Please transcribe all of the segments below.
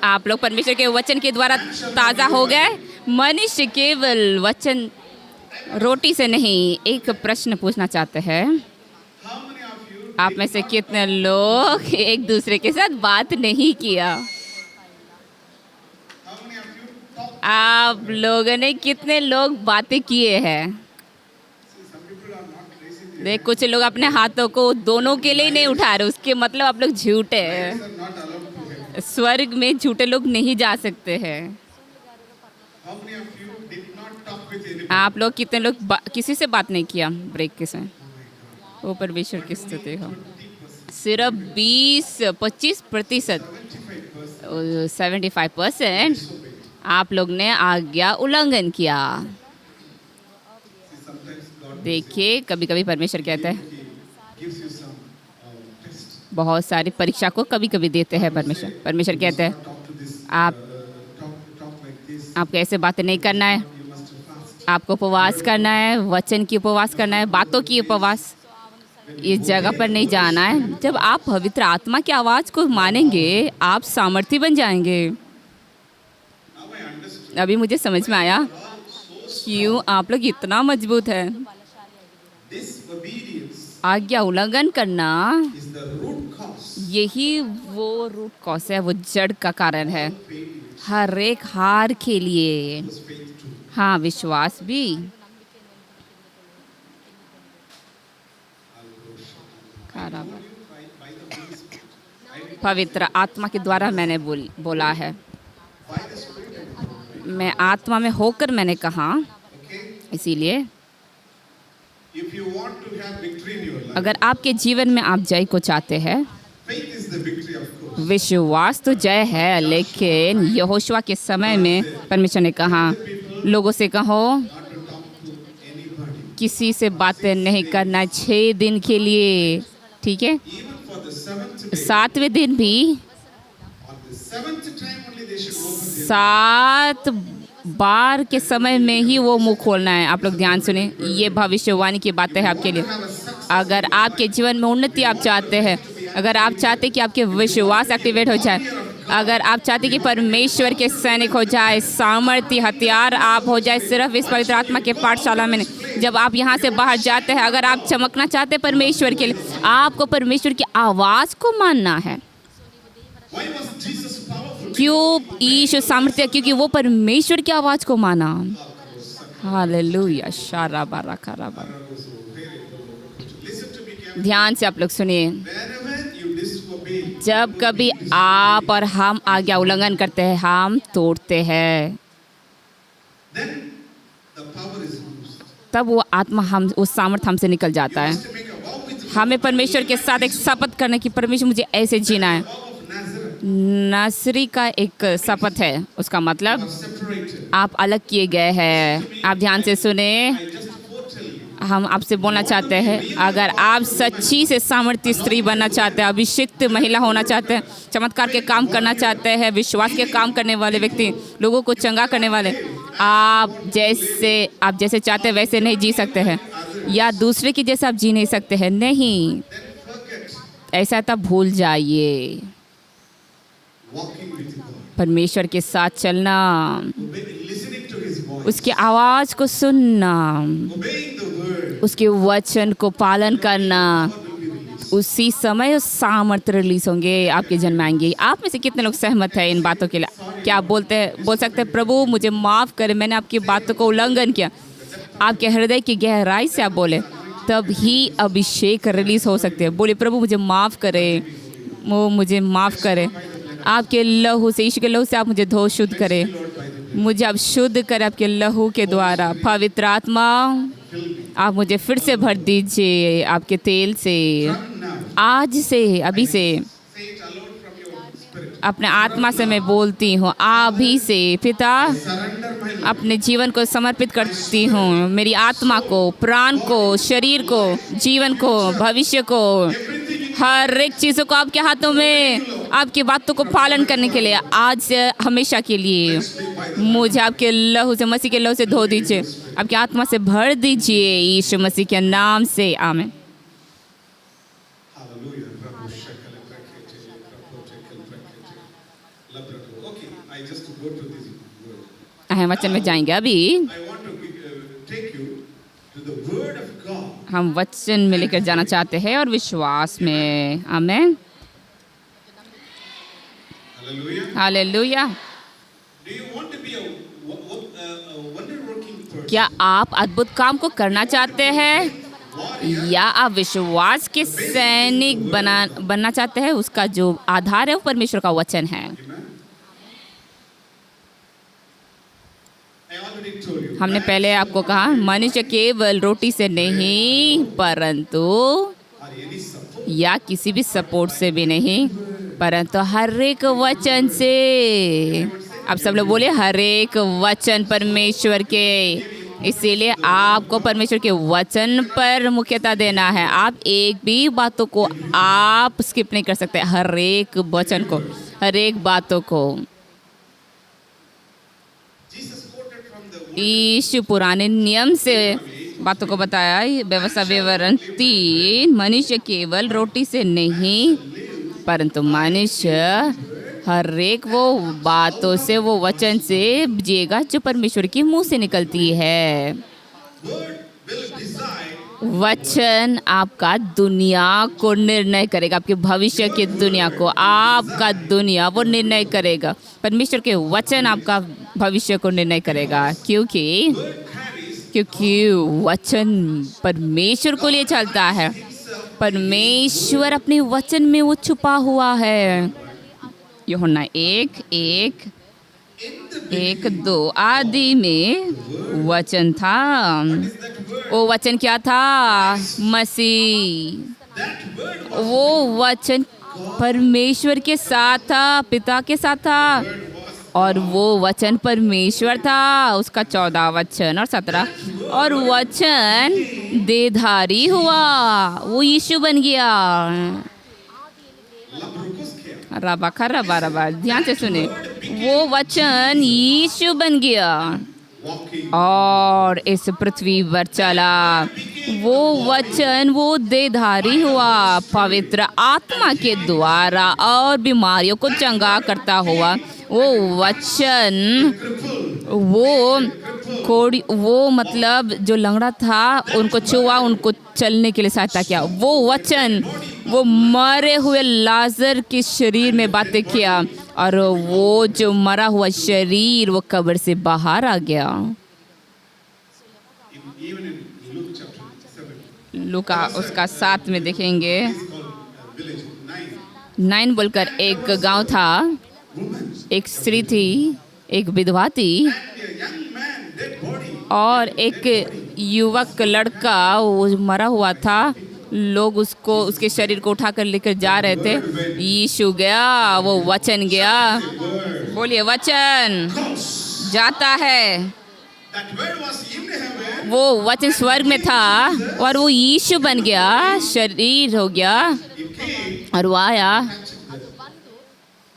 आप लोग परमेश्वर के वचन के द्वारा ताज़ा हो गए। मनुष्य केवल वचन रोटी से नहीं। एक प्रश्न पूछना चाहते हैं, आप में से कितने लोग एक दूसरे के साथ बात नहीं किया? आप लोगों ने कितने लोग बातें किए हैं? देख, कुछ लोग अपने हाथों को दोनों के लिए नहीं उठा रहे, उसके मतलब आप लोग झूठे हैं। स्वर्ग में झूठे लोग नहीं जा सकते हैं। आप लोग कितने लोग किसी से बात नहीं किया ब्रेक के समय? वो परमेश्वर की स्तुति हो। सिर्फ 20-25% 75% आप लोग ने आज्ञा उल्लंघन किया। देखिए, कभी कभी परमेश्वर कहता है, बहुत सारी परीक्षा को कभी कभी देते हैं परमेश्वर कहते हैं, आपको ऐसे बातें नहीं करना है, आपको उपवास करना है, वचन की उपवास करना है, बातों की उपवास, इस जगह पर नहीं जाना है। जब आप पवित्र आत्मा की आवाज़ को मानेंगे, आप सामर्थी बन जाएंगे। अभी मुझे समझ में आया क्यों आप लोग इतना मजबूत हैं। आज्ञा उल्लंघन करना यही वो रूट कॉज है, वो जड़ का कारण है हर एक हार के लिए। हाँ, विश्वास भी। पवित्र आत्मा के द्वारा मैंने बोला है। मैं आत्मा में होकर मैंने कहा, इसीलिए अगर आपके जीवन में आप जय को चाहते हैं, विश्वास तो जय है, लेकिन यहोशुआ के समय में परमेश्वर ने कहा, लोगों से कहो किसी से बातें नहीं करना 6 दिन के लिए, ठीक है? 7वें दिन भी 7 बार के समय में ही वो मुंह खोलना है। आप लोग ध्यान सुने, ये भविष्यवाणी की बातें हैं आपके लिए। अगर आपके जीवन में उन्नति आप चाहते हैं, अगर आप चाहते कि आपके विश्वास एक्टिवेट हो जाए, अगर आप चाहते कि परमेश्वर के सैनिक हो जाए, सामर्थ्य हथियार आप हो जाए, सिर्फ इस पवित्र आत्मा के पाठशाला में नहीं, जब आप यहाँ से बाहर जाते हैं, अगर आप चमकना चाहते हैं परमेश्वर के लिए, आपको परमेश्वर की आवाज़ को मानना है। क्यों यीशु सामर्थ्य? क्योंकि वो परमेश्वर की आवाज़ को माना। हालेलुया। शारा बारा खारा बारा। ध्यान से आप लोग सुनिए, जब कभी आप और हम आज्ञा उल्लंघन करते हैं, हम तोड़ते हैं, तब वो आत्मा हम उस सामर्थ्य हमसे निकल जाता है। हमें परमेश्वर के साथ एक शपथ करने की, परमेश्वर मुझे ऐसे जीना है। नासरी का एक शपथ है, उसका मतलब आप अलग किए गए हैं। आप ध्यान से सुने, हम आपसे बोलना चाहते हैं, अगर आप सच्ची से सामर्थ्य स्त्री बनना चाहते हैं, अभिषिक्त महिला होना चाहते हैं, चमत्कार के काम करना चाहते हैं, विश्वास के काम करने वाले व्यक्ति, लोगों को चंगा करने वाले, आप जैसे चाहते हैं वैसे नहीं जी सकते हैं, या दूसरे की जैसे आप जी नहीं सकते हैं। नहीं, ऐसा तब भूल जाइए। परमेश्वर के साथ चलना, उसकी आवाज़ को सुनना, उसके वचन को पालन करना, उसी समय सामर्थ्य रिलीज होंगे, आपके जन्म आएंगे। आप में से कितने लोग सहमत हैं इन बातों के लिए? क्या आप बोल सकते हैं, प्रभु मुझे माफ़ करें, मैंने आपकी बातों को उल्लंघन किया। आपके हृदय की गहराई से आप बोले, तब ही अभिषेक रिलीज हो सकते हैं। बोले, प्रभु मुझे माफ़ करें, वो मुझे माफ़ करें। आपके लहू से, यीशु के लहू से आप मुझे धो शुद्ध करें, मुझे आप शुद्ध करें आपके लहू के द्वारा। पवित्र आत्मा, आप मुझे फिर से भर दीजिए आपके तेल से। आज से, अभी से अपने आत्मा से मैं बोलती हूँ, अभी से पिता अपने जीवन को समर्पित करती हूँ, मेरी आत्मा को, प्राण को, शरीर को, जीवन को, भविष्य को, हर एक चीज़ों को आपके हाथों में, आपकी बातों को पालन करने के लिए, आज से हमेशा के लिए मुझे आपके लहू से, मसीह के लहू से धो दीजिए, आपकी आत्मा से भर दीजिए, यीशु मसीह के नाम से, आमीन। Okay, I just go to this word. हम वचन में जाएंगे अभी। I want to take you to the word of God. हम वचन में लेकर जाना चाहते हैं और विश्वास में। आमेन, Hallelujah. Hallelujah. Do you want to be a wonder working person? क्या आप अद्भुत काम को करना चाहते हैं या आप विश्वास के सैनिक बनना चाहते हैं? उसका जो आधार है वो परमेश्वर का वचन है। Amen. I already told you. हमने पहले आपको कहा मनुष्य केवल रोटी से नहीं परंतु Or any support. या किसी भी सपोर्ट से भी नहीं परंतु हर एक वचन से। आप सब लोग बोले हर एक वचन परमेश्वर के। इसीलिए आपको परमेश्वर के वचन पर मुख्यता देना है। आप एक भी बातों को आप स्किप नहीं कर सकते, हर एक वचन को, हर एक बातों को। Jesus quoted from the यीशु पुराने नियम से बातों को बताया। व्यवस्था विवरण 3, मनुष्य केवल रोटी से नहीं परंतु मनुष्य हर एक वो बातों से, वो वचन से जिएगा जो परमेश्वर के मुंह से निकलती है। word will decide वचन आपका दुनिया को निर्णय करेगा, आपके भविष्य की दुनिया को, आपका दुनिया वो निर्णय करेगा। परमेश्वर के वचन आपका भविष्य को निर्णय करेगा, क्योंकि वचन परमेश्वर को लिए चलता है। परमेश्वर अपने वचन में वो छुपा हुआ है। यूहन्ना 1:2 आदि में वचन था। वो वचन क्या था? मसीह। वो वचन परमेश्वर के साथ था, पिता के साथ था, और वो वचन परमेश्वर था। उसका 14 वचन और 17, और वचन देहधारी हुआ, वो यीशु बन गया। रबा रबा ध्यान से सुने, वो वचन यीशु बन गया और इस पृथ्वी पर चला। वो वचन वो देहधारी हुआ, पवित्र आत्मा के द्वारा और बीमारियों को चंगा करता हुआ। वो वचन वो मतलब जो लंगड़ा था उनको छुआ, उनको चलने के लिए सहायता किया। वो वचन वो मरे हुए लाजर के शरीर में बातें किया, और वो जो मरा हुआ शरीर वो कब्र से बाहर आ गया। even in Luke chapter 7, लूका उसका 7 में देखेंगे। it's called village 9. 9 बोलकर एक गांव था, एक स्त्री थी, एक विधवा थी, A young man, dead body. और एक युवक लड़का वो मरा हुआ था। लोग उसको, उसके शरीर को उठाकर लेकर जा रहे थे। यीशु गया, वो वचन गया। बोलिए वचन जाता है। That word was in heaven. वो वचन स्वर्ग में था और वो यीशु बन गया, शरीर हो गया, It came, और वो आया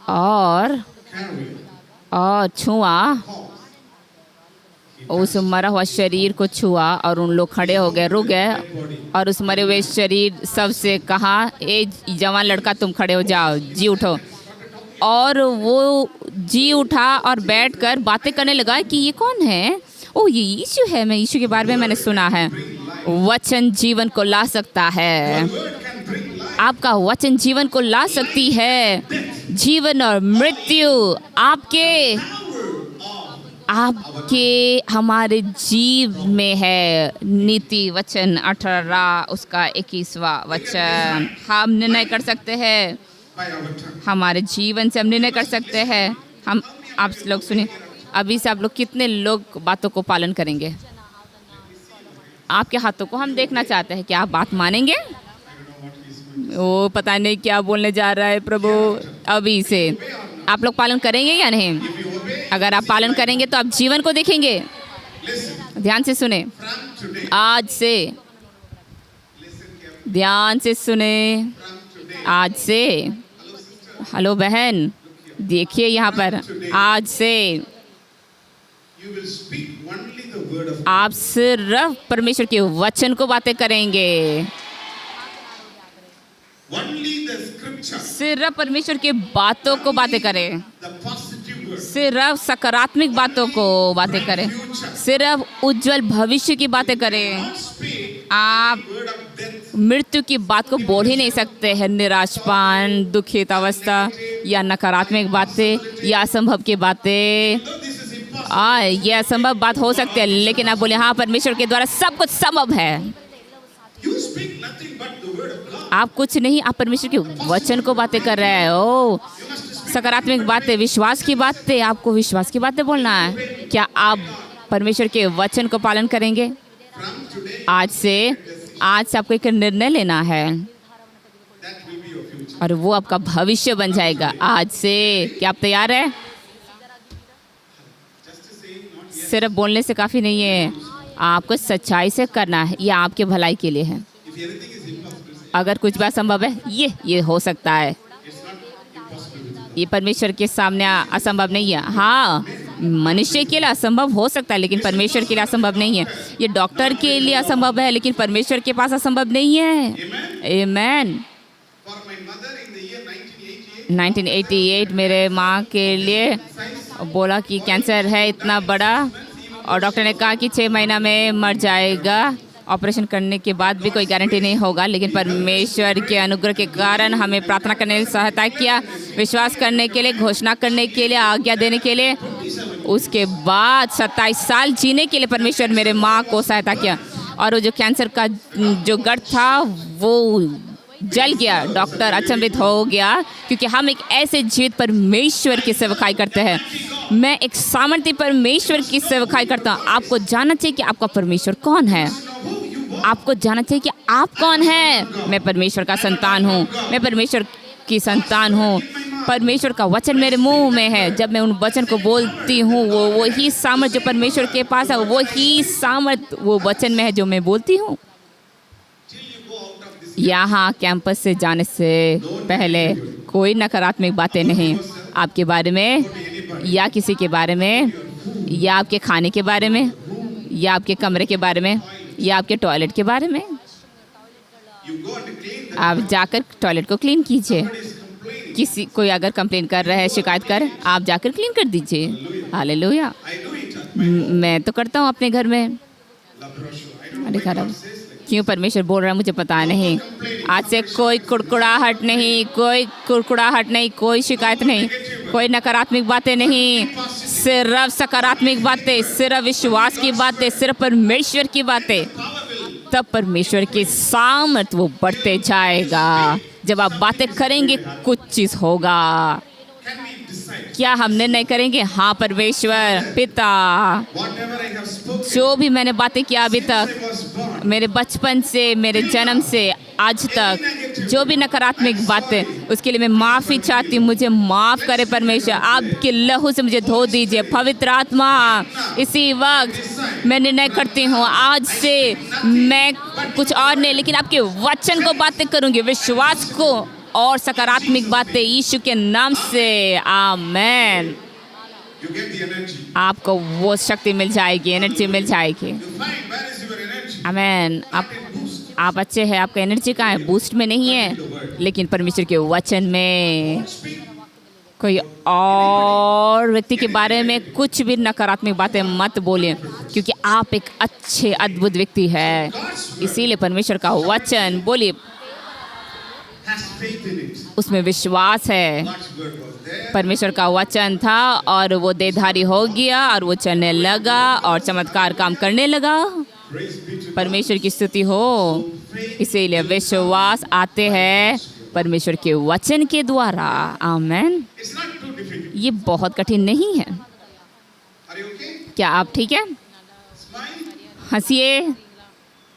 और carried, छुआ, उस मरा हुआ शरीर को छुआ, और उन लोग खड़े हो गए, रुक गए, और उस मरे हुए शरीर सबसे कहा, ए जवान लड़का तुम खड़े हो जाओ, जी उठो। और वो जी उठा और बैठकर बातें करने लगा कि ये कौन है? ओ ये यीशु है, मैं यीशु के बारे में मैंने सुना है। वचन जीवन को ला सकता है। आपका वचन जीवन को ला सकती है। जीवन और मृत्यु आपके हमारे जीव में है। नीति वचन 18 उसका 21वां वचन। हम निर्णय कर सकते हैं, by our tongue. हमारे जीवन से हम निर्णय कर सकते हैं। हम, आप लोग सुनिए, अभी से आप लोग कितने लोग बातों को पालन करेंगे? आपके हाथों को हम देखना चाहते हैं कि आप बात मानेंगे। वो पता नहीं क्या बोलने जा रहा है प्रभु। अभी से आप लोग पालन करेंगे या नहीं? अगर आप पालन करेंगे तो आप जीवन को देखेंगे। Listen, ध्यान से सुने, from today, आज से listen carefully. ध्यान से सुने, From today, आज से, हेलो बहन, देखिए यहाँ पर, आज से you will speak only the word of God. आप सिर्फ परमेश्वर के वचन को बातें करेंगे। Only the scripture, सिर्फ परमेश्वर की बातों को बातें करें, the positive word, सिर्फ सकारात्मक बातों को बातें करें, सिर्फ उज्जवल भविष्य की बातें करें। not speak आप word of death, मृत्यु की बात को बोल ही नहीं सकते हैं। निराशपान, दुखित अवस्था या नकारात्मक बातें या असंभव की बातें। though this is impossible. ये असंभव बात हो सकती है, लेकिन आप बोले हाँ परमेश्वर के द्वारा सब कुछ संभव है। You speak nothing but the word of God. आप कुछ नहीं, आप परमेश्वर के वचन को बातें कर रहे हो। सकारात्मक बातें, विश्वास की बातें, आपको विश्वास की बातें बोलना है। क्या आप परमेश्वर के वचन को पालन करेंगे? From today, आज से आपको एक निर्णय लेना है that will be your future. और वो आपका भविष्य बन जाएगा। आज से क्या आप तैयार है? Just to say, not सिर्फ बोलने से काफ़ी नहीं है, आपको सच्चाई से करना है। ये आपके भलाई के लिए है। if anything is impossible, say, अगर कुछ बात संभव है, ये हो सकता है। it's not impossible with you. ये परमेश्वर के सामने असंभव नहीं है। हाँ, मनुष्य के लिए असंभव हो सकता है, लेकिन परमेश्वर के लिए असंभव नहीं है। ये डॉक्टर के लिए असंभव है, लेकिन परमेश्वर के पास असंभव नहीं है। आमेन। For my mother in the year 1988, 1988 मेरे माँ के लिए बोला कि कैंसर है इतना बड़ा, और डॉक्टर ने कहा कि 6 महीना में मर जाएगा। ऑपरेशन करने के बाद भी कोई गारंटी नहीं होगा, लेकिन परमेश्वर के अनुग्रह के कारण हमें प्रार्थना करने में सहायता किया, विश्वास करने के लिए, घोषणा करने के लिए, आज्ञा देने के लिए। उसके बाद 27 साल जीने के लिए परमेश्वर मेरे माँ को सहायता किया, और वो जो कैंसर का जो गढ़ था वो जल गया। डॉक्टर अचंभित हो गया, क्योंकि हम एक ऐसे जीवित परमेश्वर की सेवकाई करते हैं। मैं एक सामर्थ्य परमेश्वर की सेवकाई करता हूँ। आपको जानना चाहिए कि आपका परमेश्वर कौन है। आपको जानना चाहिए कि आप कौन हैं। मैं परमेश्वर का संतान हूँ, मैं परमेश्वर की संतान हूँ। परमेश्वर का वचन मेरे मुंह में है। जब मैं उन वचन को बोलती हूँ, वो ही सामर्थ्य जो परमेश्वर के पास है, वो ही सामर्थ्य वो वचन में है जो मैं बोलती हूँ। till you go out of this, यहाँ कैंपस से जाने से पहले कोई नकारात्मक बातें नहीं आपके बारे में, या किसी के बारे में, या आपके खाने के बारे में, या आपके कमरे के बारे में, या आपके टॉयलेट के बारे में। you go and clean the आप जाकर टॉयलेट को क्लीन कीजिए। is complaining. किसी कोई अगर कंप्लेन कर रहा है, शिकायत कर, आप जाकर क्लीन कर दीजिए। Hallelujah. I do it at my मैं तो करता हूँ अपने घर में। laboratory. I don't अरे know खराब, what says like क्यों परमेश्वर बोल रहा है मुझे पता नहीं। आज से कोई कुड़कुड़ाहट नहीं, कोई कुड़कुड़ाहट नहीं, कोई शिकायत नहीं, कोई नकारात्मक बातें नहीं, सिर्फ सकारात्मक बातें, सिर्फ विश्वास की बातें, सिर्फ परमेश्वर की बातें। तब परमेश्वर की सामर्थ वो बढ़ते जाएगा। जब आप बातें करेंगे कुछ चीज़ होगा। can we decide क्या हम निर्णय करेंगे? हाँ परमेश्वर पिता, whatever I have spoken जो भी मैंने बातें किया अभी तक, I was born, मेरे बचपन से, मेरे जन्म से आज तक, जो भी नकारात्मक बातें, उसके लिए मैं माफ़ी चाहती हूँ। मुझे माफ़ करे परमेश्वर। आपके लहू से मुझे धो दीजिए। पवित्र आत्मा, इसी वक्त मैं निर्णय करती हूँ, आज से मैं कुछ और नहीं, लेकिन आपके वचन को बातें करूँगी, विश्वास को और सकारात्मक बातें, यीशु के नाम से। आमेन। you get the energy. आपको वो शक्ति मिल जाएगी, एनर्जी मिल जाएगी। You find where is your energy? आमेन। आप अच्छे हैं, आपका एनर्जी कहाँ है? बूस्ट में नहीं है, लेकिन परमेश्वर के वचन में। कोई और व्यक्ति के बारे में कुछ भी नकारात्मक बातें मत बोलिए, क्योंकि आप एक अच्छे अद्भुत व्यक्ति हैं। इसीलिए परमेश्वर का वचन बोलिए, Has faith in it. उसमें विश्वास है। God's word was there. परमेश्वर का वचन था और वो देहधारी हो गया, और वो चलने लगा और चमत्कार काम करने लगा। Praise be to God. परमेश्वर की स्तुति हो। इसीलिए विश्वास आते हैं परमेश्वर के वचन के द्वारा। आमेन। It's not too difficult. ये बहुत कठिन नहीं है। Are you okay? क्या आप ठीक है? Smile. हंसिए।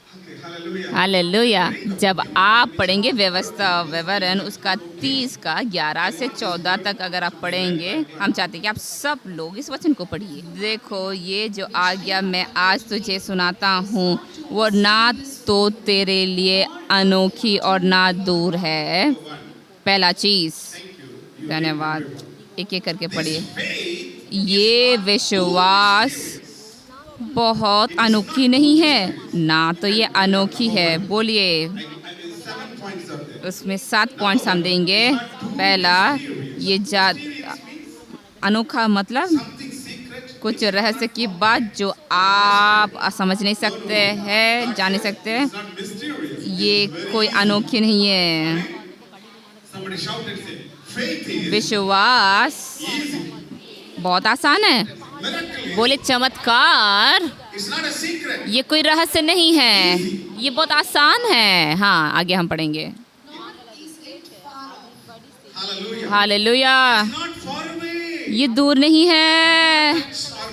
Okay, hallelujah. हालेलुया। जब आप पढ़ेंगे व्यवस्था विवरण उसका 30 का 11 से 14 तक अगर आप पढ़ेंगे, हम चाहते हैं कि आप सब लोग इस वचन को पढ़िए। देखो, ये जो आज्ञा मैं आज तुझे सुनाता हूँ, वो ना तो तेरे लिए अनोखी और ना दूर है। पहला चीज़, धन्यवाद, एक एक करके पढ़िए। Faith ये विश्वास बहुत अनोखी नहीं है, ना तो ये अनोखी है। बोलिए। 7.7 points are there. उसमें 7 पॉइंट्स हम देंगे। पहला, ये अनोखा मतलब Something secret. कुछ रहस्य की बात जो आप समझ नहीं सकते हैं, जान नहीं सकते। It's not mysterious. ये कोई अनोखी नहीं है। Somebody shout and say, faith is विश्वास easy. बहुत आसान है। Miracle is. बोले चमत्कार It's not a secret. ये कोई रहस्य नहीं है, ये बहुत आसान है। हाँ, आगे हम पढ़ेंगे। Hallelujah. Hallelujah. Not far away. ये दूर नहीं है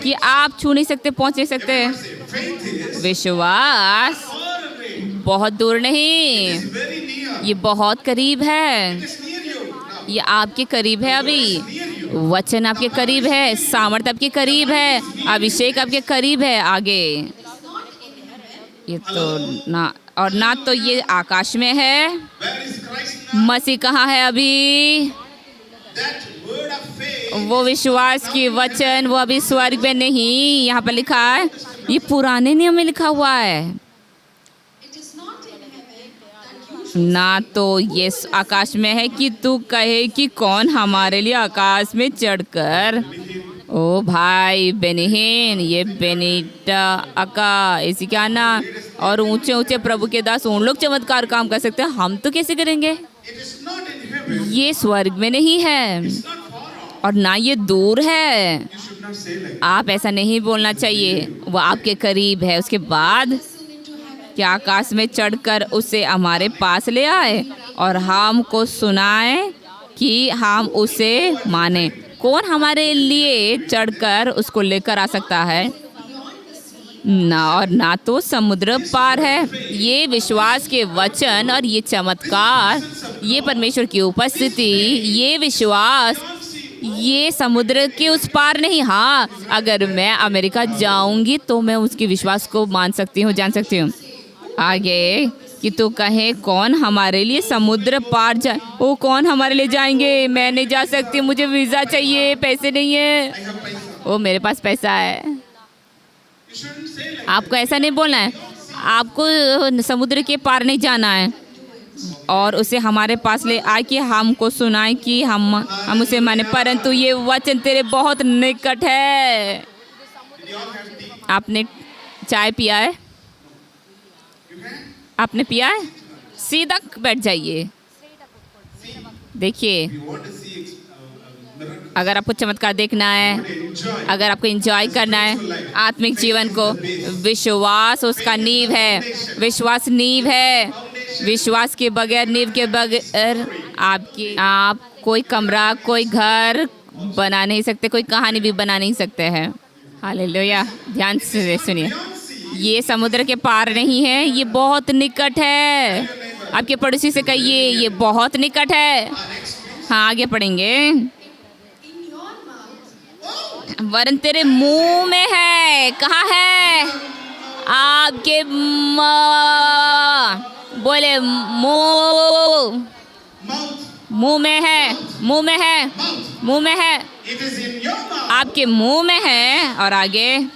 कि आप छू नहीं सकते, पहुंच नहीं सकते। Say, faith is विश्वास far away. बहुत दूर नहीं, It's very near. ये बहुत करीब है। It's near you. Now, ये आपके करीब है। अभी near you. वचन आपके करीब है, सामर्थ आपके करीब है, अभिषेक आपके करीब है। आगे ये तो ना तो ये आकाश में है। Where is Christ now? मसीह कहाँ है अभी? That word of faith. वो विश्वास की वचन वो अभी स्वर्ग में नहीं, यहाँ पर लिखा है, ये पुराने नियम में लिखा हुआ है। ना तो ये आकाश में है कि तू कहे कि कौन हमारे लिए आकाश में चढ़कर। ओ भाई बेनिहीन, ये बेनीटा अका ऐसी क्या ना। और ऊंचे ऊंचे प्रभु के दास उन लोग चमत्कार काम कर सकते हैं, हम तो कैसे करेंगे? It is not in heaven. ये स्वर्ग में नहीं है It's not far off. और ना ये दूर है। You should not say like that. आप ऐसा नहीं बोलना चाहिए, वो आपके करीब है। उसके बाद क्या आकाश में चढ़कर उसे हमारे पास ले आए और हमको सुनाए कि हम उसे माने। कौन हमारे लिए चढ़कर उसको लेकर आ सकता है? ना तो समुद्र पार है। ये विश्वास के वचन और ये चमत्कार, ये परमेश्वर की उपस्थिति, ये विश्वास, ये समुद्र के उस पार नहीं। हाँ, अगर मैं अमेरिका जाऊंगी तो मैं उसके विश्वास को मान सकती हूँ, जान सकती हूँ। आगे कि तू कहे कौन हमारे लिए समुद्र पार जाए। वो कौन हमारे लिए जाएंगे? मैं नहीं जा सकती, मुझे वीज़ा चाहिए, पैसे नहीं है। I have paisa. ओ मेरे पास पैसा है। You shouldn't say like आपको ऐसा नहीं बोलना है। आपको समुद्र के पार नहीं जाना है और उसे हमारे पास ले आए कि हमको सुनाए कि हम उसे माने। परंतु ये वचन तेरे बहुत निकट है। that. Did you all have tea? आपने चाय पिया है? You can? आपने पिया है? सीधा बैठ जाइए। देखिए, You want to see miracle? अगर आपको चमत्कार देखना है, Enjoy. अगर आपको एंजॉय करना है आत्मिक जीवन को, विश्वास उसका नींव है। विश्वास नींव है। विश्वास के बगैर, नींव के बगैर आप कोई कमरा, कोई घर बना नहीं सकते, कोई कहानी भी बना नहीं सकते हैं। हालेलुया। ध्यान से सुनिए, ये समुद्र के पार नहीं है, ये बहुत निकट है। आपके पड़ोसी से कहिए ये बहुत निकट है। हाँ, आगे पढ़ेंगे। वरन तेरे मुंह में है। कहाँ है? आपके बोले मुंह, Mouth. मुंह में है, मुंह में है, मुंह में है, It is in your mouth. आपके मुंह में है। और आगे,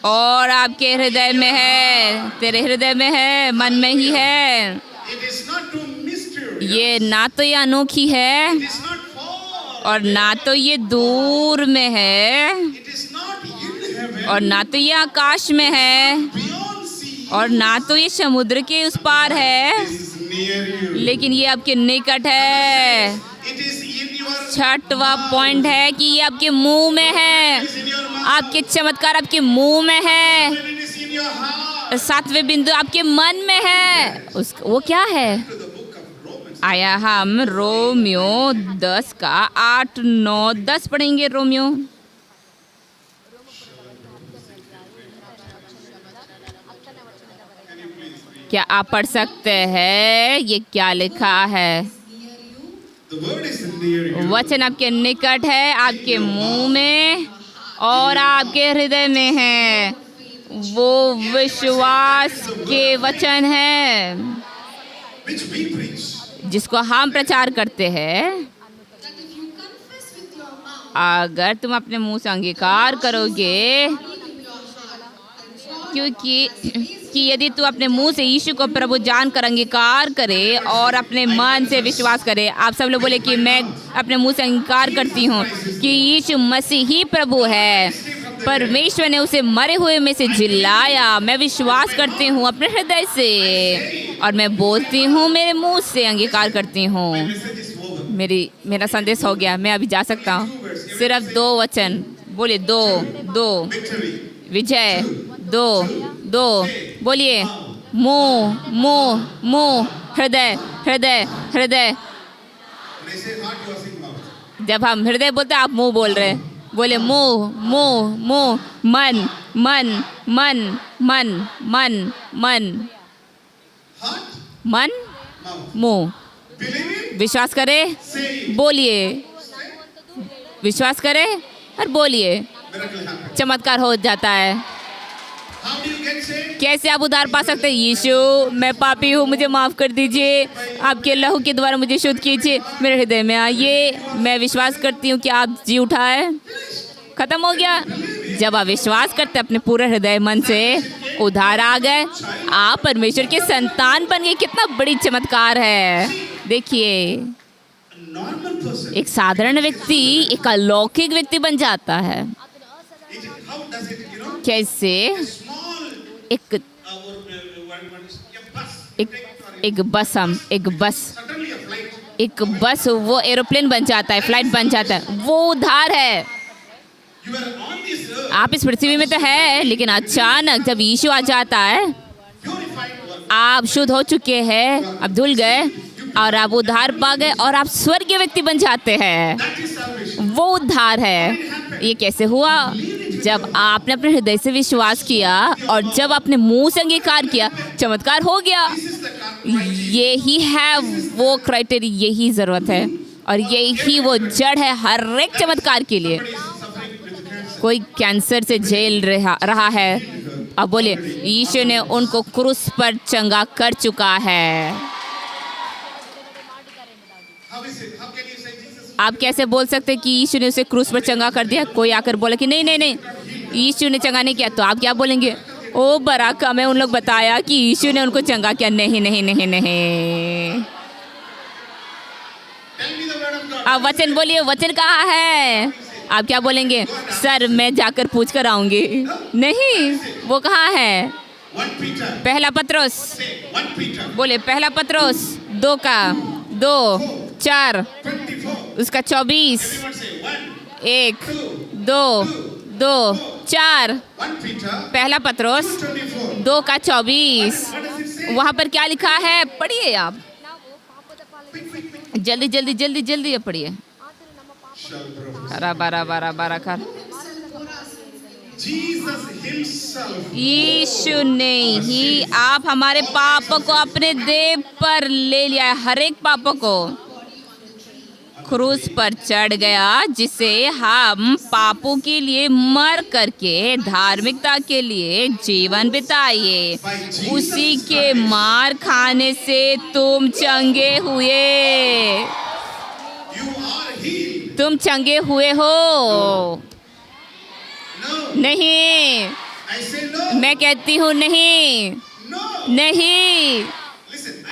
और आपके हृदय में है। तेरे हृदय में है, मन में ही है। It is not too mysterious. ये ना तो ये अनोखी है It is not far. और ना तो ये दूर में है It is not in heaven. और ना तो ये आकाश में है Beyond sea. और ना तो ये समुद्र के उस पार है, It is near you. लेकिन ये आपके निकट है। It is in your. छठवां पॉइंट है कि ये आपके मुंह में है। It is in your mouth. आपके चमत्कार आपके मुंह में है। And it is in your heart. सातवें बिंदु आपके मन में है। वो क्या है? To the book of Romans. आया हम रोमियो 10 का 8, 9, 10 पढ़ेंगे। रोमियो क्या आप पढ़ सकते हैं? ये क्या लिखा है? The word is near you. वचन आपके निकट है, आपके मुंह में और आपके हृदय में है। वो विश्वास के वचन है Which we preach. जिसको हम प्रचार करते हैं। अगर तुम अपने मुंह से अंगीकार करोगे, क्योंकि कि यदि तू अपने मुंह से यीशु को प्रभु जानकर अंगीकार करे और अपने मन से विश्वास करे। आप सब लोग बोले कि मैं अपने मुंह से अंगीकार करती हूँ कि यीशु मसीह ही प्रभु है, परमेश्वर ने उसे मरे हुए में से जिलाया। मैं विश्वास करती हूँ अपने हृदय से और मैं बोलती हूँ, मेरे मुंह से अंगीकार करती हूँ। मेरा संदेश हो गया, मैं अभी जा सकता हूँ। सिर्फ 2 वचन बोलिए, 2 विजय, 2 बोलिए, मुंह, हृदय। जब हम हृदय बोलते हैं आप मुंह बोल रहे हैं। बोले मुंह, मन, मुंह। विश्वास करें, बोलिए, विश्वास करें और बोलिए, चमत्कार हो जाता है। कैसे आप उद्धार पा सकते हैं? यीशु, मैं पापी हूँ, मुझे माफ़ कर दीजिए, आपके लहू के द्वारा मुझे शुद्ध कीजिए, मेरे हृदय में आइए, मैं विश्वास करती हूँ कि आप जी उठाए। खत्म हो गया। जब आप विश्वास करते अपने पूरे हृदय मन से, उद्धार आ गए, आप परमेश्वर के संतान बन गए। कितना बड़ी चमत्कार है। देखिए, एक साधारण व्यक्ति एक अलौकिक व्यक्ति बन जाता है। कैसे? एक बस वो एरोप्लेन बन जाता है, फ्लाइट बन जाता है। वो उद्धार है। आप इस पृथ्वी में तो है, लेकिन अचानक जब यीशु आ जाता है, आप शुद्ध हो चुके हैं, आप धुल गए और आप उद्धार पा गए और आप स्वर्गीय व्यक्ति बन जाते हैं। वो उद्धार है। ये कैसे हुआ? जब आपने अपने हृदय से विश्वास किया और जब आपने मुंह से अंगीकार किया, चमत्कार हो गया। यही है वो क्राइटेरिया, यही ज़रूरत है और यही वो जड़ है हर एक चमत्कार के लिए। कोई कैंसर से झेल रहा है, अब बोले यीशु ने उनको क्रूस पर चंगा कर चुका है। आप कैसे बोल सकते हैं कि यीशु ने उसे क्रूस पर चंगा कर दिया? कोई आकर बोला कि नहीं, यीशु ने चंगा नहीं किया, तो आप क्या बोलेंगे? ओ बराका, मैं उन लोग बताया कि यीशु ने उनको चंगा किया। नहीं। आप वचन बोलिए, वचन कहाँ है? आप क्या बोलेंगे? सर, मैं जाकर पूछ कर आऊंगी। नहीं, वो कहाँ है? पहला पत्रोस, बोले पहला पत्रोस 2:4 उसका 24, 1-2-4 पहला पत्रोस 2:24। वहाँ पर क्या लिखा है? पढ़िए आप, जल्दी पढ़िए। बारा यीशु ने ही आप हमारे पापों को अपने देह पर ले लिया है। हर एक पापों को क्रूस पर चढ़ गया, जिसे हम पापों के लिए मर करके धार्मिकता के लिए जीवन बिताइए। उसी के मार खाने से तुम चंगे हुए। तुम चंगे हुए हो। नहीं, मैं कहती हूँ नहीं।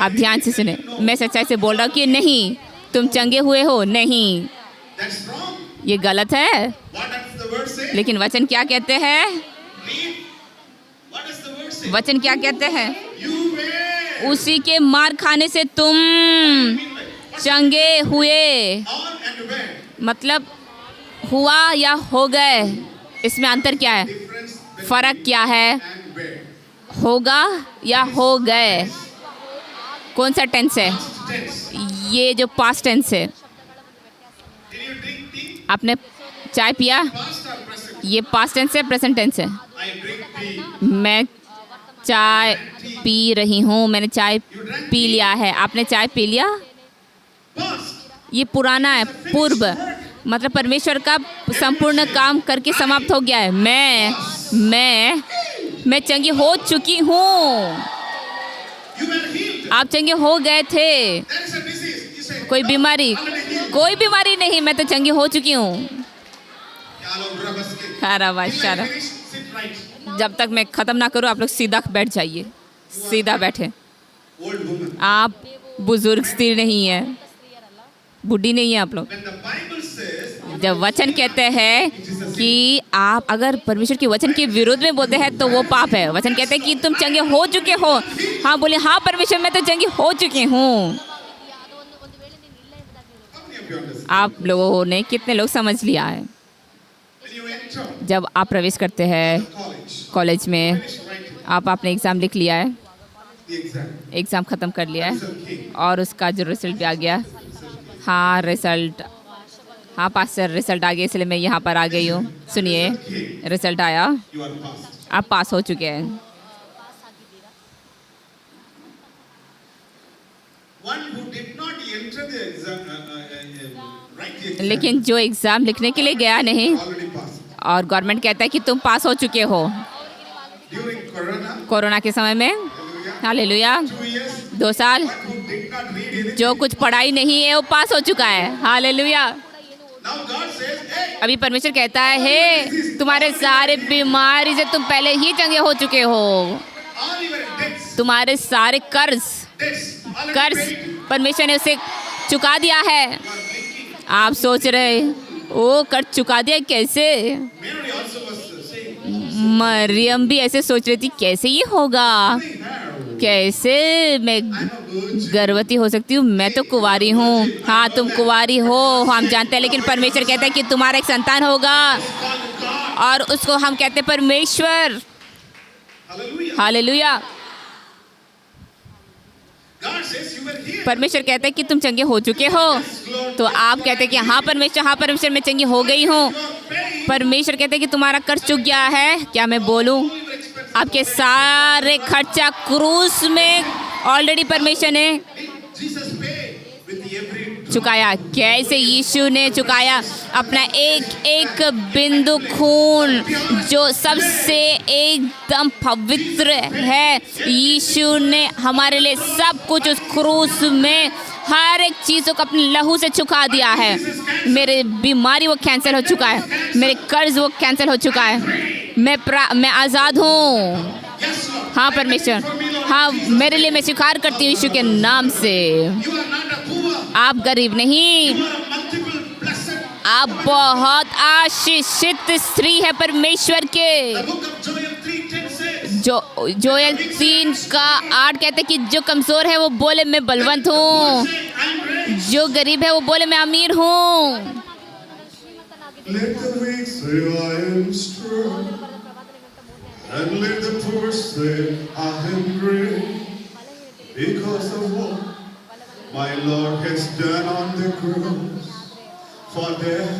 आप ध्यान से सुने, मैं सच्चाई से बोल रहा हूँ कि नहीं, तुम चंगे हुए हो। नहीं, ये गलत है। लेकिन वचन क्या कहते हैं? वचन क्या कहते हैं? उसी के मार खाने से तुम चंगे हुए। मतलब हुआ या हो गए, इसमें अंतर क्या है? फर्क क्या है? होगा या हो गए? कौन सा टेंस है? ये जो पास्ट टेंस है। आपने चाय पिया, ये पास्ट टेंस है, प्रेजेंट टेंस है। मैं चाय पी रही हूँ, मैंने चाय पी लिया है। आपने चाय पी लिया, ये पुराना है, पूर्व। मतलब परमेश्वर का संपूर्ण काम करके समाप्त हो गया है। मैं चंगी हो चुकी हूँ। आप चंगे हो गए थे। कोई बीमारी नहीं, मैं तो चंगी हो चुकी हूँ। जब तक मैं ख़त्म ना करूँ आप लोग सीधा बैठ जाइए, सीधा बैठे। Old woman. आप बुजुर्ग स्त्री नहीं है, बूढ़ी नहीं है आप लोग। When the Bible says, जब वचन कहते हैं कि आप अगर परमेश्वर के वचन के विरोध में बोलते हैं तो वो पाप है। वचन कहते हैं कि तुम चंगे हो चुके हो। हाँ बोले, हाँ परमेश्वर मैं तो चंगी हो चुकी हूँ। how many of you understand? आप लोगों ने कितने लोग समझ लिया है? When you enter जब आप प्रवेश करते हैं college, कॉलेज में, finish writing आप आपने एग्ज़ाम लिख लिया है, the exam, एग्ज़ाम ख़त्म कर लिया है result came. और उसका जो रिजल्ट भी आ गया। हाँ रिजल्ट, हाँ पास्टर रिजल्ट आ गया इसलिए मैं यहाँ पर आ गई हूँ। सुनिए, रिजल्ट आया, You are passed. आप पास हो चुके हैं। One who did not enter the exam, write the exam, लेकिन जो एग्ज़ाम लिखने के लिए गया नहीं already passed. और गवर्नमेंट कहता है कि तुम पास हो चुके हो। During Corona, कोरोना के समय में, hallelujah, हालेलुया, 2 years, 2 साल, one who did not read anything. जो कुछ पढ़ाई नहीं है वो पास हो चुका है। Hallelujah. Now God says, hey, अभी परमेश्वर कहता है, हे तुम्हारे सारे बीमारी से तुम पहले ही चंगे हो चुके हो। all your debts, तुम्हारे सारे कर्ज already paid. परमेश्वर ने उसे चुका दिया है। You are thinking, आप सोच रहे वो कर्ज चुका दिया कैसे? Mary also was saying, Maryam भी ऐसे सोच रही थी, कैसे ये होगा, "Hey, कैसे मैं I'm a virgin." गर्भवती हो सकती हूँ, मैं तो कुंवारी हूँ। हाँ तुम कुंवारी हो, हम जानते हैं, लेकिन परमेश्वर कहता है कि तुम्हारा एक संतान होगा Call God. और उसको हम कहते हैं परमेश्वर। Hallelujah. Hallelujah. God says you were here. परमेश्वर कहता है कि तुम चंगे हो चुके हो, तो आप कहते हैं कि हाँ परमेश्वर मैं चंगी हो गई हूँ। You are paying परमेश्वर कहते हैं कि तुम्हारा कर्ज चुक गया है। क्या मैं बोलूँ? all your expenses. आपके सारे खर्चा क्रूस में ऑलरेडी परमेश्वर ने Jesus paid with every drop. चुकाया। कैसे यीशु ने चुकाया? अपना एक एक बिंदु खून जो सबसे एकदम पवित्र है, यीशु ने हमारे लिए सब कुछ उस क्रूस में हर एक चीज़ों को अपने लहू से चुका दिया है। मेरे बीमारी वो कैंसिल हो चुका है, मेरे कर्ज वो कैंसिल हो चुका है। मैं आज़ाद हूँ। Yes, Lord. हाँ परमेश्वर, हाँ मेरे लिए मैं स्वीकार करती हूँ यीशु के नाम से। You are not a poor. आप गरीब नहीं, You are a multiple blessed. आप बहुत आशीषित स्त्री है परमेश्वर के। The book of Joel 3:10 says, जो जोएल 3:8 कहते हैं कि जो कमज़ोर है वो बोले मैं बलवंत हूँ, say, I'm rich. जो गरीब है वो बोले मैं अमीर हूँ। Let the weak say I am strong, and let the poor say I am great, because of what my Lord has done on the cross for them.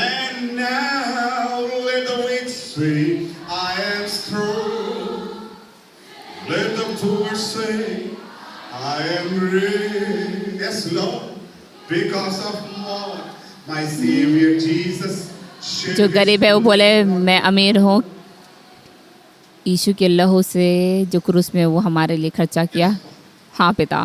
And now let the weak say I am strong, let the poor say I am rich. Yes, Lord, because of what my Savior Jesus shed जो his गरीब है वो बोले मैं अमीर हूँ, यीशु के लहू से जो क्रूस में वो हमारे लिए खर्चा किया। हाँ पिता,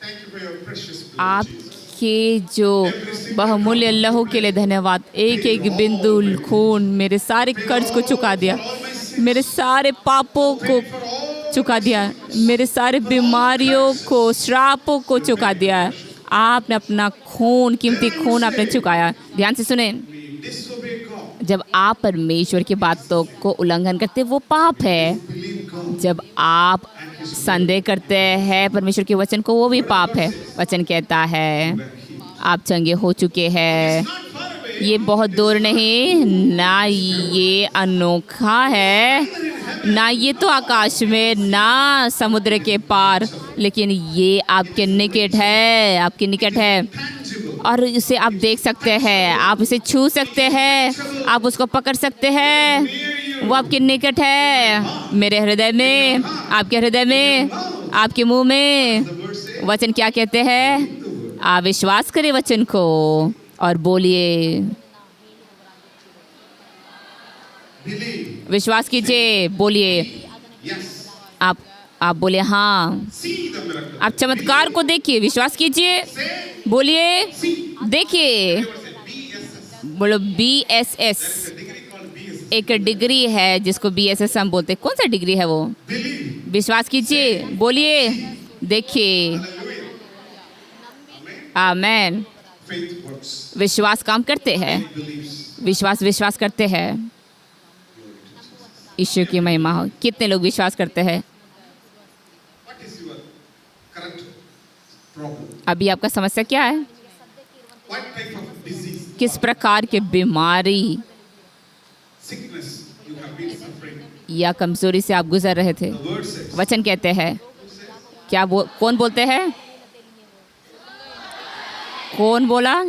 Thank you for your precious blood, Jesus. आपके जो बहुमूल्य लहू के लिए धन्यवाद। एक एक बिंदु खून मेरे सारे कर्ज को चुका दिया, मेरे सारे पापों को चुका दिया, मेरे सारे बीमारियों को, श्रापों को चुका दिया। आपने अपना खून, कीमती खून आपने चुकाया। ध्यान से सुने, Disobey God. जब आप परमेश्वर की बातों को उल्लंघन करते हैं वो पाप है। Believe God. जब आप संदेह करते हैं परमेश्वर के वचन को वो भी पाप है। वचन कहता है आप चंगे हो चुके हैं। Not far away. ये बहुत दूर नहीं, ना ये अनोखा है, ना ये तो आकाश में, ना समुद्र के पार, लेकिन ये आपके निकट है, आपके निकट है और इसे आप देख सकते हैं, आप इसे छू सकते हैं, आप उसको पकड़ सकते हैं। वो आपके निकट है, मेरे हृदय में, आपके हृदय में, आपके मुंह में। वचन क्या कहते हैं? आप विश्वास करें वचन को और बोलिए, Believe. विश्वास कीजिए, बोलिए। Yes. आप बोले हाँ। See the miracle. आप चमत्कार को देखिए, विश्वास कीजिए, Say, बोलिए, see. देखिए। BSS. बोलो BSS। A degree called BSS. एक डिग्री है जिसको BSS हम बोलते हैं। कौन सा डिग्री है वो? Believe. विश्वास कीजिए, बोलिए, देखिए। Hallelujah. आमेन। Faith works. विश्वास काम करते हैं। Faith believes. विश्वास करते हैं। ईश्वर की महिमा हो। कितने लोग विश्वास करते हैं? What is your current problem? अभी आपका समस्या क्या है? What type of disease, किस प्रकार के बीमारी sickness you have been suffering? या कमजोरी से आप गुजर रहे थे? The word says. वचन कहते हैं। क्या कौन बोलते हैं? कौन बोला?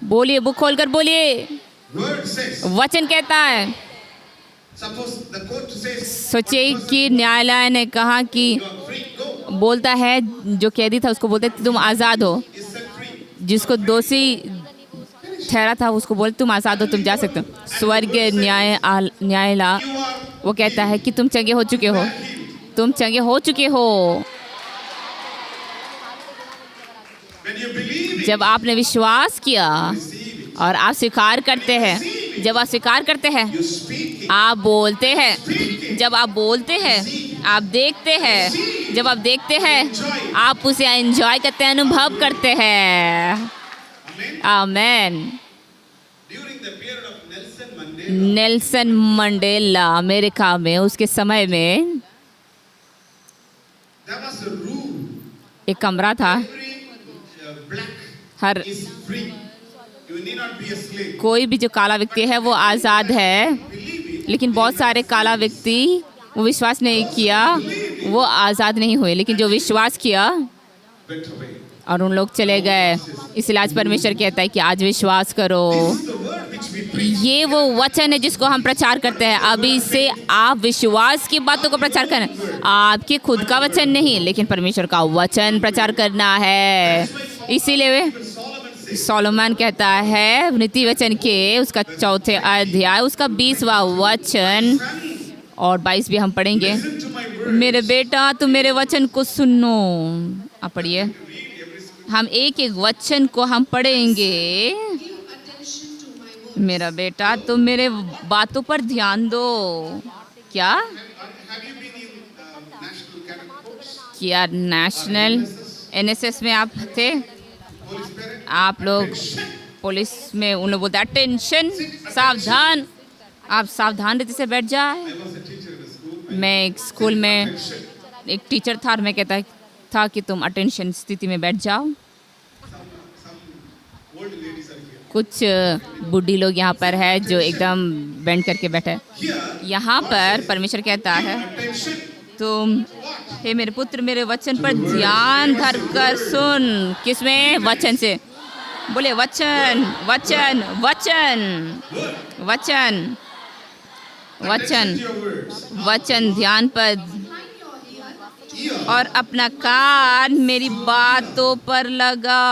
बोलिए, बुक खोलकर बोलिए। Word says. वचन कहता है। Suppose the court says. सोचिए कि न्यायालय ने कहा कि You are free. Go. बोलता है, जो कैदी था उसको बोलते तुम आज़ाद हो। Is set free. जिसको दोषी ठहरा था उसको बोलते तुम आज़ाद हो, तुम जा सकते हो। स्वर्ग न्यायालय You are. वो कहता है कि तुम चंगे हो चुके हो, तुम चंगे हो चुके हो। When you believe it, जब आपने विश्वास किया receive it. और आप स्वीकार करते हैं, जब आप स्वीकार करते हैं, You speak it. आप बोलते हैं, जब आप बोलते हैं, आप देखते हैं, जब आप देखते हैं, आप उसे एंजॉय करते हैं, अनुभव करते हैं। Amen. Amen. During the period of Nelson Mandela, Nelson Mandela America में उसके समय में there was a rule. एक कमरा था। Every black her is free. You need not be a slave. कोई भी जो काला व्यक्ति है वो आज़ाद है, Believe it. लेकिन बहुत सारे काला व्यक्ति वो विश्वास नहीं किया, वो आज़ाद नहीं हुए। लेकिन जो विश्वास किया Went away. और उन लोग चले गए। इसलिए आज परमेश्वर कहता है कि आज विश्वास करो। This is the word which we preach. ये वो वचन है जिसको हम प्रचार करते हैं। अभी से आप विश्वास की बातों को प्रचार करना, आपके खुद का वचन नहीं, लेकिन परमेश्वर का वचन प्रचार करना है। इसीलिए सोलोमन कहता है नीति वचन के उसका 4 अध्याय उसका 20वां वचन और 22 भी हम पढ़ेंगे। Listen to my word. मेरे बेटा तुम मेरे वचन को सुनो। आप पढ़िए। हम एक एक वचन को हम पढ़ेंगे। मेरा बेटा तुम मेरे बातों पर ध्यान दो। क्या? Have you been in national cadet corps? क्या नेशनल NSS में आप थे? Police parent? आप लोग पुलिस में उन लोग बोलते अटेंशन, सावधान। आप सावधान रीति से बैठ जाए। I was a teacher in a school. मैं एक स्कूल में एक टीचर था और मैं कहता था कि तुम अटेंशन स्थिति में बैठ जाओ। Some old ladies are here. कुछ बूढ़ी लोग यहाँ पर है जो एकदम बेंड करके बैठे हैं। Here, यहाँ पर परमेश्वर कहता है attention. तुम हे मेरे पुत्र मेरे वचन पर ध्यान धर कर सुन। किसमें? वचन से। बोले वचन वचन वचन वचन वचन Attention to your words. वचन ध्यान पर Ear. और अपना कान मेरी बातों पर लगा।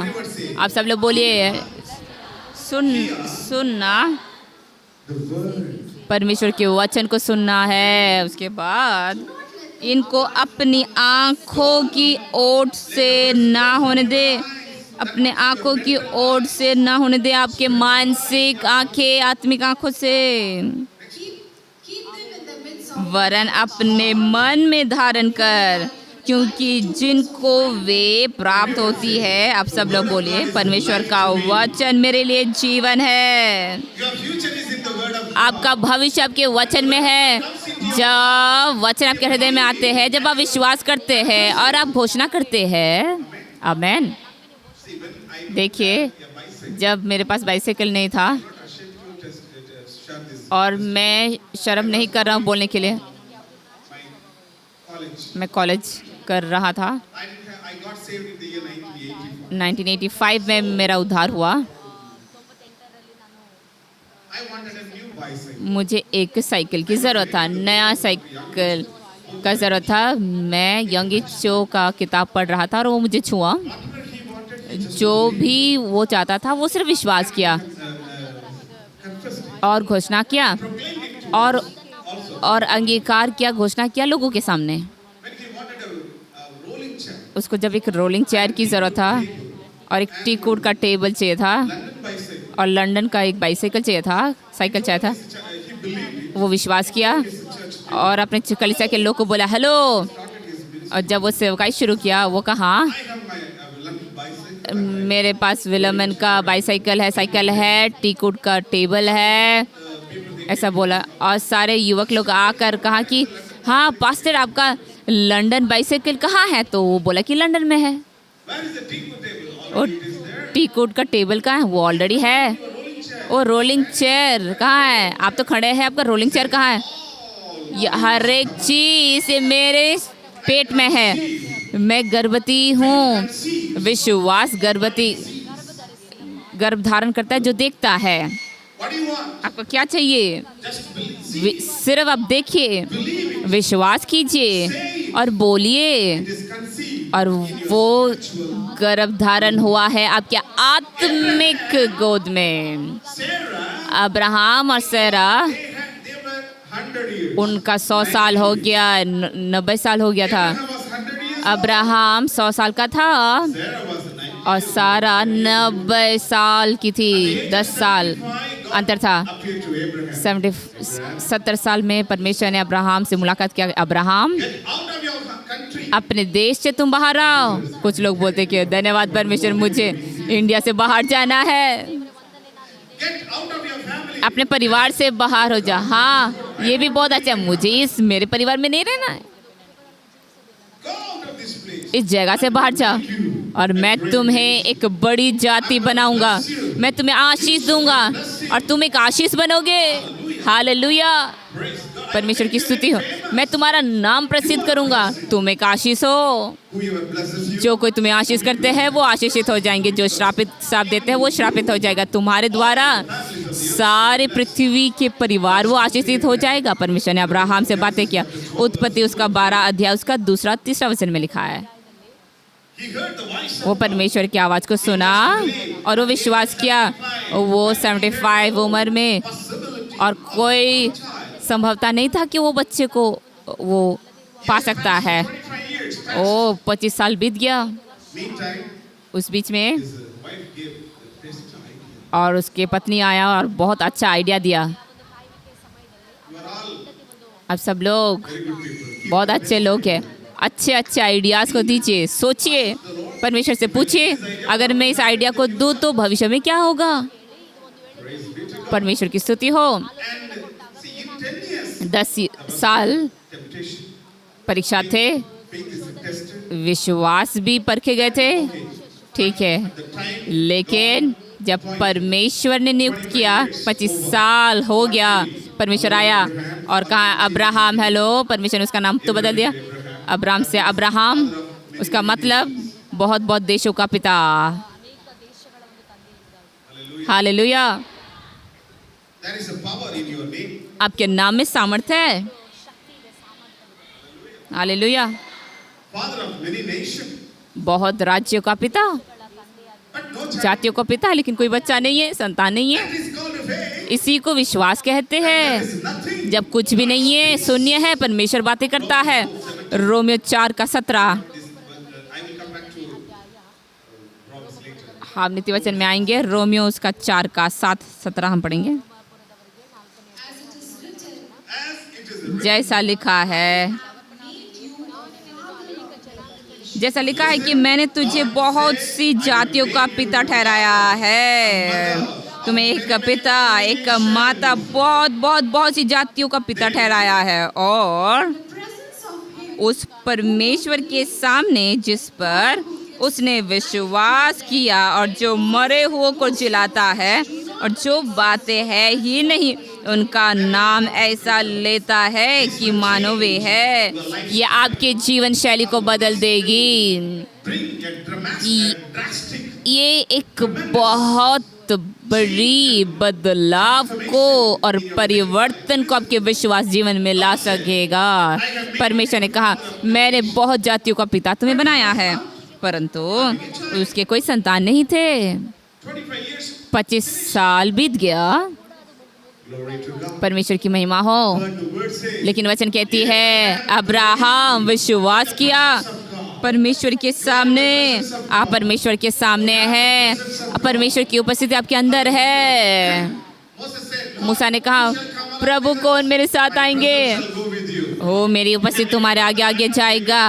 Everyone say. आप सब लोग बोलिए सुनना। The word. परमेश्वर के वचन को सुनना है। उसके बाद इनको अपनी आँखों की ओट से ना होने दे। अपने आँखों की ओट से ना होने दे, आपके मानसिक आँखें आत्मिक आँखों से, वरन अपने मन में धारण कर, क्योंकि जिनको वे प्राप्त होती है। आप सब लोग बोलिए परमेश्वर का वचन मेरे लिए जीवन है। Your future is in the word of God. आपका भविष्य आपके वचन में है। जब वचन आपके हृदय में आते हैं, जब आप विश्वास करते हैं और आप घोषणा करते हैं। आमेन। See, when I देखिए, a bicycle, जब मेरे पास बाइसाइकिल नहीं था I'm not ashamed to share this. और मैं शर्म नहीं कर रहा हूँ बोलने के लिए, My college. मैं कॉलेज कर रहा था। I got saved in the year 1985. 1985 में मेरा उद्धार हुआ। I wanted a new bicycle. मुझे एक साइकिल की ज़रूरत था, नया साइकिल का ज़रूरत था। मैं यंग चो का किताब पढ़ रहा था और वो मुझे छुआ। Whatever he wanted, जो भी वो चाहता था वो सिर्फ विश्वास किया confessed it. और घोषणा किया और अंगीकार किया, घोषणा किया लोगों के सामने। When he wanted a rolling chair, उसको जब एक रोलिंग चेयर की ज़रूरत था और एक टी कूड का टेबल चाहिए था London bicycle, और लंदन का एक बाइसाइकिल चाहिए था, साइकिल चाहिए था। he believed वो विश्वास किया और अपने कलीसिया के लोग को बोला हेलो। और जब वो सेवकाई शुरू किया वो कहा I have my London bicycle. मेरे पास विलमन का बाईसाइकिल है, साइकिल है, टीकूट का टेबल है, ऐसा बोला। और सारे युवक लोग आकर कहा कि हाँ पास्टर आपका लंदन बाईसाइकिल कहाँ है? तो वो बोला कि लंदन में है। Where is the teakwood table? और Already it is there. टीकूट का टेबल कहाँ है? वो ऑलरेडी है। और रोलिंग चेयर कहाँ है? आप तो खड़े हैं, आपका रोलिंग चेयर कहाँ है? ये हर एक चीज़ मेरे पेट में है। मैं गर्भवती हूँ। विश्वास गर्भ धारण करता है जो देखता है। What do you want? आपको क्या चाहिए? Just believe. सिर्फ आप देखिए, विश्वास कीजिए और बोलिए It is conceived. और वो गर्भ धारण हुआ है आपके आत्मिक गोद में। Sarah, अब्राहम और सैरा they were 100 years. उनका 100 साल हो गया, 90 साल हो गया था। Abraham was 100 years. अब्राहम 100 साल का था Sarah was 90. और सारा 90 साल की थी। 10 साल अंतर था। Appeared to Abraham. 70 साल में परमेश्वर ने अब्राहम से मुलाकात किया। Abraham Get out of your country. अपने देश से तुम बाहर आओ। कुछ लोग बोलते कि धन्यवाद परमेश्वर, मुझे इंडिया से बाहर जाना है। Get out of your family. अपने परिवार से बाहर हो जा। हाँ ये भी बहुत अच्छा है, मुझे इस मेरे परिवार में नहीं रहना है। Go out of this place. इस जगह से बाहर जा और मैं तुम्हें एक बड़ी जाति बनाऊंगा। मैं तुम्हें आशीष दूंगा और तुम एक आशीष बनोगे। Hallelujah, Praise God. परमेश्वर की स्तुति हो। मैं तुम्हारा नाम प्रसिद्ध करूंगा, तुम एक आशीष हो। Whoever blesses you. जो कोई तुम्हें आशीष करते हैं वो आशीषित हो जाएंगे, जो श्रापित साप देते हैं वो श्रापित हो जाएगा। तुम्हारे द्वारा सारे पृथ्वी के परिवार वो आशीषित हो जाएगा। परमेश्वर ने अब्राहम से बातें किया। उत्पत्ति उसका 12 अध्याय उसका 2-3 वचन में लिखा है। He heard the voice वो of परमेश्वर की आवाज़ को सुना और वो विश्वास किया। वो 75 उम्र में possibility. और कोई संभवता नहीं था कि वो बच्चे को वो पा सकता है। 25 years. ओ 25 साल बीत गया। Meantime, उस बीच में his wife gave the best idea. और उसके पत्नी आया और बहुत अच्छा आइडिया दिया। You are all अब सब लोग very good people. बहुत अच्छे लोग हैं, अच्छे अच्छे आइडियाज़ को दीजिए। सोचिए, परमेश्वर से पूछिए अगर मैं इस आइडिया को दूँ तो भविष्य में क्या होगा। Praise be to God. परमेश्वर की स्तुति हो। And see, in 10 years, 10 साल temptation, परीक्षा थे, faith is tested. विश्वास भी परखे गए थे, ठीक है। The time लेकिन जब परमेश्वर ने नियुक्त किया, 25 साल हो गया, परमेश्वर आया और कहा अब्राहम, हेलो। परमेश्वर ने उसका नाम तो बदल दिया, अब्राहम से अब्राहम, उसका मतलब बहुत बहुत देशों का पिता। Hallelujah, there is a power in your name. आपके नाम में सामर्थ्य है। Hallelujah, Father of many nations, बहुत राज्यों का पिता, but no child. जातियों का पिता, लेकिन कोई बच्चा नहीं है, संतान नहीं है। That is called faith. इसी को विश्वास कहते हैं। There is nothing. जब कुछ भी नहीं है, शून्य है, परमेश्वर बातें करता है। Romeo 4:17। I will come back to Romans later. हम नीति वचन में आएंगे। रोमियो उसका 4:7-17 हम पढ़ेंगे। As it is जैसा लिखा है, जैसा लिखा है कि मैंने तुझे बहुत सी जातियों का पिता ठहराया है। तुम्हें एक पिता, एक माता, बहुत बहुत बहुत सी जातियों का पिता ठहराया है। और उस परमेश्वर के सामने जिस पर उसने विश्वास किया और जो मरे हुओं को जिलाता है और जो बातें है ही नहीं, उनका नाम ऐसा लेता है कि मानो वे है। ये आपके जीवन शैली को बदल देगी। bring a drastic ये एक बहुत बड़ी बदलाव को और परिवर्तन को आपके विश्वास जीवन में ला सकेगा। परमेश्वर ने कहा मैंने बहुत जातियों का पिता तुम्हें बनाया है, परंतु उसके कोई संतान नहीं थे। 25 years. 25 साल बीत गया। Glory to God. परमेश्वर की महिमा हो। But the word says, लेकिन वचन कहती है अब्राहम विश्वास किया परमेश्वर के सामने। आप परमेश्वर के सामने हैं, परमेश्वर की उपस्थिति आपके अंदर है। Moses said, मूसा ने कहा shall come प्रभु कौन मेरे साथ आएंगे? shall go with you. ओ मेरी उपस्थिति तुम्हारे आगे आगे जाएगा।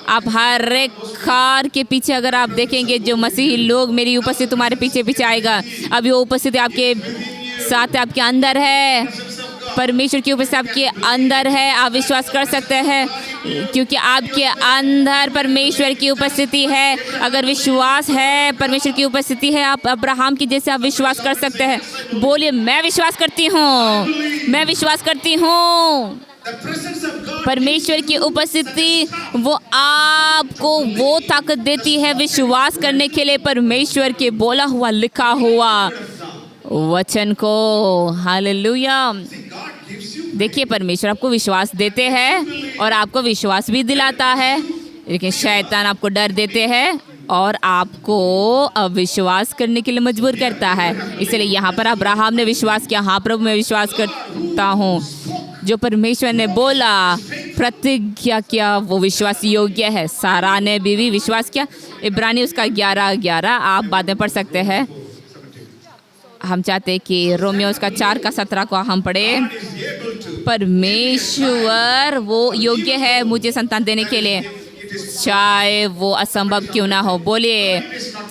आप हर एक कार के पीछे अगर आप देखेंगे जो मसीही लोग, मेरी उपस्थिति तुम्हारे पीछे पीछे आएगा। अब ये उपस्थिति आपके साथ, आपके अंदर है। परमेश्वर की उपस्थिति आपके अंदर है। आप विश्वास कर सकते हैं क्योंकि आपके अंदर परमेश्वर की उपस्थिति है। अगर विश्वास है, परमेश्वर की उपस्थिति है, आप अब्राहम की जैसे आप विश्वास कर सकते हैं। बोलिए, मैं विश्वास करती हूँ, मैं विश्वास करती हूँ। The presence of God. परमेश्वर की उपस्थिति वो आपको वो ताकत देती है विश्वास करने के लिए, परमेश्वर के बोला हुआ लिखा हुआ वचन को। हालेलुया। God gives you. देखिए, परमेश्वर आपको विश्वास देते हैं और आपको विश्वास भी दिलाता है, लेकिन शैतान आपको डर देते हैं और आपको अविश्वास करने के लिए मजबूर करता है। इसलिए यहाँ पर अब्राहम ने विश्वास किया, हाँ प्रभु मैं विश्वास करता हूँ। जो परमेश्वर ने बोला, प्रतिज्ञा किया, वो विश्वास योग्य है। सारा ने भी विश्वास किया। इब्रानी उसका 11:11 आप बाद में पढ़ सकते हैं। हम चाहते हैं कि रोमियो उसका 4:17 को हम पढ़े। परमेश्वर वो योग्य है मुझे संतान देने के लिए, चाहे वो असंभव क्यों ना हो। बोलिए,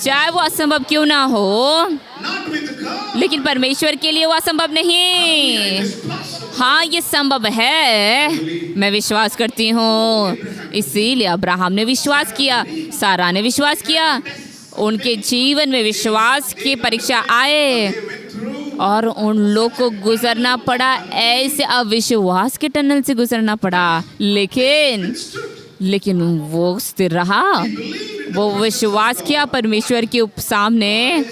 चाहे वो असंभव क्यों ना हो, Not with God. लेकिन परमेश्वर के लिए वो असंभव नहीं। हाँ, ये संभव है, मैं विश्वास करती हूँ। इसीलिए अब्राहम ने विश्वास किया, सारा ने विश्वास किया। उनके जीवन में विश्वास की परीक्षा आए और उन लोग को गुजरना पड़ा, ऐसे अविश्वास के टनल से गुजरना पड़ा, लेकिन वो स्थिर रहा। वो विश्वास किया परमेश्वर के सामने।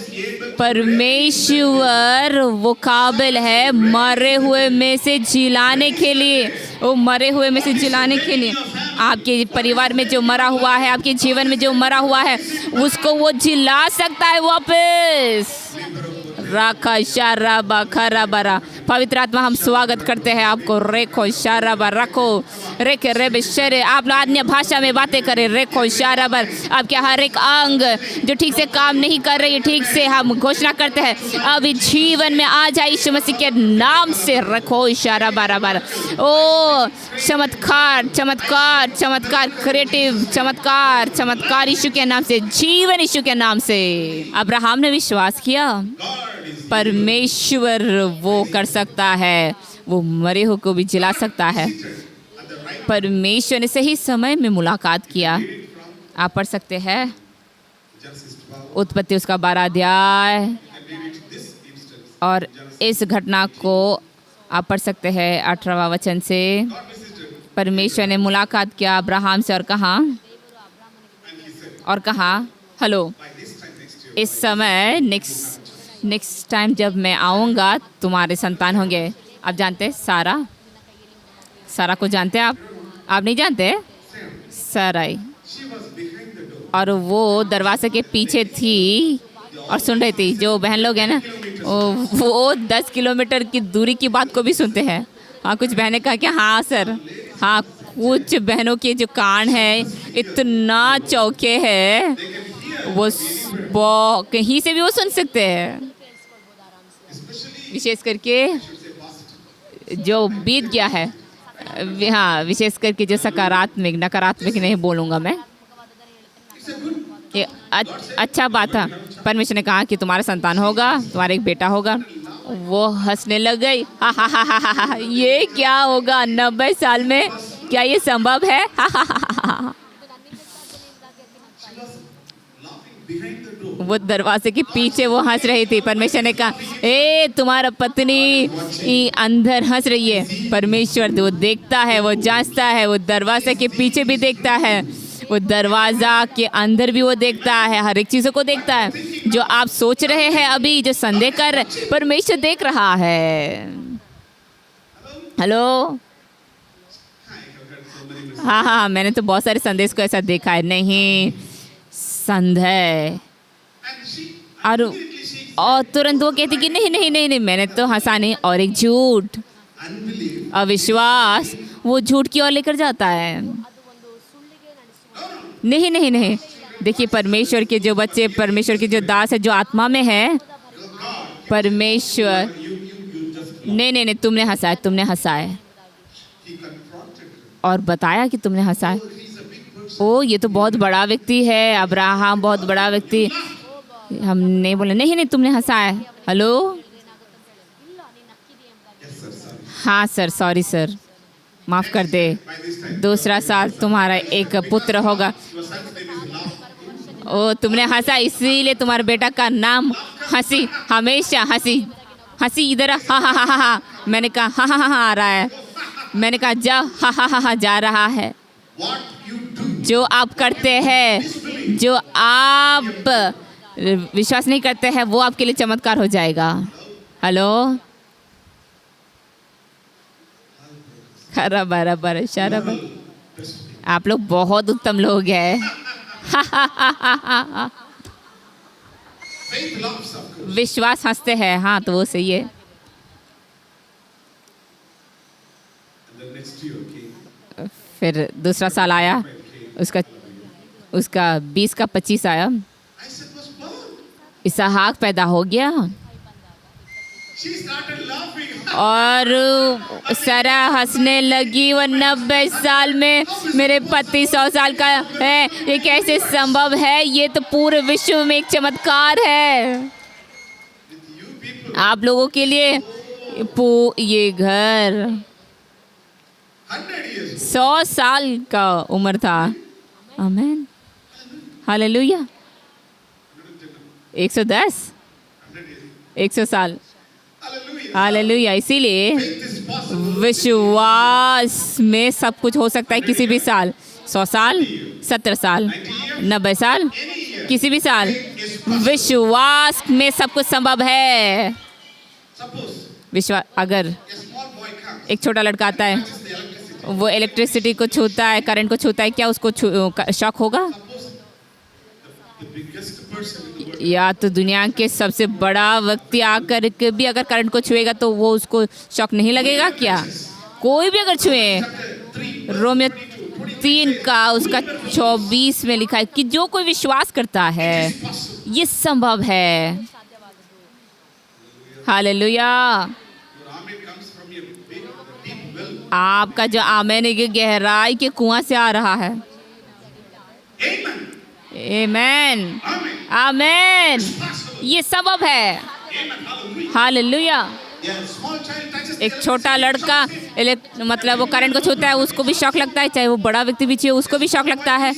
परमेश्वर वो काबिल है मरे हुए में से जिलाने के लिए, वो मरे हुए में से जिलाने के लिए। आपके परिवार में जो मरा हुआ है, आपके जीवन में जो मरा हुआ है, उसको वो जिला सकता है वापस। राखा शाराबा खराबरा। पवित्र आत्मा, हम स्वागत करते हैं आपको। रेखो शाराबा रखो रेखे रेबे शेरे। आप लोग अन्य भाषा में बातें करें। रेखो शाराबर। आपके हर एक अंग जो ठीक से काम नहीं कर रही है, ठीक से हम घोषणा करते हैं अभी जीवन में आ जाए यीशु मसीह के नाम से। रखो शाराबराबर। ओ चमत्कार चमत्कार चमत्कार, क्रिएटिव चमत्कार चमत्कार यीशु के नाम से, जीवन यीशु के नाम से। अब्राहम ने विश्वास किया, परमेश्वर वो कर सकता है, वो मरे हुए को भी जिला सकता है। परमेश्वर ने सही समय में मुलाकात किया। आप पढ़ सकते हैं उत्पत्ति उसका 12 अध्याय, और इस घटना को आप पढ़ सकते हैं 18वां वचन से। परमेश्वर ने मुलाकात किया अब्राहम से और कहा हेलो, इस समय नेक्स्ट टाइम जब मैं आऊँगा तुम्हारे संतान होंगे। आप जानते हैं सारा को जानते हैं आप नहीं जानते? सराई, और वो दरवाजे के पीछे थी और सुन रही थी। जो बहन लोग हैं ना, वो 10 किलोमीटर की दूरी की बात को भी सुनते हैं। हाँ, कुछ बहनें कहा कि हाँ सर, हाँ कुछ बहनों के जो कान है इतना चौके है, वो कहीं से भी वो सुन सकते हैं। विशेष करके जो बीत गया है, हाँ विशेष करके जो सकारात्मक, नकारात्मक नहीं बोलूँगा मैं, ये अच्छा बात है। परमेश्वर ने कहा कि तुम्हारा संतान होगा, तुम्हारा एक बेटा होगा। वो हंसने लग गई, हा हा हा हा हा, ये क्या होगा 90 साल में, क्या ये संभव है? हा हा हा हा। वो दरवाजे के पीछे वो हंस रही थी। परमेश्वर ने कहा, ए तुम्हारा पत्नी अंदर हंस रही है। परमेश्वर वो देखता है, वो जांचता है, वो दरवाजे के पीछे भी देखता है, वो दरवाज़ा के अंदर भी वो देखता है, हर एक चीज़ों को देखता है। जो आप सोच रहे हैं अभी, जो संदेह कर रहे, परमेश्वर देख रहा है। हेलो, हाँ, मैंने तो बहुत सारे संदेश को ऐसा देखा है। नहीं, संदेह और तुरंत वो कहती कि नहीं, मैंने तो हंसा नहीं। और एक झूठ, अविश्वास, वो झूठ की ओर लेकर जाता है। नहीं, देखिए परमेश्वर के जो बच्चे, परमेश्वर के जो दास है, जो आत्मा में है, परमेश्वर नहीं नहीं नहीं, तुमने हंसाया, तुमने हंसाया He confronted him. और बताया कि तुमने हंसाया। Oh, he's a big person. ओ ये तो बहुत बड़ा व्यक्ति है, अब्राहम बहुत बड़ा व्यक्ति। हम नहीं बोले नहीं नहीं, तुमने हंसाया। Hello, Yes, sir, sorry. हाँ सर, सॉरी सर, माफ़ कर दे। By this time, दूसरा साल तुम्हारा एक पुत्र होगा। your son's name is Love. ओ तुमने हंसा, इसीलिए तुम्हारे बेटा का नाम हंसी, हमेशा हंसी। हंसी इधर हा हा हा हा हा। मैंने कहा हा हा हा हा आ रहा है। मैंने कहा जा हा हा हा हा जा रहा है। What you do, जो आप करते हैं, जो आप विश्वास नहीं करते हैं, वो आपके लिए चमत्कार हो जाएगा। हेलो, बराबर शराबर, आप लोग बहुत उत्तम लोग हैं। faith loves, of course. विश्वास हंसते हैं, हाँ तो वो सही है। And then next year came. फिर दूसरा साल आया, उसका 20 का 25 आया, Isaac was born. इसहाक पैदा हो गया She started laughing. और सारा हंसने लगी। वो 90 साल में, मेरे पति 100 साल का है, ये कैसे संभव है? ये तो पूरे विश्व में एक चमत्कार है। You people, आप लोगों के लिए ये घर 100 years. 100 साल का उम्र था। आमीन, हालेलुया। 110, 100 साल, Hallelujah. हालेलुया। इसीलिए Faith is possible. विश्वास में सब कुछ हो सकता है किसी भी साल। 100 साल, 70 साल, 90 साल, किसी भी साल, विश्वास में सब कुछ संभव है। Suppose विश्वास, अगर a small boy comes, एक छोटा लड़का आता है, touches the electricity. वो इलेक्ट्रिसिटी को छूता है, करंट को छूता है, क्या उसको शॉक होगा? Suppose the biggest person in the world. या तो दुनिया के सबसे बड़ा व्यक्ति आकर के भी अगर करंट को छुएगा तो वो उसको शॉक नहीं लगेगा क्या? कोई भी अगर छुए, रोमियो 3 का उसका 24 में लिखा है कि जो कोई विश्वास करता है ये संभव है। Hallelujah. Your amen comes from a big, deep well. आपका जो आमेन है, ये गहराई के कुआं से आ रहा है। Amen. आमेन, Amen. आमेन, Possible. ये संभव है। Amen. Hallelujah. Hallelujah. Yeah, small child touches the एक छोटा लड़का मतलब वो करंट को छूता है, उसको भी शॉक लगता है, चाहे वो बड़ा व्यक्ति भी छुए उसको भी शॉक लगता है।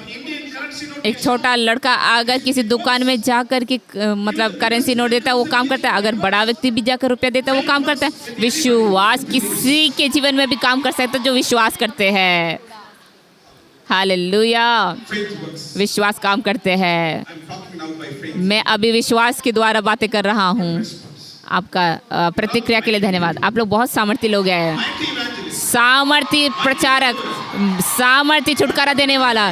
Indian currency note. एक छोटा लड़का अगर किसी दुकान में जाकर के मतलब करेंसी नोट देता है वो काम करता है, अगर बड़ा व्यक्ति भी जाकर रुपया देता है वो काम करता है। विश्वास किसी के जीवन में भी काम कर सकता है जो विश्वास करते हैं। हालेलुया। Faith works. विश्वास काम करते हैं। I'm talking now by faith. मैं अभी विश्वास के द्वारा बातें कर रहा हूँ। आपका प्रतिक्रिया के लिए धन्यवाद। आप लोग बहुत सामर्थ्य लोग हैं, Mighty evangelist. सामर्थ्य प्रचारक, सामर्थ्य छुटकारा देने वाला,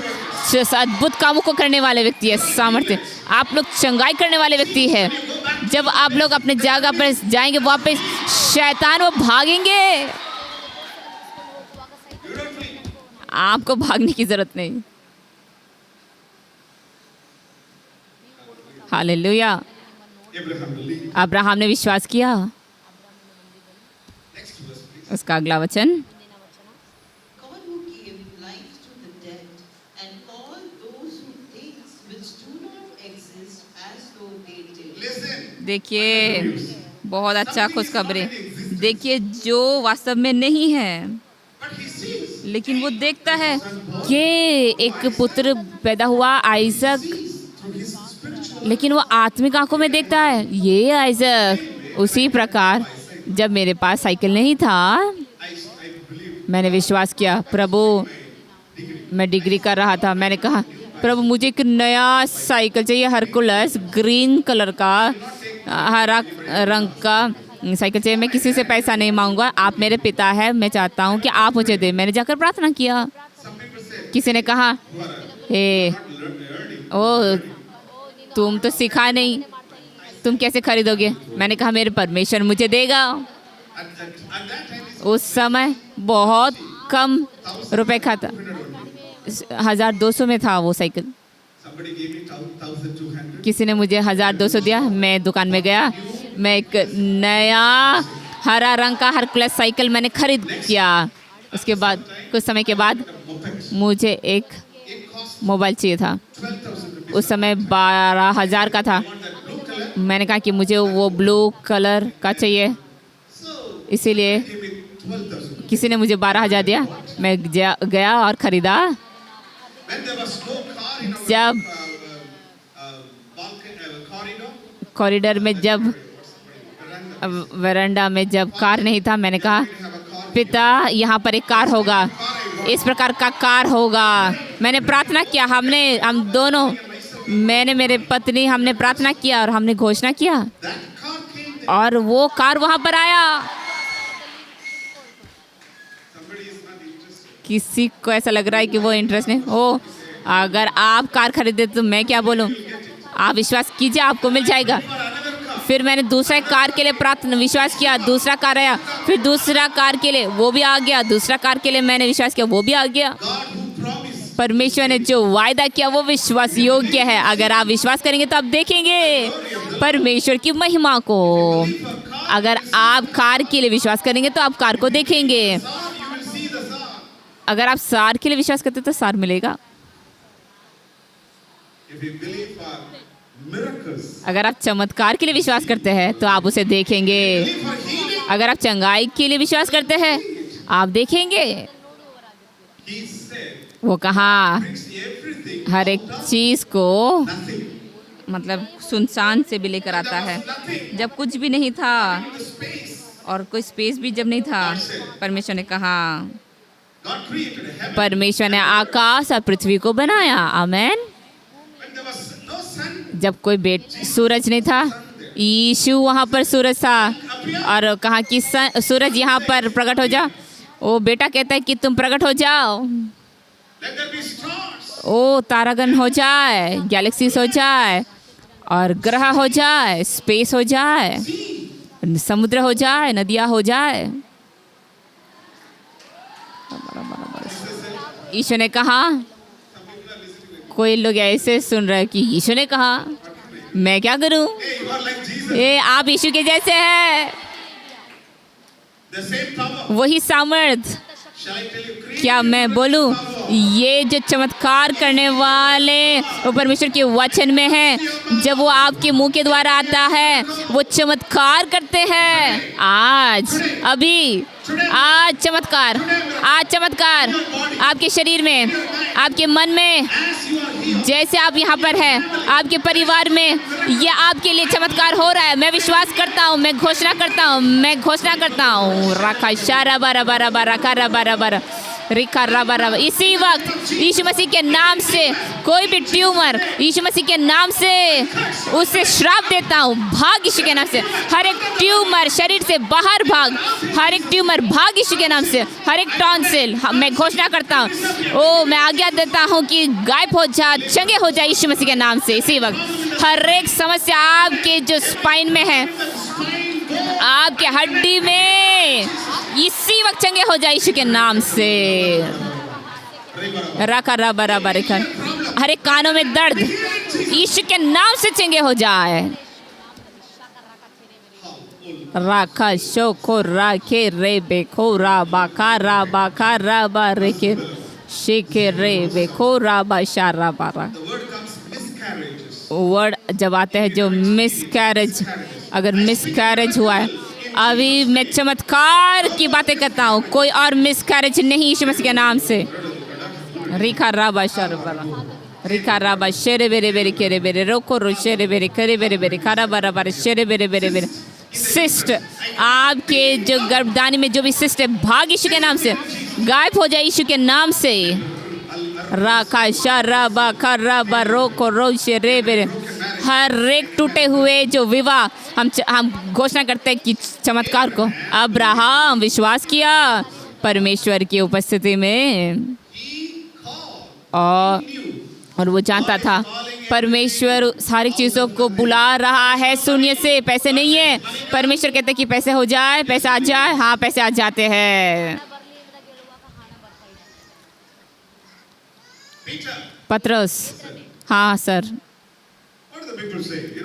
अद्भुत कामों को करने वाले व्यक्ति है। सामर्थ्य, आप लोग चंगाई करने वाले व्यक्ति है। जब आप लोग अपने जगह पर जाएंगे वापस, शैतान वो भागेंगे। आपको भागने की जरूरत नहीं। हालेलुया। Abraham believed. अब्राहम ने विश्वास किया। Next verse, please. उसका अगला वचन, God who gave life to the dead and all those who things which do not exist as though they did. Listen. देखिए बहुत अच्छा खुशखबरी। देखिए जो वास्तव में नहीं है But he sees. लेकिन वो देखता है कि एक पुत्र पैदा हुआ आइजक, Through his spiritual. लेकिन वो आत्मिक आंखों में देखता है ये आइजक। उसी प्रकार जब मेरे पास साइकिल नहीं था, I believe. मैंने विश्वास किया। प्रभु, मैं डिग्री कर रहा था, मैंने कहा प्रभु मुझे एक नया साइकिल चाहिए, हरकुलस ग्रीन कलर का, हरा रंग का साइकिल चाहिए। मैं किसी से पैसा नहीं मांगूंगा, आप मेरे पिता है, मैं चाहता हूँ कि आप मुझे दें। मैंने जाकर प्रार्थना किया। Some people say, किसी ने कहा हे ओ तुम तो सीखा नहीं, तुम कैसे खरीदोगे? मैंने कहा मेरे परमेश्वर मुझे देगा। at that time, it's उस समय बहुत कम रुपए का था, 1200 में था वो साइकिल। somebody gave me 1,200. किसी ने मुझे 1200 दिया। मैं दुकान में गया, मैं एक नया हरा रंग का हरकुलस साइकिल मैंने खरीद किया। उसके बाद कुछ समय के बाद मुझे एक मोबाइल चाहिए था। उस समय 12,000 का था। मैंने कहा कि मुझे वो ब्लू कलर का चाहिए, इसीलिए किसी ने मुझे 12,000 दिया। मैं गया और ख़रीदा। जब कॉरिडोर में, जब वरांडा में जब कार नहीं था, मैंने कहा पिता यहाँ पर एक कार होगा, इस प्रकार का कार होगा। मैंने प्रार्थना किया, हम दोनों, मैंने मेरे पत्नी, हमने प्रार्थना किया और हमने घोषणा किया और वो कार वहाँ पर आया। किसी को ऐसा लग रहा है कि वो इंटरेस्ट नहीं हो। अगर आप कार खरीदे तो मैं क्या बोलूँ, आप विश्वास कीजिए, आपको मिल जाएगा। फिर मैंने दूसरा कार के लिए प्रार्थना विश्वास किया, दूसरा कार आया। फिर दूसरा कार के लिए वो भी आ गया, दूसरा कार के लिए मैंने विश्वास किया, वो भी आ गया। परमेश्वर ने जो वायदा किया वो विश्वास योग्य है। अगर आप विश्वास करेंगे तो आप देखेंगे परमेश्वर की महिमा को। अगर आप कार के लिए विश्वास करेंगे तो आप कार को देखेंगे। अगर आप सार के लिए विश्वास करते तो सार मिलेगा। अगर आप चमत्कार के लिए विश्वास करते हैं तो आप उसे देखेंगे। अगर आप चंगाई के लिए विश्वास करते हैं आप देखेंगे। वो कहा हर एक चीज़ को मतलब सुनसान से भी लेकर आता है। जब कुछ भी नहीं था और कोई स्पेस भी जब नहीं था, परमेश्वर ने कहा, परमेश्वर ने आकाश और पृथ्वी को बनाया। आमेन। जब कोई सूरज नहीं था, यीशु वहाँ पर सूरज था और कहा कि सूरज यहाँ पर प्रकट हो जा। वो बेटा कहता है कि तुम प्रकट हो जाओ, ओ तारागण हो जाए, गैलेक्सीज हो जाए और ग्रह हो जाए, स्पेस हो जाए, समुद्र हो जाए, नदियाँ हो जाए। यीशु ने कहा, कोई लोग ऐसे सुन रहे हैं कि यीशु ने कहा, मैं क्या करूं? ये आप यीशु के जैसे हैं, वही सामर्थ। क्या मैं बोलूं, ये जो चमत्कार करने वाले वो परमेश्वर के वचन में है। जब वो आपके मुंह के द्वारा आता है वो चमत्कार करते हैं। आज अभी आज चमत्कार आपके शरीर में, आपके मन में, जैसे आप यहाँ पर हैं, आपके परिवार में, ये आपके लिए चमत्कार हो रहा है। मैं विश्वास करता हूँ, मैं घोषणा करता हूँ। रखा शारा बारा बारा बारा कारा बारा बारा रिखा रबा रबा। इसी वक्त यीशु मसीह के नाम से कोई भी ट्यूमर, यीशु मसीह के नाम से उसे श्राप देता हूँ। भाग यीशु के नाम से। हर एक ट्यूमर शरीर से बाहर भाग, हर एक ट्यूमर भाग यीशु के नाम से। हर एक टॉन्सिल मैं घोषणा करता हूँ, मैं आज्ञा देता हूँ कि गायब हो जा, चंगे हो जाए यीशु मसीह के नाम से। इसी वक्त हर एक समस्या आपके जो स्पाइन में है, आपके हड्डी में, इसी वक्त चंगे हो जाए यीशु के नाम से। रखा रबा रबा रिखा। हर एक कानों में दर्द यीशु के नाम से चंगे हो जाए। राखा शोको राखे रे बेखो राबा का राबा का राबा रेखे शेखे रे बेखो राबा शारा बारा। वर्ड जब आते हैं जो मिसकैरेज, अगर मिसकैरेज हुआ है, अभी मैं चमत्कार की बातें करता हूँ, कोई और मिसकैरेज नहीं यीशु मसीह के नाम से। रिखा राबा शारा रिखा राबा शेरे बेरे बेरे केरे बेरे रोको रो शेरे बेरे करे बेरे बेरे खारा बारा बारा शेरे बेरे बेरे बेरे। सिस्ट, आपके जो गर्भदानी में जो भी सिस्ट है, भाग यीशु के नाम से, गायब हो जाए यीशु के नाम से। राखा शाराबा खराबा रोको रो शेरे बेरे। हर एक टूटे हुए जो विवाह, हम घोषणा करते हैं कि चमत्कार को। अब्राहम विश्वास किया परमेश्वर की उपस्थिति में, और वो जानता था परमेश्वर सारी चीज़ों को बुला रहा है शून्य से। पैसे नहीं है, परमेश्वर कहते हैं कि पैसे हो जाए, पैसे आ जाए। हाँ, पैसे आ जाते हैं। पतरस, हाँ सर।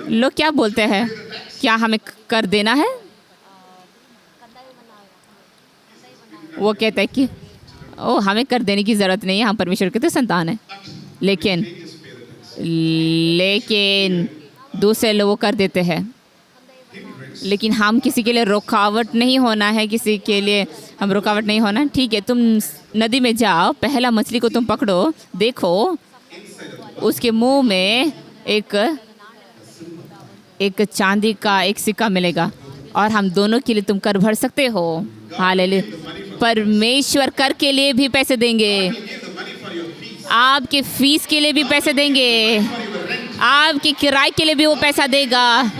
लोग क्या बोलते हैं क्या हमें कर देना है? वो कहता है कि ओ हमें कर देने की ज़रूरत नहीं है, हम परमेश्वर के तो संतान हैं। लेकिन दूसरे लोग कर देते हैं। लेकिन हम किसी के लिए रुकावट नहीं होना है, किसी के लिए हम रुकावट नहीं होना। ठीक है, तुम नदी में जाओ, पहला मछली को तुम पकड़ो, देखो उसके मुंह में एक चांदी का एक सिक्का मिलेगा और हम दोनों के लिए तुम कर भर सकते हो। हालेलुया। परमेश्वर कर के लिए भी पैसे देंगे, आपके फीस के लिए भी पैसे देंगे, आपके किराए के लिए भी वो पैसा देगा।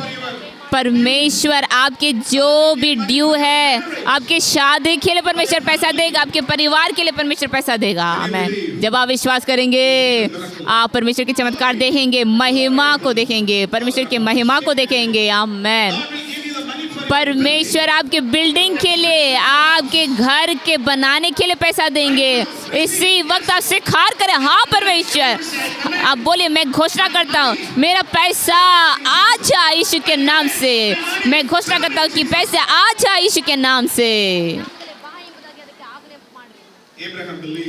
परमेश्वर आपके जो भी ड्यू है, आपके शादी के लिए परमेश्वर पैसा देगा, आपके परिवार के लिए परमेश्वर पैसा देगा। आमीन। जब आप विश्वास करेंगे, आप परमेश्वर के चमत्कार देखेंगे, महिमा को देखेंगे, परमेश्वर के महिमा को देखेंगे। आमीन। परमेश्वर आपके बिल्डिंग के लिए, आपके घर के बनाने के लिए पैसा देंगे। इसी वक्त आप स्वीकार करें, हाँ परमेश्वर, आप बोलिए मैं घोषणा करता हूँ मेरा पैसा आ जाए यीशु के नाम से। मैं घोषणा करता हूँ कि पैसे आ जाए यीशु के नाम से।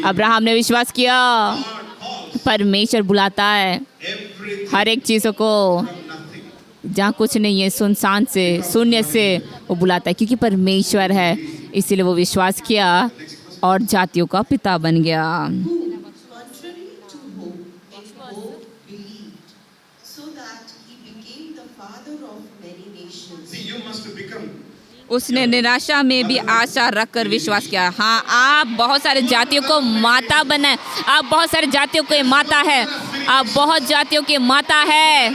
अब्राहम ने विश्वास किया, परमेश्वर बुलाता है हर एक चीज़ों को, जहाँ कुछ नहीं है, सुनसान से, शून्य से वो बुलाता है, क्योंकि परमेश्वर है। इसीलिए वो विश्वास किया और जातियों का पिता बन गया। Contrary to hope, in hope believed, so that he became the father of many nations. See, you must become. उसने निराशा में भी आशा रखकर विश्वास किया। हाँ, आप बहुत सारे जातियों को माता बनाए, आप बहुत सारे जातियों के माता है, आप बहुत जातियों के माता है।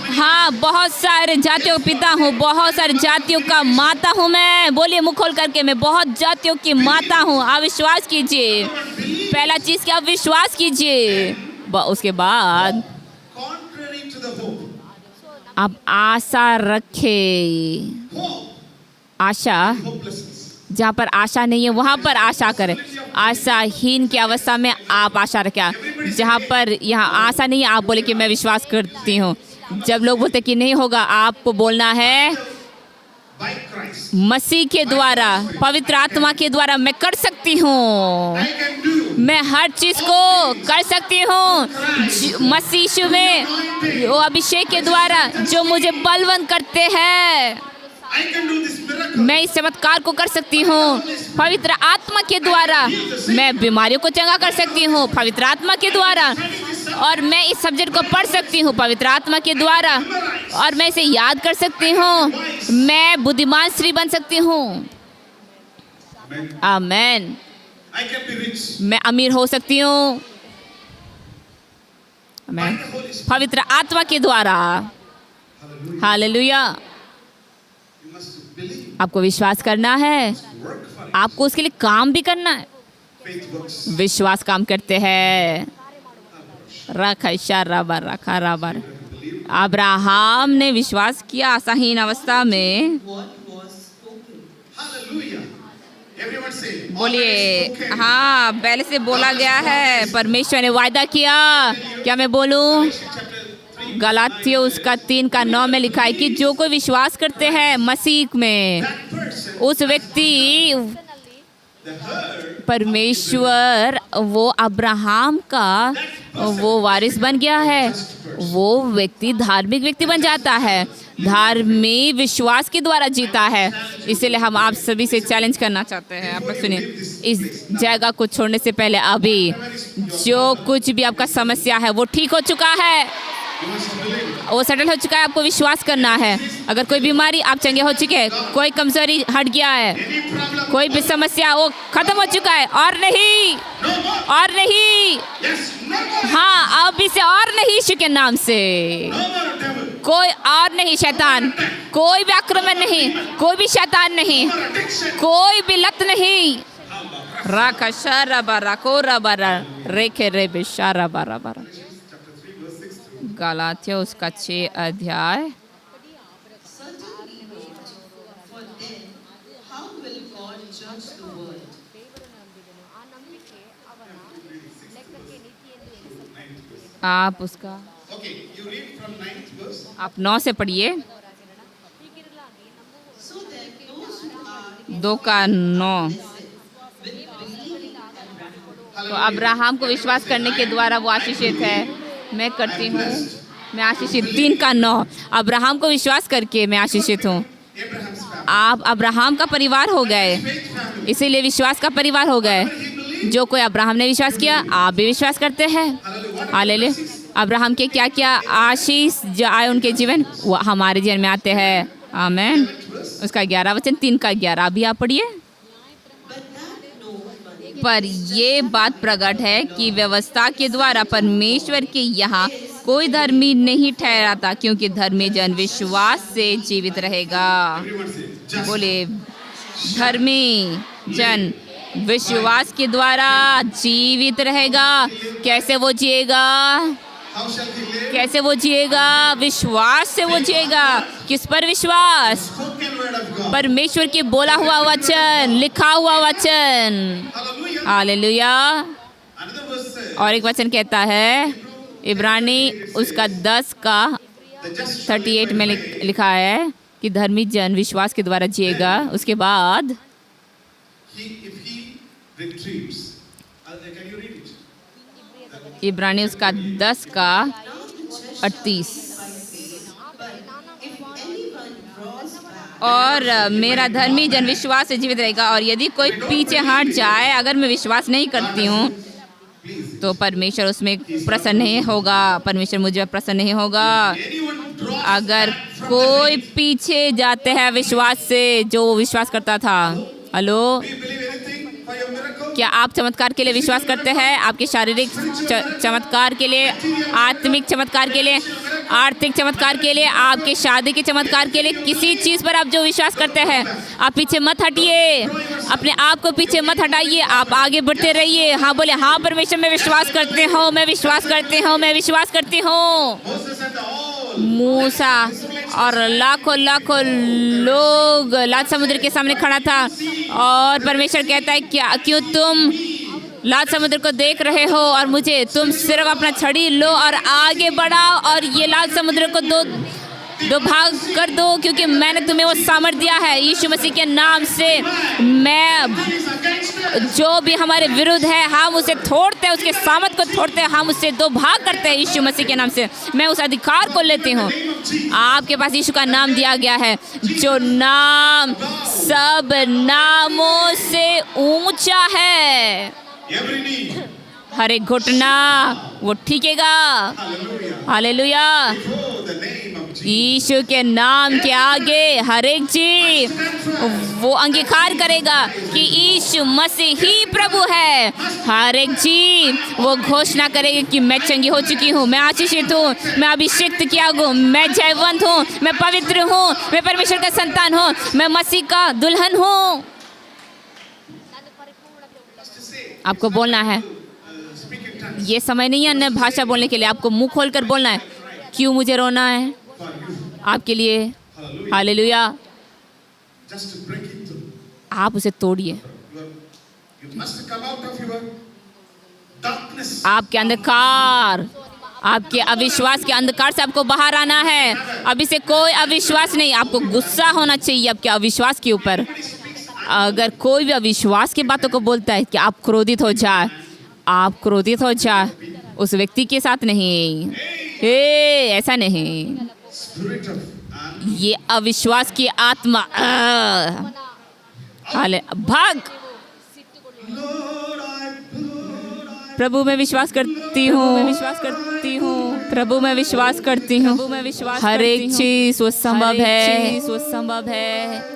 हाँ, बहुत सारे जातियों का पिता हूँ, बहुत सारे जातियों का माता हूँ मैं। बोलिए मुँह खोल करके, मैं बहुत जातियों की माता हूँ। आप विश्वास कीजिए, पहला चीज़ कि आप विश्वास कीजिए, उसके बाद Contrary to the hope. आप आशा रखें। Hope. आशा, Hopelessness. जहाँ पर आशा नहीं है वहाँ पर आशा करें। आशाहीन की अवस्था में आप आशा रखें। जहाँ पर यहाँ आशा नहीं है, आप बोले कि मैं विश्वास करती हूँ। जब लोग बोलते कि नहीं होगा, आपको बोलना है By Christ. मसीह के द्वारा, पवित्र आत्मा के द्वारा मैं कर सकती हूँ, I can do. मैं हर चीज़ को कर सकती हूँ मसीह यीशु में, वो अभिषेक के द्वारा जो मुझे बलवंत करते हैं। I can do this miracle. मैं इस चमत्कार को कर सकती हूँ पवित्र आत्मा के द्वारा। मैं बीमारियों को चंगा कर सकती हूँ पवित्र आत्मा के द्वारा, और मैं इस सब्जेक्ट को पढ़ सकती हूँ पवित्र आत्मा के द्वारा, और मैं इसे याद कर सकती हूँ। मैं बुद्धिमान स्त्री बन सकती हूँ। Amen. Amen. I can be rich. मैं अमीर हो सकती हूँ By amen, the Holy Spirit. पवित्र आत्मा के द्वारा। Hallelujah. Hallelujah. You must believe. आपको विश्वास करना है, Work for it. आपको उसके लिए काम भी करना है। Faith works. विश्वास काम करते हैं। रखा इशारा बर रखा राबर। अब्राहम ने विश्वास किया आशाहीन अवस्था में। What was spoken? Hallelujah. Everyone say. बोलिए already spoken. हाँ, पहले से बोला गया है, परमेश्वर ने वायदा किया। क्या मैं बोलूँ? Chapter 3. गलातियों उसका 3:9 में लिखा है कि जो कोई विश्वास करते हैं मसीह में, That person, उस व्यक्ति, the herd, परमेश्वर वो अब्राहम का वो वारिस बन गया है। वो व्यक्ति धार्मिक व्यक्ति बन जाता है, धार्मिक विश्वास के द्वारा जीता है। इसलिए हम आप सभी से चैलेंज करना चाहते हैं। आप लोग सुनिए, इस जगह को छोड़ने से पहले अभी जो कुछ भी आपका समस्या है वो ठीक हो चुका है, you must believe. वो सेटल हो चुका है। आपको विश्वास करना है। अगर कोई बीमारी, आप चंगे हो चुके हैं, कोई कमजोरी हट गया है, Any problem? कोई भी समस्या वो खत्म हो चुका है, और नहीं, No more. और नहीं, Yes, no more. हाँ अब इसे और नहीं यीशु के नाम से। No more devil. कोई और नहीं शैतान, कोई भी आक्रमण नहीं, कोई भी शैतान नहीं, No more addiction. कोई भी लत नहीं। राखा शारा बारा कोरा बारा रेखे रे बेशारा बारा बारा। Chapter 3, verse 6 through. गलातिया उसका 6 अध्याय। Certainly not. For then, how will God judge the world? आप उसका Okay, you read from 9th verse. आप 9 से पढ़िए। 2:9। तो अब्राहम को विश्वास करने के द्वारा वो आशीषित है। मैं करती हूँ, मैं आशीषित। 3:9। अब्राहम को विश्वास करके मैं आशीषित हूँ। Abraham's family. आप अब्राहम का परिवार हो गए, Faith family. इसीलिए विश्वास का परिवार हो गए। He believed. जो कोई अब्राहम ने विश्वास किया, आप भी विश्वास करते हैं। Hallelujah. What hallelujah. अब्राहम के क्या क्या आशीष जो आए उनके जीवन, वो हमारे जीवन में आते हैं। आमेन। उसका 11 वचन 3:11 अभी आप पढ़िए। But that no one पर ये बात प्रकट है कि व्यवस्था के द्वारा परमेश्वर के यहाँ कोई धर्मी नहीं ठहराता, क्योंकि धर्मी जन विश्वास से जीवित रहेगा। everyone say, just बोले, धर्मी जन विश्वास के द्वारा जीवित रहेगा। कैसे वो जिएगा? how shall he live? कैसे वो जिएगा? विश्वास से वो जिएगा। किस पर विश्वास? Spoken word of God. परमेश्वर के बोला हुआ वचन, लिखा हुआ वचन। Hallelujah. Hallelujah. Another verse says, और एक वचन कहता है, इब्रानी उसका 10 का the just shall 38 live में by faith. लिखा है कि धर्मी जन विश्वास के द्वारा जिएगा। उसके बाद If he retrieves, can you read it? इब्रानी उसका 10 का 38। if anyone draws back और मेरा धर्मी जन विश्वास से जीवित रहेगा। और यदि कोई पीछे हट जाए, अगर मैं विश्वास नहीं करती हूँ, Please. तो परमेश्वर उसमें प्रसन्न नहीं होगा। परमेश्वर मुझे प्रसन्न नहीं होगा। Anyone draws अगर back from the कोई faith, पीछे जाते हैं विश्वास से, जो वो विश्वास करता था। Hello, do you believe anything for your miracle? क्या आप चमत्कार के लिए विश्वास करते हैं? आपके शारीरिक चमत्कार के लिए, आत्मिक चमत्कार के लिए, आर्थिक चमत्कार के लिए, आपके शादी के चमत्कार के लिए, किसी चीज़ पर आप जो विश्वास करते हैं, आप पीछे मत हटिए। अपने आप को पीछे मत हटाइए, आप आगे बढ़ते रहिए। हाँ बोले, हाँ परमेश्वर मैं विश्वास करती हूँ, मैं विश्वास करती हूँ, मैं विश्वास करती हूँ। Moses and all. मूसा और लाखों लाखों लोग लाल समुद्र के सामने खड़ा था, और परमेश्वर कहता है, क्या क्यों तुम लाल समुद्र को देख रहे हो और मुझे? तुम सिर्फ अपना छड़ी लो और आगे बढ़ाओ और ये लाल समुद्र को दो भाग कर दो, क्योंकि मैंने तुम्हें वो सामर्थ्य दिया है। यीशु मसीह के नाम से मैं, He's against us. जो भी हमारे विरुद्ध है, हम उसे तोड़ते हैं, उसके सामर्थ को तोड़ते हैं, हम उससे 2 भाग करते हैं। यीशु मसीह के नाम से मैं उस अधिकार को लेती हूँ। आपके पास यीशु का नाम दिया गया है, जो नाम सब नामों से ऊंचा है। Every knee. हर एक घुटना वो ठीकेगा। Hallelujah. Hallelujah. Before the name of Jesus. यीशु के नाम के आगे हर एक जीव वो अंगीकार करेगा कि यीशु मसीह ही प्रभु है। हर एक जीव वो घोषणा करेगा कि मैं चंगी हो चुकी हूँ, मैं आशीषित हूँ, मैं अभिषिक्त किया हूँ, मैं जयवंत हूँ, मैं पवित्र हूँ, मैं परमेश्वर का संतान हूँ, मैं मसीह का दुल्हन हूँ। आपको बोलना है, Speak in tongues ये समय नहीं है अन्य भाषा बोलने के लिए। आपको मुंह खोल कर बोलना है। क्यों मुझे रोना है? for you. आपके लिए। Hallelujah. Hallelujah. Just to break it through. आप उसे तोड़िए। You must come out of your darkness. आपके अंधकार, आपके अविश्वास के अंधकार से आपको बाहर आना है। अभी से कोई अविश्वास नहीं। आपको गुस्सा होना चाहिए आपके अविश्वास के ऊपर। अगर कोई भी अविश्वास की बातों को बोलता है कि आप क्रोधित हो जाए, आप क्रोधित हो जाए, उस व्यक्ति के साथ नहीं। ऐसा नहीं। Spirit of ये अविश्वास की आत्मा हाले भाग। प्रभु में विश्वास करती हूँ, मैं विश्वास करती हूँ, प्रभु में विश्वास करती हूँ, मैं विश्वास हर एक चीज वो संभव है, वो संभव है।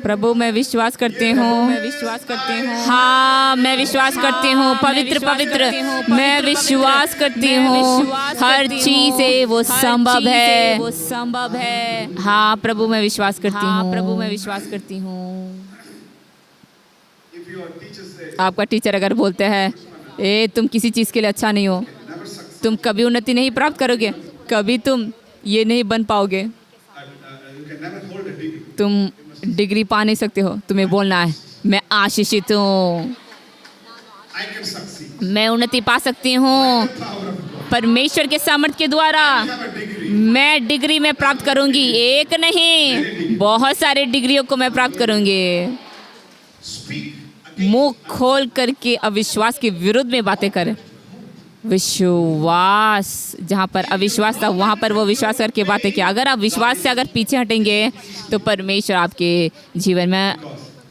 प्रभु में विश्वास करती हूँ, मैं विश्वास करती हूँ। हाँ, मैं विश्वास करती हूँ। पवित्र पवित्र मैं विश्वास करती हूँ। हर चीज से वो संभव है, वो संभव है। हाँ, प्रभु में विश्वास करती हूँ, प्रभु में विश्वास करती हूँ। if your teacher say आपका टीचर अगर बोलते हैं, ए तुम किसी चीज़ के लिए अच्छा नहीं हो, never succeed, तुम कभी उन्नति नहीं प्राप्त करोगे, कभी तुम ये नहीं बन पाओगे, you can never hold a degree. तुम डिग्री पा नहीं सकते हो, तुम्हें बोलना है मैं आशीषित हूँ, I can succeed. मैं उन्नति पा सकती हूँ Power of God. परमेश्वर के सामर्थ्य के द्वारा। Have a degree. मैं डिग्री में प्राप्त करूंगी, एक नहीं बहुत सारे डिग्रियों को मैं प्राप्त करूंगी। मुंह खोल करके अविश्वास के विरुद्ध में बातें करें। विश्वास, जहाँ पर अविश्वास था वहाँ पर वो विश्वास करके बातें किया। अगर आप विश्वास से अगर पीछे हटेंगे तो परमेश्वर आपके जीवन में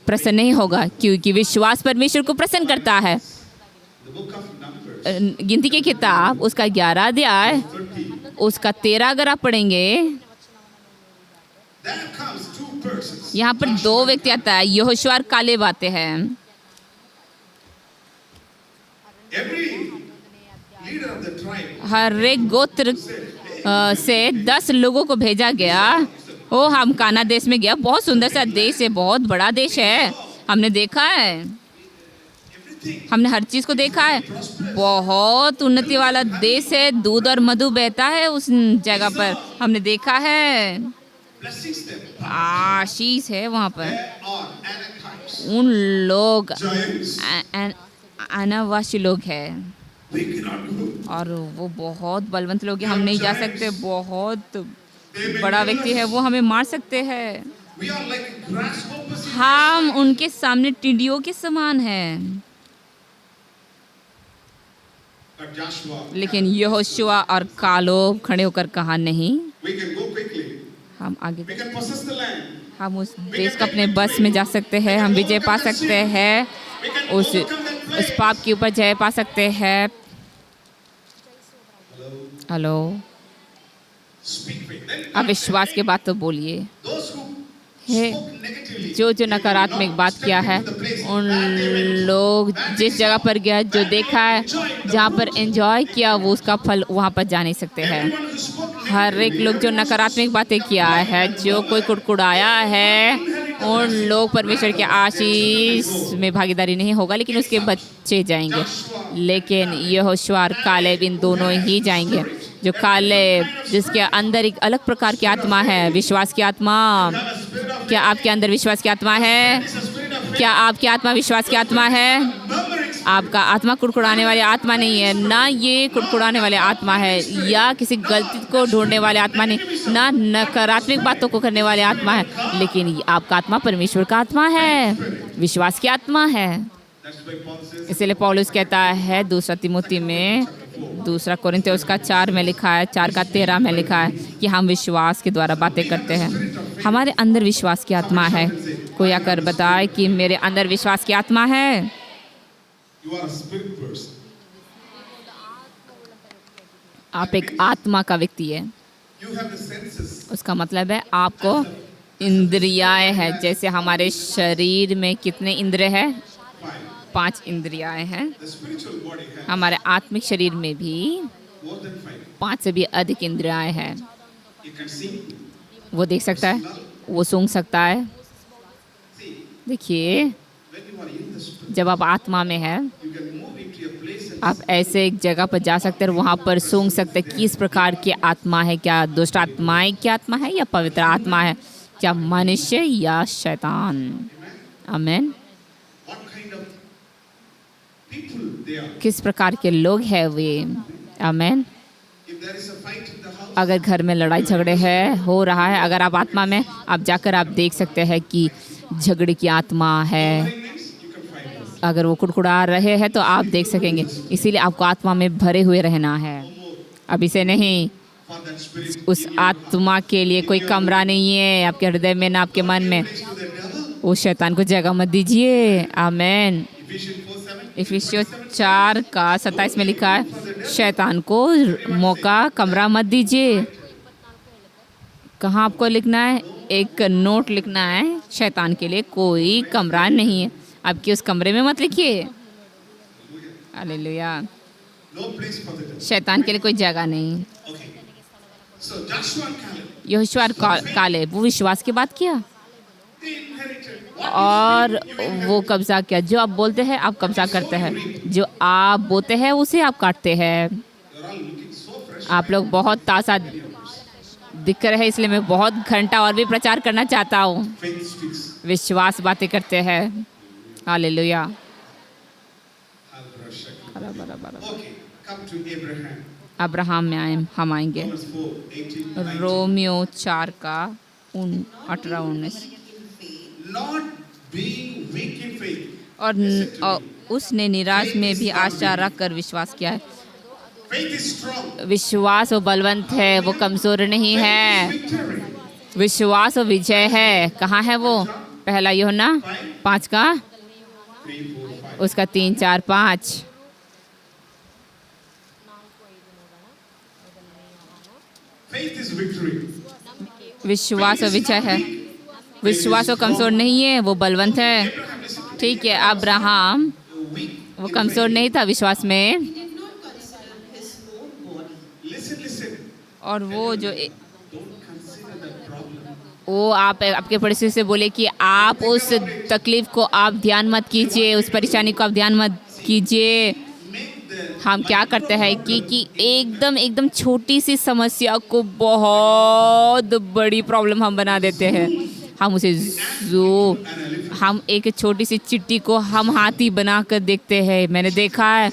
प्रसन्न नहीं होगा, क्योंकि विश्वास परमेश्वर को प्रसन्न करता है। The book of Numbers, गिनती की किताब उसका 11 अध्याय 30, उसका 13 अगर आप पढ़ेंगे, there comes two persons. यहाँ पर दो व्यक्ति आता है, यहोशू और कालेब आते हैं। Every leader of the tribe हर एक गोत्र से 10 लोगों को भेजा गया। ओ, हम काना देश में गया, बहुत सुंदर सा देश है, बहुत बड़ा देश है, हमने देखा है, हमने हर चीज़ को देखा है, बहुत उन्नति वाला देश है, दूध और मधु बहता है उस जगह पर, हमने देखा है, blessings them. आशीष है वहाँ पर। There are Anakites, उन लोग giants. अनावासी लोग हैं We cannot go. और वो बहुत बलवंत लोग हैं, हम नहीं जा सकते, बहुत बड़ा व्यक्ति है, वो हमें मार सकते हैं। We are like grasshoppers. हम उनके सामने टिड्डियों के समान हैं। But Joshua, लेकिन यहोशुआ और कालेब खड़े होकर कहा नहीं, we can go quickly. हम आगे, We can possess the land. हम उस देश को अपने बस में जा सकते हैं, हम विजय पा सकते हैं, We can उस overcome that उस plague. पाप के ऊपर जय पा सकते हैं। Hello, Speak faith. Then अविश्वास के बात तो बोलिए। those who hey, spoke negatively, जो नकारात्मक बात किया है, उन लोग जिस जगह पर गया, जो देखा है, जहाँ पर एंजॉय किया, वो उसका फल वहाँ पर जा नहीं सकते हैं। everyone who spoke हर एक लोग जो नकारात्मक बातें किया है, जो कोई कुड़कुड़ाया है, उन लोग परमेश्वर के आशीष में भागीदारी नहीं होगा, लेकिन उसके बच्चे जाएंगे। लेकिन यहोशू और कालेब इन दोनों ही जाएंगे। जो कालेब, जिसके अंदर एक अलग प्रकार की आत्मा है, विश्वास की आत्मा। क्या आपके अंदर विश्वास की आत्मा है? क्या आपकी आत्मा विश्वास की आत्मा है? आपका आत्मा कुड़कुड़ाने वाली आत्मा नहीं है, ना ये कुड़कुड़ाने वाली आत्मा है, या किसी गलती को ढूंढने वाले आत्मा नहीं, ना नकारात्मक बातों को करने वाले आत्मा है, लेकिन ये आपका आत्मा परमेश्वर का आत्मा है, विश्वास की आत्मा है। That's why Paul says, इसलिए पौलुस कहता है दूसरा तिमोथी में, दूसरा कोरिन्थियों उसका 4 में लिखा है, 4 का 13 में लिखा है कि हम विश्वास के द्वारा बातें करते हैं। हमारे अंदर विश्वास की आत्मा है। कोई आकर बताए कि मेरे अंदर विश्वास की आत्मा है। you are a spirit person. आप एक आत्मा का व्यक्ति है। You have the senses. उसका मतलब है आपको इंद्रियाएं हैं। जैसे हमारे शरीर में कितने इंद्रिय है? 5 इंद्रियाएं हैं। The spiritual body has हमारे आत्मिक शरीर में भी more than 5. 5 से भी अधिक इंद्रियाएं हैं। You can see, वो देख सकता है, वो सूंघ सकता है। see, देखिए, when you are in the spirit, जब आप आत्मा में हैं, you can move into a place and आप ऐसे एक जगह पर जा सकते हैं, वहाँ पर सूंघ सकते हैं किस प्रकार की आत्मा है। क्या दुष्ट आत्माएं की आत्मा है या पवित्र आत्मा है? क्या मनुष्य या शैतान? आमीन। what kind of people they are. किस प्रकार के लोग हैं वे? आमीन। If there is a fight in the house, अगर घर में लड़ाई झगड़े है हो रहा है, अगर आप आत्मा में, आप जाकर आप देख सकते हैं कि झगड़े की आत्मा है। you can find out. अगर वो कुड़कुड़ा रहे हैं तो आप देख सकेंगे। इसीलिए आपको आत्मा में भरे हुए रहना है। अभी से नहीं, For that spirit, उस आत्मा के लिए कोई कमरा नहीं है आपके हृदय में ना आपके मन में। to the devil. उस शैतान को जगह मत दीजिए। आमीन। Ephesians 4:7. इफिसियों 4 का 27 में लिखा है, शैतान को मौका, कमरा मत दीजिए। कहाँ आपको लिखना है? एक नोट लिखना है, शैतान के लिए कोई कमरा नहीं है। आपके उस कमरे में मत लिखिए। Hallelujah. No place for the devil. शैतान के लिए कोई जगह नहीं। Okay. So Joshua and Caleb, यहोशू और कालेब, वो विश्वास की बात किया they inherited what और वो कब्जा किया। जो आप बोलते हैं आप कब्जा करते हैं, जो आप बोते हैं उसे आप काटते हैं। you're all looking so fresh. आप लोग बहुत ताज़ा दिख रहे हैं, इसलिए मैं बहुत घंटा और भी प्रचार करना चाहता हूँ। Faith speaks. विश्वास बातें करते हैं। Hallelujah. Okay, come to Abraham. Abraham में आए, हम आएंगे। Romans 4:18, 19. रोमियो 4 का 18-19। in faith, Not being weak in faith, और उसने निराश में भी आशा रख कर विश्वास किया है। Faith is strong. विश्वास वो बलवंत है, वो कमज़ोर नहीं है। Victory. विश्वास वो विजय है। कहाँ है वो? पहला यूहन्ना 5 का 3, 4, 5. उसका 3, 4, 5। Faith is victory. विश्वास वो विजय है। विश्वास वो कमज़ोर नहीं है, वो बलवंत है। Abraham, listen. ठीक है, अब्राहम Weak. वो कमज़ोर नहीं था विश्वास में। He did not consider his own body. Listen, listen. और वो जो Don't consider the problem. वो आप आपके पड़ोसी से बोले कि आप उस तकलीफ को आप ध्यान मत कीजिए, उस परेशानी को आप ध्यान मत कीजिए। Make the हम क्या करते हैं कि एकदम छोटी सी समस्या को बहुत बड़ी प्रॉब्लम हम बना देते हैं। हम उसे हम एक छोटी सी चिट्ठी को हम हाथी बना कर देखते हैं। मैंने देखा है,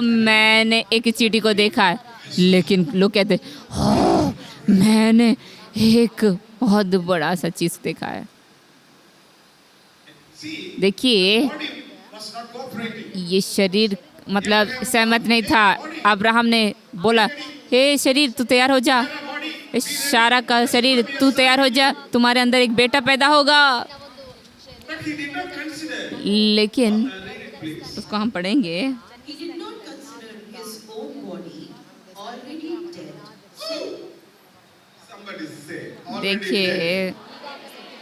मैंने एक चिट्ठी को देखा है, लेकिन लोग कहते हैं मैंने एक बहुत बड़ा सा चीज़ देखा है। see, देखिए, body was not cooperating. ये शरीर मतलब सहमत नहीं था। अब्राहम ने बोला, हे शरीर तू तैयार हो जा, हे सारा का शरीर तू तैयार हो जा, तुम्हारे अंदर एक बेटा पैदा होगा। But he did not consider. लेकिन Read it, please. उसको हम पढ़ेंगे। He did not consider his own body already dead. Somebody say. already देखिए dead.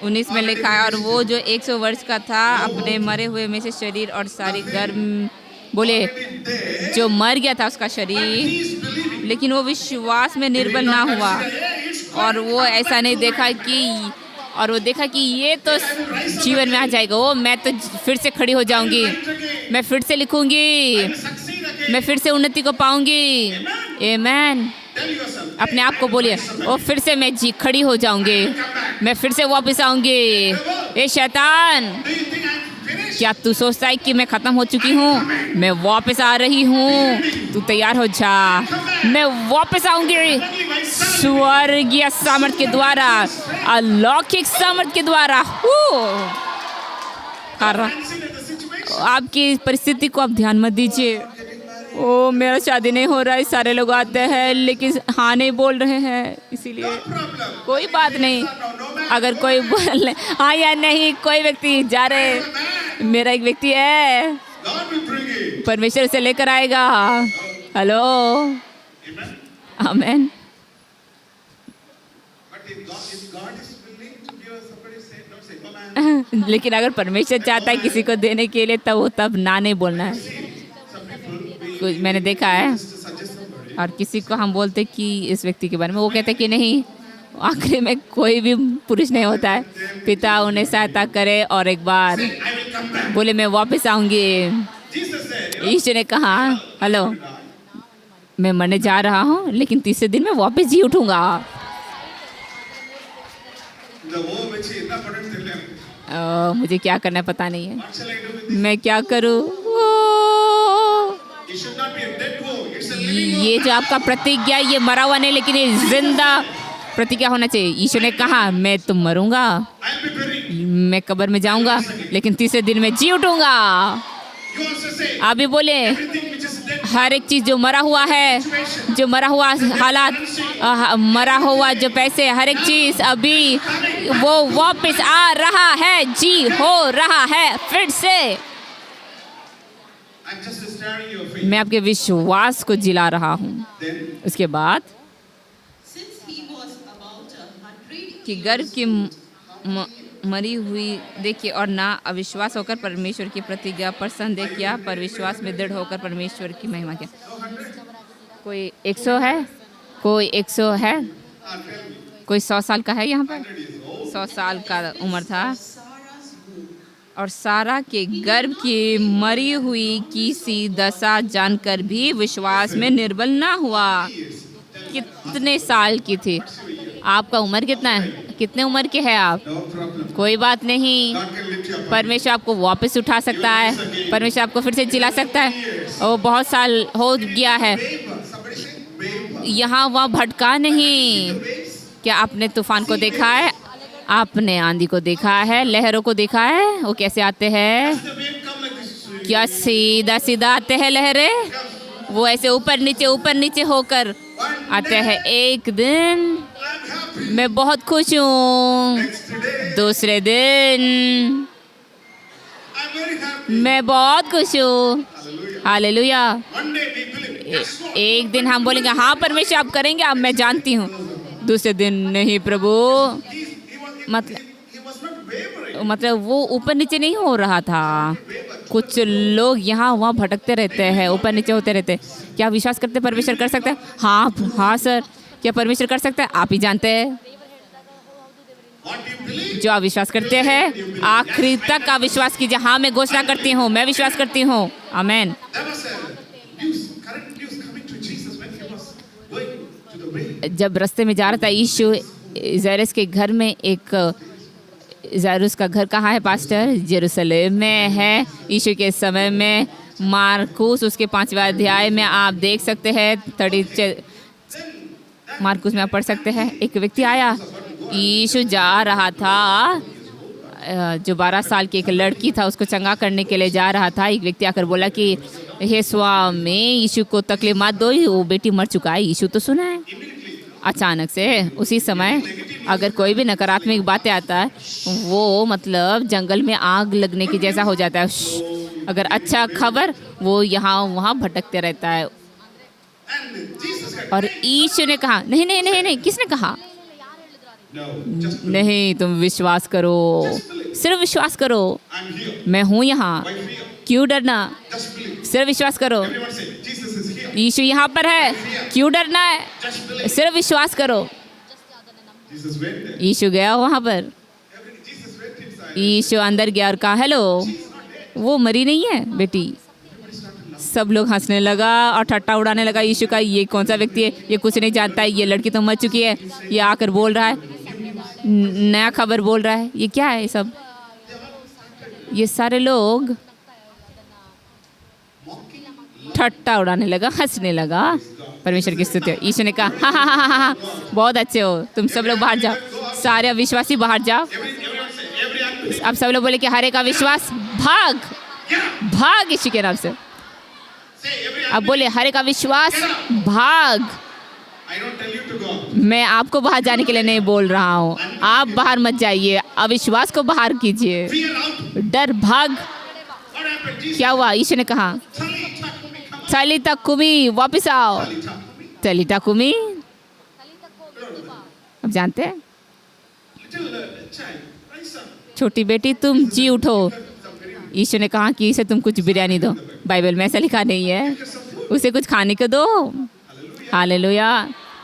19 में लिखा है, और वो जो 100 वर्ष का था अपने मरे हुए में से शरीर और सारी गर्म बोले Already dead. जो मर गया था उसका But शरीर, he is believing. लेकिन वो विश्वास में He did निर्बल not ना हुआ। consider, "Hey, it's God. और वो ऐसा नहीं देखा कि और वो देखा कि ये तो जीवन में आ जाएगा, वो मैं तो फिर से खड़ी हो जाऊंगी, Right again. मैं फिर से लिखूंगी, Succeed again. मैं फिर से उन्नति को पाऊंगी। आमेन। Tell yourself. अपने आप को बोलिए, ओ फिर से मैं खड़ी हो जाऊंगी, मैं फिर से वापस आऊंगी। ए शैतान, Do you think I'm finished? क्या तू सोचता है कि मैं खत्म हो चुकी हूँ? मैं वापस आ रही हूँ, तू तैयार हो जा, मैं वापस आऊंगी स्वर्गीय सामर्थ्य के द्वारा, अलौकिक सामर्थ्य के द्वारा। Consider the situation. आपकी परिस्थिति को आप ध्यान मत दीजिए। ओ मेरा शादी नहीं हो रहा है, सारे लोग आते हैं लेकिन हाँ नहीं बोल रहे हैं, इसीलिए No problem. कोई बात नहीं। No, no man. अगर कोई बोले हाँ या नहीं, कोई व्यक्ति जा रहे, मेरा एक व्यक्ति है, God will bring it. परमेश्वर से लेकर आएगा। Hello, Amen. Amen. But if God is willing to give us, somebody say, don't say, no man. लेकिन अगर परमेश्वर चाहता है किसी को देने के लिए, तब वो तब ना नहीं बोलना है। Some people, कुछ मैंने देखा है, just to suggest somebody. और किसी को हम बोलते कि इस व्यक्ति के बारे में, वो कहते कि नहीं, आखिरी में कोई भी पुरुष नहीं होता है। पिता उन्हें सहायता करे और एक बार I will come back. बोले मैं वापस आऊंगी। Jesus said, यीशु ने कहा, हेलो, मैं मरने जा रहा हूँ लेकिन तीसरे दिन मैं वापस जी उठूंगा। the woe which he not put it till him. मुझे क्या करना है पता नहीं है, What shall I do with this? मैं क्या करूँ? It should not be a dead woe. It's a living woe. ये जो आपका प्रतिज्ञा, ये मरा हुआ नहीं लेकिन ये जिंदा प्रतिज्ञा होना चाहिए। यीशु ने कहा, मैं तो मरूंगा, I'll be buried. मैं कब्र में जाऊंगा लेकिन तीसरे दिन मैं जी उठूंगा। You also say, आप भी बोले, everything which is dead, हर एक चीज़ जो मरा हुआ है, जो मरा हुआ हालात, मरा हुआ जो पैसे, हर एक चीज़ अभी वो वापस आ रहा है, जी हो रहा है फिर से। I'm just staring your face. मैं आपके विश्वास को जिला रहा हूँ। Then उसके बाद Since he was about 100 कि गर्भ की मरी हुई देखिए और ना अविश्वास होकर परमेश्वर की प्रतिज्ञा पर संदेह किया, पर विश्वास में दृढ़ होकर परमेश्वर की महिमा किया। कोई 100 है, कोई 100 है, कोई 100 साल का है यहाँ पर, 100 साल का उम्र था। Sarah's womb, और सारा के गर्भ की मरी हुई की सी दशा जानकर भी विश्वास में निर्बल ना हुआ। कितने साल की थी? आपका उम्र कितना है? कितने उम्र के हैं आप? no problem. कोई बात नहीं, God can lift you up. परमेश्वर आपको वापस उठा सकता है, परमेश्वर आपको फिर से जिला सकता है। और बहुत साल हो गया है, Waver. Somebody say, waver. यहाँ वहाँ भटका नहीं। Waves. क्या आपने तूफान को देखा है? आपने आंधी को देखा है, लहरों को देखा है, वो कैसे आते हैं? As the wave come क्या सीधा सीधा आते हैं लहरें? वो ऐसे ऊपर नीचे होकर आते हैं। एक दिन I'm happy. मैं बहुत खुश हूँ, Next day, दूसरे दिन I'm very happy. मैं बहुत खुश हूँ। Hallelujah. Hallelujah. One day we believe. Yes, Lord. एक दिन हम बोलेंगे हाँ परमेश्वर आप करेंगे, अब मैं जानती हूँ। दूसरे दिन नहीं प्रभु। He was not wavering. मतलब वो ऊपर नीचे नहीं हो रहा था। कुछ लोग यहाँ वहाँ भटकते रहते हैं, ऊपर नीचे होते रहते हैं। क्या विश्वास करते परमेश्वर कर सकते हैं? हाँ सर। क्या परमेश्वर कर सकते हैं? आप ही जानते हैं। What do you believe? जो आप विश्वास करते हैं आखिरी तक आप विश्वास कीजिए। हाँ मैं घोषणा करती हूँ, मैं विश्वास करती हूँ। आमेन। There was a news, current news coming to Jesus when he was going to the way. जब रास्ते में जा रहा था यीशु ज़ैरस के घर में, एक ज़ैरस का घर कहाँ है पास्टर? यरूशलेम में है। यीशु के समय में मार्कुस उसके 5वें अध्याय में आप देख सकते हैं। 30 मार्कुस में आप पढ़ सकते हैं। एक व्यक्ति आया, यीशु जा रहा था, जो 12 साल की एक लड़की था उसको चंगा करने के लिए जा रहा था। एक व्यक्ति आकर बोला कि हे स्वामी यीशु को तकलीफ मत दो, वो बेटी मर चुका है। यीशु तो सुना है। अचानक से उसी समय अगर कोई भी नकारात्मक बातें आता है वो मतलब जंगल में आग लगने की जैसा हो जाता है। अगर अच्छा खबर वो यहाँ वहाँ भटकते रहता है। And Jesus said, और यीशु ने कहा नहीं। किसने कहा? no, just नहीं, तुम विश्वास करो, सिर्फ विश्वास करो। I'm here. मैं हूँ यहाँ, Why fear? क्यों डरना? Just believe. सिर्फ विश्वास करो। Everyone say, Jesus is here. यीशु यहाँ पर है, क्यों डरना है? Just believe. सिर्फ विश्वास करो। Jesus went there. यीशु गया वहाँ पर। Jesus went inside. यीशु अंदर गया और कहा हेलो, वो मरी नहीं है बेटी। सब लोग हंसने लगा और ठट्टा उड़ाने लगा यीशु का। ये कौन सा व्यक्ति है? ये कुछ नहीं जानता है, ये लड़की तो मर चुकी है। ये आकर बोल रहा है, नया खबर बोल रहा है। ये क्या है ये सब? ये सारे लोग ठट्टा उड़ाने लगा, हंसने लगा। परमेश्वर की स्तुति हो। यीशु ने कहा हाँ, बहुत अच्छे हो तुम सब लोग, बाहर जाओ। सारे अविश्वासी बाहर जाओ। Everyone say, every unbeliever. अब सब लोग बोले कि हर एक अविश्वास भाग भाग यीशु के नाम से। Say, every अब बोले हर एक अविश्वास भाग। I don't tell you to go. मैं आपको बाहर जाने के लिए नहीं बोल रहा हूँ, आप बाहर मत जाइए, अविश्वास को बाहर कीजिए। Fear out. डर भाग। What happened? Jesus. क्या हुआ? यीशु ने कहा Talitha kumi, come on. तलीता कुमी, वापिस आओ। Talitha kumi. तलीता कुमी अब जानते हैं, Little child, rise up. छोटी बेटी तुम जी उठो। यीशु ने कहा कि इसे तुम कुछ बिरयानी दो। बाइबल में ऐसा लिखा नहीं है, उसे कुछ खाने को दो। Hallelujah.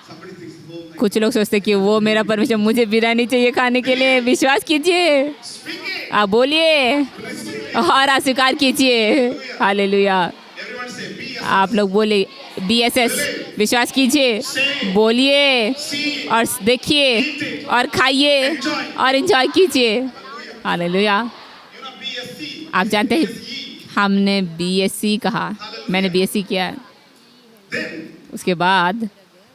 Somebody thinks, oh my. कुछ लोग सोचते कि वो मेरा परमेश्वर, मुझे बिरयानी चाहिए खाने के लिए। विश्वास कीजिए, Speak it. आप बोलिए और अस्वीकार कीजिए। Hallelujah. Everyone say, be a आप लोग बोले BSS, विश्वास कीजिए, बोलिए see. और देखिए और खाइए और एंजॉय कीजिए। Hallelujah. You know, be a see. आप जानते हैं हमने BSc कहा, मैंने BSc किया। Then, उसके बाद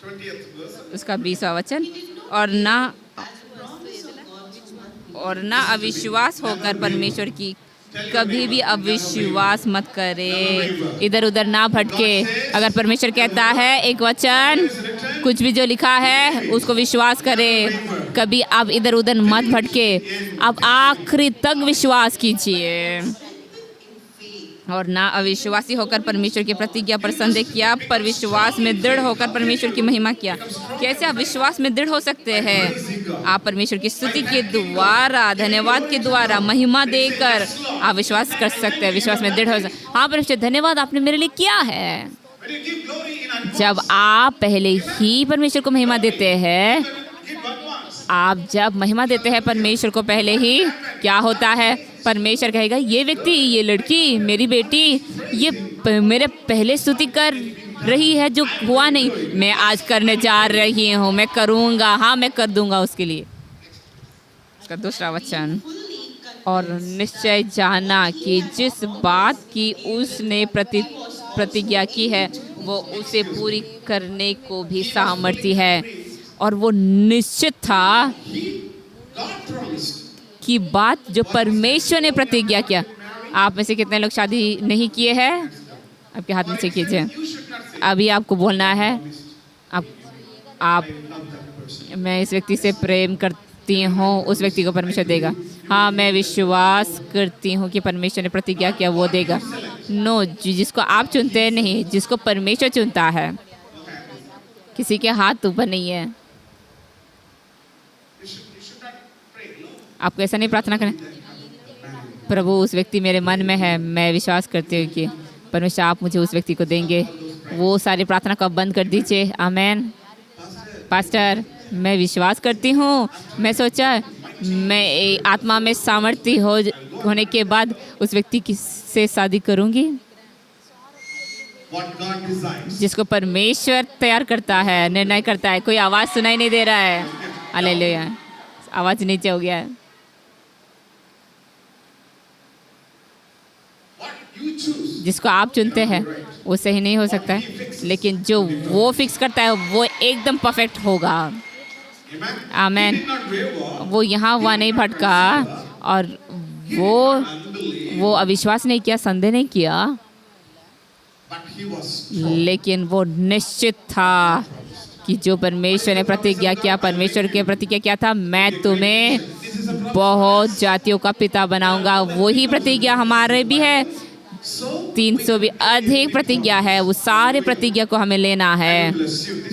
20th verse. उसका 20वां वचन, और ना अविश्वास होकर परमेश्वर की कभी भी अविश्वास मत करे, इधर उधर ना भटके। अगर परमेश्वर कहता है एक वचन, कुछ भी जो लिखा है उसको विश्वास करे, कभी आप इधर उधर मत भटके। आप आखिरी तक विश्वास कीजिए। और ना अविश्वासी होकर परमेश्वर की प्रतिज्ञा पर संदेह किया, पर विश्वास में दृढ़ होकर परमेश्वर की महिमा किया। कैसे आप विश्वास में दृढ़ हो सकते हैं? आप परमेश्वर की स्तुति के द्वारा, धन्यवाद के द्वारा, महिमा देकर आप विश्वास कर सकते हैं, विश्वास में दृढ़ हो सकते हैं। हाँ परमेश्वर धन्यवाद आपने मेरे लिए किया है। When you give glory in advance, जब आप पहले ही परमेश्वर को महिमा देते हैं, give advance. आप जब महिमा देते हैं परमेश्वर को पहले ही, क्या होता है? परमेश्वर कहेगा ये व्यक्ति, ये लड़की, मेरी बेटी, ये मेरे पहले स्तुति कर रही है जो हुआ नहीं, मैं आज करने जा रही हूँ, मैं करूँगा, हाँ मैं कर दूँगा उसके लिए। इसका दूसरा वचन, और निश्चय जाना कि जिस बात की उसने प्रतिज्ञा की है वो उसे पूरी करने को भी सामर्थ्य है। और वो निश्चित था God promised. की बात जो परमेश्वर ने प्रतिज्ञा किया। आप में से कितने लोग शादी नहीं किए हैं? आपके हाथ नीचे कीजिए। अभी आपको बोलना है, आप मैं इस व्यक्ति से प्रेम करती हूँ, उस व्यक्ति को परमेश्वर देगा। हाँ, मैं विश्वास करती हूँ कि परमेश्वर ने प्रतिज्ञा किया वो देगा। नो, जिसको आप चुनते हैं नहीं, जिसको परमेश्वर चुनता है। किसी के हाथ ऊपर नहीं है। आपको ऐसा नहीं प्रार्थना करें, प्रभु उस व्यक्ति मेरे मन में है, मैं विश्वास करती हूँ कि परमेश्वर आप मुझे उस व्यक्ति को देंगे। वो सारी प्रार्थना को बंद कर दीजिए। आमेन। पास्टर, मैं विश्वास करती हूँ, मैं सोचा मैं आत्मा में सामर्थ्य होने के बाद उस व्यक्ति से शादी करूँगी जिसको परमेश्वर तैयार करता है, निर्णय करता है। कोई आवाज़ सुनाई नहीं दे रहा है। हालेलुया, आवाज़ नीचे हो गया है। जिसको आप चुनते हैं वो सही नहीं हो सकता है, लेकिन जो वो फिक्स करता है वो एकदम परफेक्ट होगा। आमेन। वो यहाँ वहाँ नहीं भटका और वो अविश्वास नहीं किया, संदेह नहीं किया, लेकिन वो निश्चित था कि जो परमेश्वर ने प्रतिज्ञा किया, परमेश्वर के प्रतिज्ञा किया था, मैं तुम्हें बहुत जातियों का पिता बनाऊंगा। वही प्रतिज्ञा हमारे भी है। 300 भी अधिक प्रतिज्ञा है, वो सारे प्रतिज्ञा को हमें लेना है।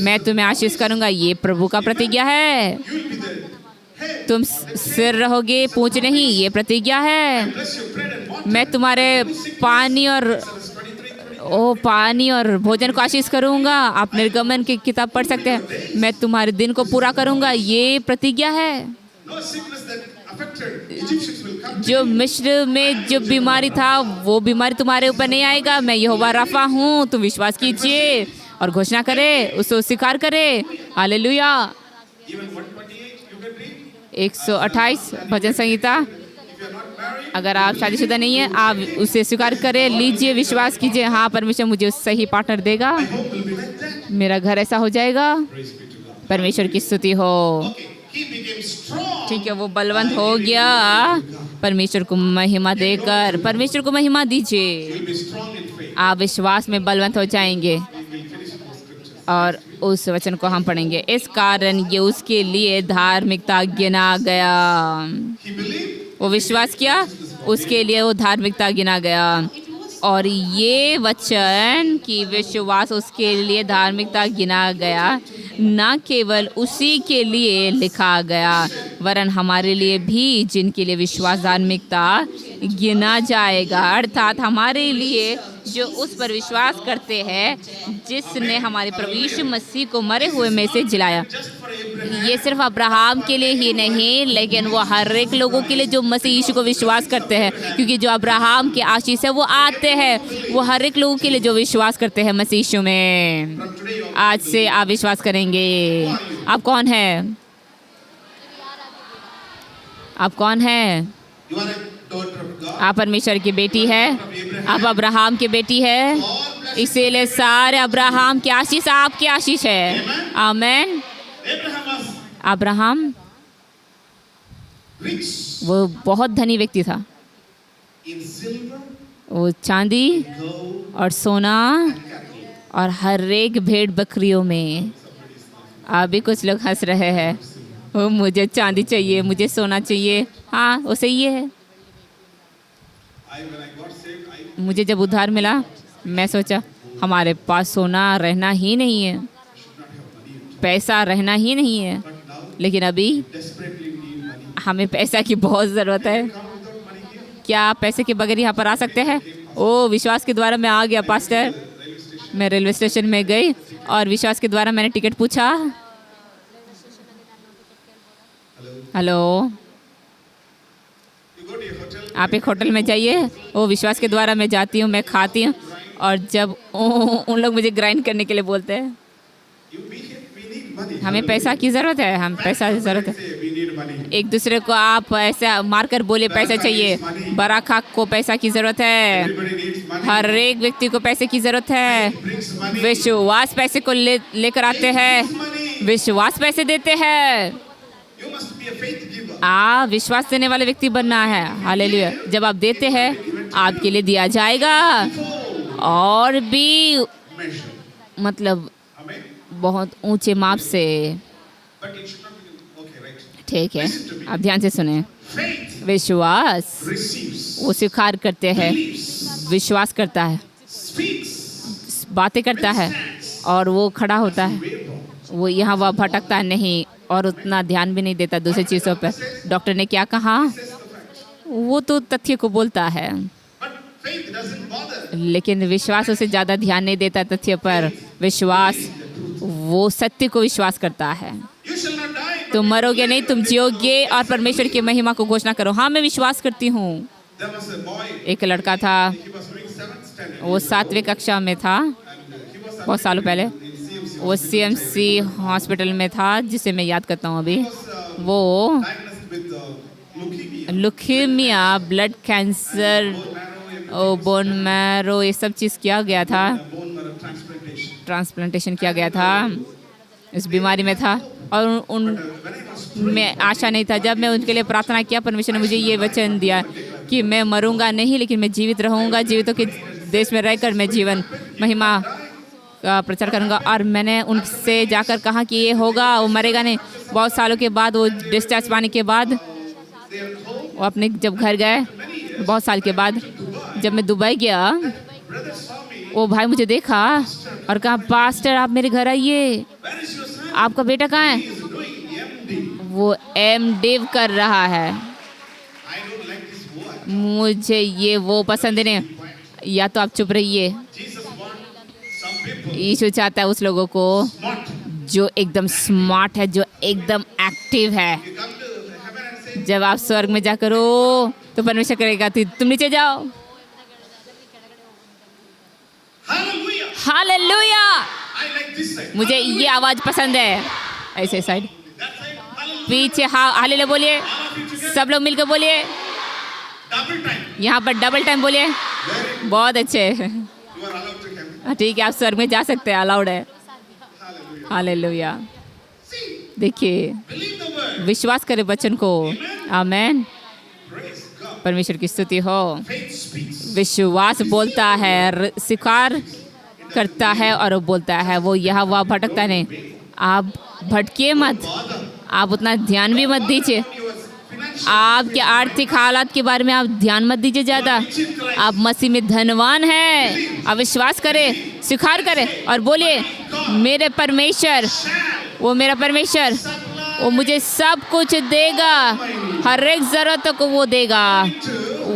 मैं तुम्हें आशीष करूंगा, ये प्रभु का प्रतिज्ञा है। तुम सिर रहोगे, पूंछ नहीं, ये प्रतिज्ञा है। मैं तुम्हारे पानी और भोजन को आशीष करूंगा। आप निर्गमन की किताब पढ़ सकते हैं। मैं तुम्हारे दिन को पूरा करूंगा, ये प्रतिज्ञा है। जो मिस्र में जो बीमारी था वो बीमारी तुम्हारे ऊपर नहीं आएगा। मैं यहोवा राफा हूँ। तुम विश्वास कीजिए और घोषणा करे, उसे स्वीकार करे। हालेलुया। 128 भजन संहिता। अगर आप शादीशुदा नहीं है, आप उसे स्वीकार करें, लीजिए, विश्वास कीजिए। हाँ, परमेश्वर मुझे सही पार्टनर देगा, मेरा घर ऐसा हो जाएगा। परमेश्वर की स्तुति हो। ठीक है, वो बलवंत हो गया। परमेश्वर को महिमा देकर परमेश्वर को महिमा दीजिए। आप विश्वास में बलवंत हो जाएंगे और उस वचन को हम पढ़ेंगे। इस कारण ये उसके लिए धार्मिकता गिना गया। वो विश्वास किया, उसके लिए वो धार्मिकता गिना गया। और ये वचन कि विश्वास उसके लिए धार्मिकता गिना गया, न केवल उसी के लिए लिखा गया वरन हमारे लिए भी, जिनके लिए विश्वास धार्मिकता गिना जाएगा। अर्थात हमारे लिए जो उस पर विश्वास करते हैं, जिसने हमारे प्रभु यीशु मसीह को मरे हुए में से जिलाया। ये सिर्फ अब्राहम के लिए ही नहीं, लेकिन वो हर एक लोगों के लिए जो मसीह यीशु को विश्वास करते हैं, क्योंकि जो अब्राहम के आशीष है वो आते हैं। वो हर एक लोगों के लिए जो विश्वास करते हैं मसीह यीशु में। आज से आप विश्वास करेंगे। आप कौन है? आप कौन है? आप परमेश्वर की बेटी है। आप अब्राहम की बेटी है। इसीलिए सारे अब्राहम की आशीष आपकी आशीष है। आमेन। अब्राहम वो बहुत धनी व्यक्ति था। वो चांदी और सोना और हर एक भेड़ बकरियों में। अभी कुछ लोग हंस रहे हैं, वो मुझे चांदी चाहिए, मुझे सोना चाहिए। हाँ, वो सही है। मुझे जब उधार मिला, मैं सोचा हमारे पास सोना रहना ही नहीं है, पैसा रहना ही नहीं है, लेकिन अभी हमें पैसा की बहुत ज़रूरत है। क्या आप पैसे के बगैर यहाँ पर आ सकते हैं? ओ, विश्वास के द्वारा मैं आ गया पास्टर। मैं रेलवे स्टेशन में गई और विश्वास के द्वारा मैंने टिकट पूछा। हेलो, आप एक होटल में जाइए। वो विश्वास के द्वारा मैं जाती हूँ, मैं खाती हूँ, और जब उन लोग मुझे ग्राइंड करने के लिए बोलते हैं, हमें पैसा की ज़रूरत है, हम पैसा की ज़रूरत है। एक दूसरे को आप ऐसा मारकर बोले पैसा चाहिए। बराखा को पैसा की ज़रूरत है। हर एक व्यक्ति को पैसे की ज़रूरत है। विश्वास पैसे को लेकर आते हैं। विश्वास पैसे देते हैं। आप विश्वास देने वाले व्यक्ति बनना है। हालेलुया। जब आप देते हैं, आपके लिए दिया जाएगा और भी measure. मतलब Amen. बहुत ऊंचे माप से। But it should not be. Okay, right. ठीक है, आप ध्यान से सुने। Faith विश्वास receives, वो स्वीकार करते हैं, believes, विश्वास करता है, speaks, बातें करता है और वो खड़ा होता है। waver. वो यहाँ वह भटकता नहीं और उतना ध्यान भी नहीं देता दूसरी चीज़ों पर। डॉक्टर ने क्या कहा, वो तो तथ्य को बोलता है, But faith doesn't bother. लेकिन विश्वास उसे ज़्यादा ध्यान नहीं देता तथ्य पर। विश्वास वो सत्य को विश्वास करता है। You shall not die. But तुम मरोगे नहीं, तुम जियोगे और परमेश्वर की महिमा को घोषणा करो। हाँ, मैं विश्वास करती हूँ। there was a boy. एक लड़का था, He was doing 7th standard. वो 7वीं कक्षा में था, And he was बहुत सालों पहले। in CMC. वो CMC हॉस्पिटल में था, जिसे मैं याद करता हूँ अभी। वो Diagnosed with leukemia. Leukaemia, blood cancer, bone marrow, ये सब चीज़ किया गया था, Bone marrow transplantation. ट्रांसप्लांटेशन किया गया था, इस बीमारी में था। और उन में आशा नहीं था। जब मैं उनके लिए प्रार्थना किया, परमेश्वर ने मुझे ये वचन दिया कि मैं मरूंगा नहीं, लेकिन मैं जीवित रहूंगा, जीवितों के देश में रहकर मैं जीवन महिमा का प्रचार करूंगा। और मैंने उनसे जाकर कहा कि ये होगा, वो मरेगा नहीं। बहुत सालों के बाद, वो डिस्चार्ज पाने के बाद, वो अपने जब घर गए, बहुत साल के बाद, जब मैं दुबई गया, वो भाई मुझे देखा और कहा, पास्टर आप मेरे घर आइए, Where is your son? आपका बेटा कहाँ है? He is doing MD. वो MDiv कर रहा है। I don't like this word. मुझे ये वो पसंद नहीं। या तो आप चुप रहिए। Jesus wants some people यीशु चाहता है उस लोगों को smart. जो एकदम स्मार्ट है, जो एकदम एक्टिव है। You come to heaven and say, जब आप स्वर्ग में जाकर हो तो परमेश्वर करेगा, तुम नीचे जाओ। Hallelujah. Hallelujah. I like this side. मुझे ये आवाज पसंद है। ऐसे साइड That side. Hallelujah. पीछे, हाँ हालेलुया बोलिए, All of you together. सब लोग मिलकर बोलिए। Double time. यहाँ पर डबल टाइम बोलिए। Very. बहुत अच्छे। You are allowed to come. ठीक है, आप स्वर्ग में जा सकते हैं, अलाउड है। Hallelujah. हालेलुया। See, देखिए, believe the word. विश्वास करें वचन को। आमेन। Praise God. परमेश्वर की स्तुति हो। Faith speaks. विश्वास बोलता है, स्वीकार करता है और वो बोलता है। वो यहाँ वहाँ भटकता नहीं। आप भटकिए मत, आप उतना ध्यान भी मत दीजिए। Your financial. आपके आर्थिक हालात के बारे में आप ध्यान मत दीजिए ज़्यादा। आप मसीह में धनवान हैं। आप विश्वास करें, स्वीकार करें और बोलिए, मेरे परमेश्वर, वो मेरा परमेश्वर, वो मुझे सब कुछ देगा, हर एक ज़रूरत को वो देगा।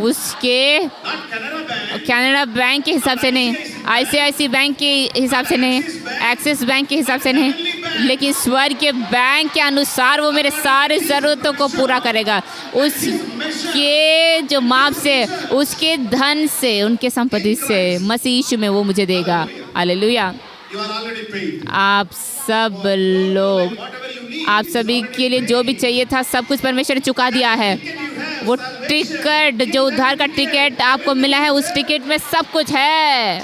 उसके Not Canara Bank. Canara bank के हिसाब से नहीं, ICICI बैंक के हिसाब से नहीं, एक्सिस बैंक के हिसाब से नहीं, लेकिन स्वर्ग के बैंक के अनुसार वो मेरे सारे ज़रूरतों को पूरा करेगा। उसके जो माप से, उसके धन से, उनके संपत्ति से, मसीह यीशु में वो मुझे देगा। Hallelujah. You are already paid. आप सब लोग, Whatever you need. आप सभी के लिए जो भी चाहिए था, सब कुछ परमेश्वर ने चुका दिया है। वो टिकट, जो उद्धार का टिकट आपको मिला है, उस टिकट में सब कुछ है। I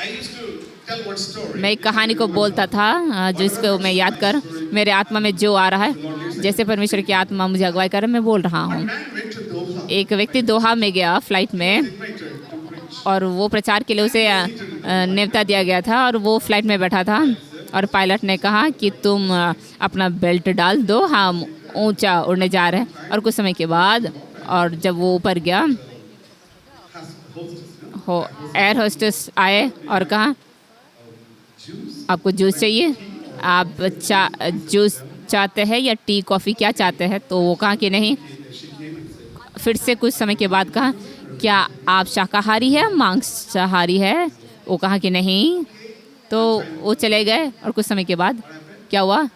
used to tell one story. मैं एक कहानी को बोलता था, जिसको मैं याद कर, मेरे आत्मा में जो आ रहा है, जैसे परमेश्वर की आत्मा मुझे अगुवाई कर, मैं बोल रहा हूँ। Man went to Doha. एक व्यक्ति दोहा में गया फ्लाइट में, Invited to preach. और वो प्रचार के लिए उसे न्योता दिया गया था, और वो फ्लाइट में बैठा था, और पायलट ने कहा कि तुम अपना बेल्ट डाल दो, हम ऊंचा उड़ने जा रहे हैं। और कुछ समय के बाद, और जब वो ऊपर गया, हो एयर होस्टेस आए और कहा, आपको जूस चाहिए, आप जूस चाहते हैं या टी कॉफ़ी, क्या चाहते हैं? तो वो कहा कि नहीं। फिर से कुछ समय के बाद कहा, क्या आप शाकाहारी है, मांसाहारी है? वो कहा कि नहीं। तो वो चले गए, और कुछ समय के बाद क्या हुआ? And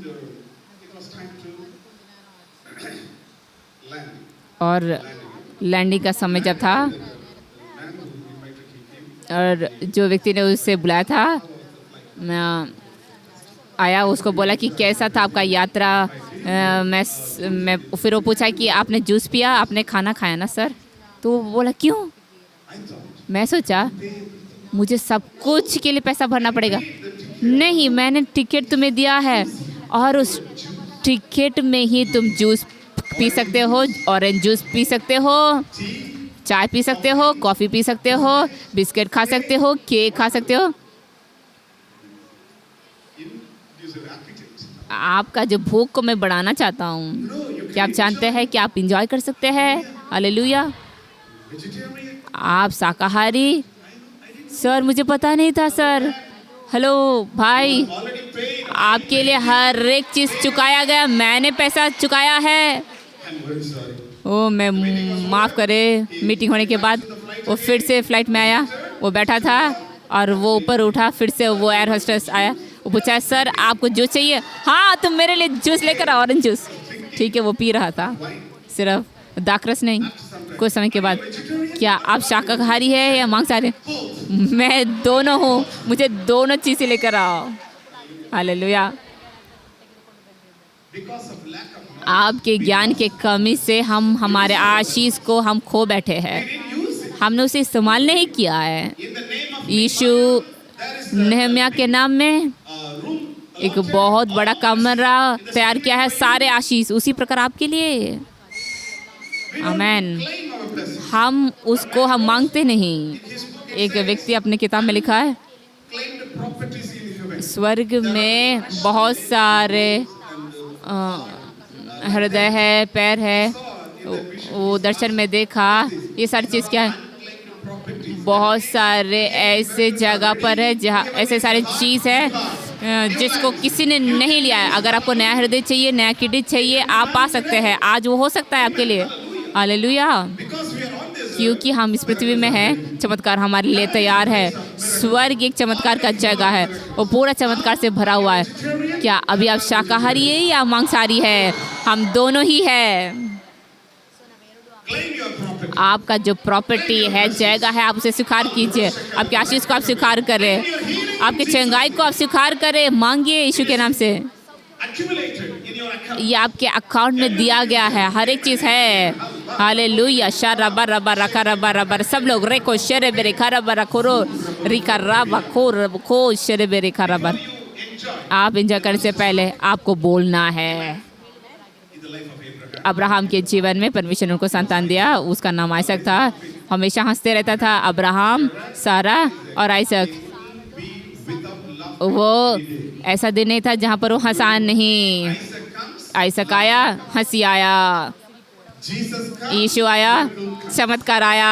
it was time to land. और लैंडिंग का समय जब था, Man who invited him came. और जो व्यक्ति ने उससे बुलाया था आया, उसको बोला कि कैसा था आपका यात्रा। मैं फिर वो पूछा कि आपने जूस पिया, आपने खाना खाया ना सर? तो वो बोला क्यों? I thought, मैं सोचा मुझे सब कुछ के लिए पैसा भरना पड़ेगा। नहीं, मैंने टिकट तुम्हें दिया है, और उस टिकट में ही तुम जूस पी सकते हो, ऑरेंज जूस पी सकते हो, चाय पी सकते हो, कॉफ़ी पी सकते हो, बिस्किट खा सकते हो, केक खा सकते हो। Gives you appetite. आपका जो भूख को मैं बढ़ाना चाहता हूँ, क्या आप जानते हैं कि आप इंजॉय कर सकते हैं? हालेलुया। Vegetarian. आप शाकाहारी? सर मुझे पता नहीं था सर। हेलो भाई, Already paid. आपके लिए हर एक चीज़ चुकाया गया, मैंने पैसा चुकाया है। I'm very sorry. ओ मैं माफ़ करे, मीटिंग होने के बाद वो फिर से फ्लाइट में आया, वो बैठा था और वो ऊपर उठा, फिर से वो एयर होस्टेस आया, वो पूछा सर आपको जूस चाहिए? हाँ तुम मेरे लिए जूस लेकर आओ, ऑरेंज जूस। ठीक है, वो पी रहा था, सिर्फ दाखरस नहीं। कुछ समय के बाद, क्या आप शाकाहारी है या मांसाहारी? मैं दोनों हूँ, मुझे दोनों चीज़ें लेकर आओ। Hallelujah. Because of lack of knowledge, आपके ज्ञान के कमी से हम हमारे आशीष को हम खो बैठे हैं, we didn't use it. हमने उसे इस्तेमाल नहीं किया है। In the name of Yeshu there is नेहम्या के नाम में room. एक बहुत बड़ा कमरा तैयार किया है, सारे आशीष उसी प्रकार आपके लिए। आमेन। Claim our blessing. हम उसको हम मांगते नहीं। एक व्यक्ति अपने किताब में लिखा है, Claim the properties in heaven. स्वर्ग में बहुत सारे हृदय है, पैर है। वो दर्शन में देखा, ये सारी चीज़ क्या है? बहुत सारे ऐसे जगह पर है जहाँ ऐसे सारे चीज़ है जिसको किसी ने नहीं लिया है। अगर आपको नया हृदय चाहिए, नया किडनी चाहिए, आप पा सकते हैं। आज वो हो सकता है आपके लिए। Hallelujah. Because we are on this. क्योंकि हम इस पृथ्वी में हैं, चमत्कार हमारे लिए तैयार है। स्वर्ग एक चमत्कार का जगह है, वो पूरा चमत्कार से भरा हुआ है। क्या अभी आप शाकाहारी है या मांसाहारी है? हम दोनों ही है। Claim your property. आपका जो प्रॉपर्टी है, जगह है, आप उसे स्वीकार कीजिए। आपके आशीष को आप स्वीकार करें, आपके चंगाई को आप स्वीकार करें। मांगिए यीशु के नाम से। Accumulated in your account. ये आपके अकाउंट में दिया गया है, हर एक चीज़ है। हालेलुया। शा रबा रबा रखा रबा रबा, सब लोग रेको शेरे बेरे खा रबा रखोरो रिका रबा खो शेरे बेरे खा रबा। Enjoy आप एंजॉय करने से पहले आपको बोलना है। in the life of Abraham. Abraham के जीवन में परमेश्वर ने उनको संतान दिया, उसका नाम आइसक था। हमेशा हंसते रहता था अब्राहम, सारा और आइसक। वो ऐसा दिन नहीं था जहाँ पर वो हंसा नहीं। Isaac comes. आइसक आया, हंसी आया। Jesus comes. यीशु आया, चमत्कार आया।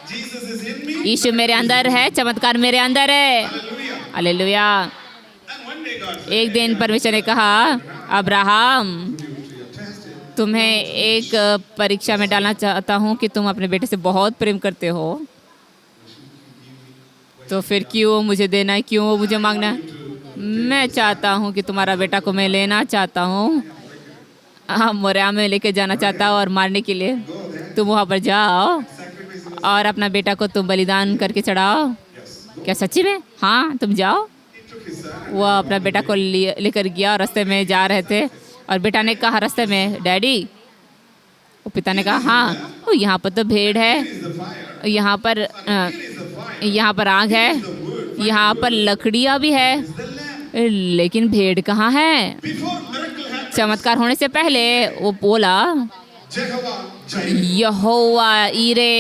Jesus is in me. यीशु मेरे अंदर है, चमत्कार मेरे अंदर है। Hallelujah. Hallelujah. And one day God said, एक दिन परमेश्वर ने कहा, अब्राहम तुम्हें एक परीक्षा में डालना चाहता हूँ कि तुम अपने बेटे से बहुत प्रेम करते हो, तो फिर क्यों मुझे देना है, क्यों मुझे मांगना है? मैं चाहता हूँ कि तुम्हारा बेटा को मैं लेना चाहता हूँ, हाँ मोरिया में लेके जाना चाहता हूँ और मारने के लिए। तुम वहाँ पर जाओ और अपना बेटा को तुम बलिदान करके चढ़ाओ। क्या सच्ची में? हाँ तुम जाओ। वो अपना बेटा को लेकर गया और रास्ते में जा रहे थे और बेटा ने कहा रास्ते में, डैडी। वो पिता ने कहा, हाँ वो यहाँ पर तो भेड़ है, यहाँ पर आग है, यहाँ पर लकड़ियाँ भी है, लेकिन भेड़ कहाँ है? before miracle happened, चमत्कार होने से पहले वो बोला, Jehovah Jireh. यहोवा ईरे।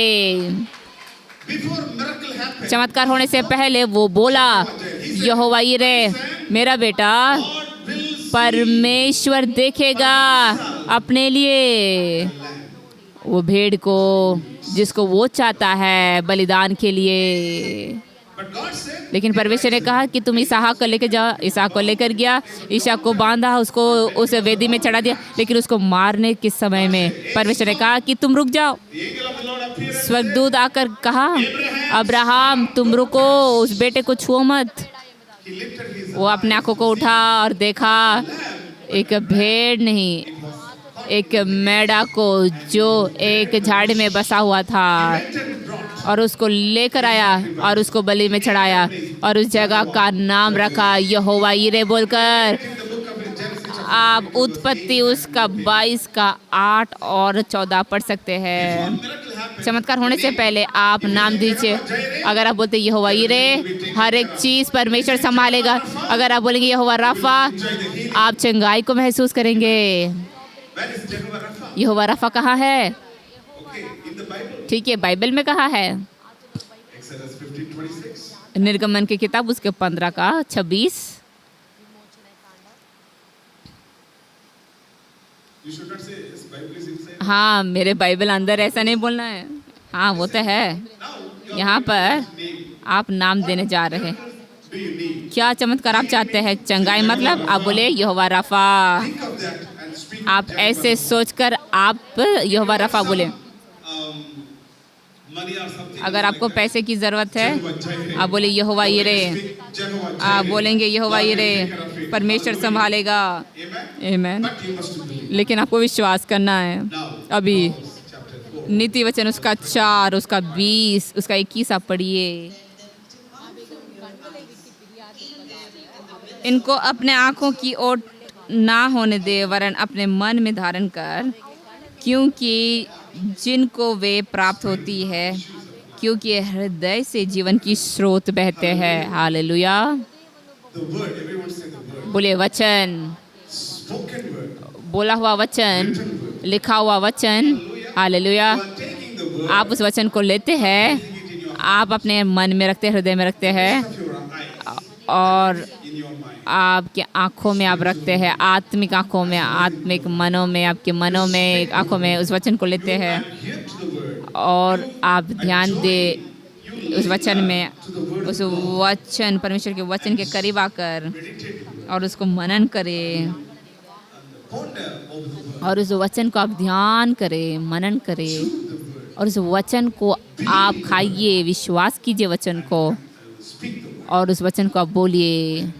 Before miracle happened, चमत्कार होने से पहले वो बोला, यहोवा ईरे, मेरा बेटा God will see परमेश्वर देखेगा अपने लिए वो भेड़ को जिसको वो चाहता है बलिदान के लिए। But God said, लेकिन परमेश्वर ने कहा कि तुम इसहाक को लेकर जाओ। इसहाक को लेकर गया, इसहाक को बांधा, उसको उस वेदी में चढ़ा दिया। लेकिन उसको मारने के समय में परमेश्वर ने कहा कि तुम रुक जाओ। the angel of the Lord appeared and स्वर्गदूत आकर कहा, अब्राहम तुम रुको, उस बेटे को छुओ मत। he lifted his वो अपने आंखों को उठा और देखा, एक भेड़ नहीं, एक मेढ़ा को जो एक झाड़ी में बसा हुआ था, और उसको लेकर आया और उसको बलि में चढ़ाया और उस जगह का नाम रखा यहोवा यीरे बोलकर। आप उत्पत्ति उसका 22 का 8 और 14 पढ़ सकते हैं। चमत्कार होने से पहले आप नाम दीजिए। अगर आप बोलते यहोवा यीरे, हर एक चीज़ परमेश्वर संभालेगा। अगर आप बोलेंगे यहोवा राफा, आप चंगाई को महसूस करेंगे। where is Jehovah Rapha? यहोवा राफा कहाँ है? Okay, in the Bible, ठीक है, बाइबल में कहा है Exodus 15:26. निर्गमन की किताब उसके 15 का 26। You should not say, yes, Bible is inside. हाँ, मेरे बाइबल अंदर, ऐसा नहीं बोलना है। हाँ, वो तो है। Now, your यहाँ पर name. आप नाम देने जा रहे हैं। Do you need? क्या चमत्कार आप चाहते हैं? चंगाई मतलब आप बोले यहोवा रफा। Think of that and speak. आप ऐसे सोचकर आप यहोवा रफा बोले। Money or something. अगर आपको पैसे की ज़रूरत है, आप बोले यहोवा यिरे। आप बोलेंगे यहोवा यिरे, परमेश्वर संभालेगा। Amen. आमीन। But you must believe. लेकिन आपको विश्वास करना है। Now, अभी chapter 4. नीति वचन उसका 4, उसका 20, उसका 21 आप पढ़िए। इनको अपने आँखों की ओर ना होने दे, वरन अपने मन में धारण कर, क्योंकि जिनको वे प्राप्त होती है, क्योंकि हृदय से जीवन की स्रोत बहते हैं। Hallelujah. The word, everyone say the word. बोले वचन, Spoken word. बोला हुआ वचन, लिखा हुआ वचन। Hallelujah. You are taking the word आप उस वचन को लेते हैं, आप अपने मन में रखते हैं, हृदय में रखते हैं, of your eyes और in your mind. आपके आँखों में आप रखते हैं, आत्मिक आँखों में, आत्मिक मनों में, आपके मनों में, आँखों में उस वचन को लेते हैं, Hear to the word. और आप ध्यान दे उस वचन में, उस वचन, परमेश्वर के वचन के करीब आकर और उसको मनन करें, Ponder over the word. और उस वचन को आप ध्यान करें, मनन करें, और उस वचन को आप खाइए, विश्वास कीजिए वचन को, Speak the word. और उस वचन को आप बोलिए,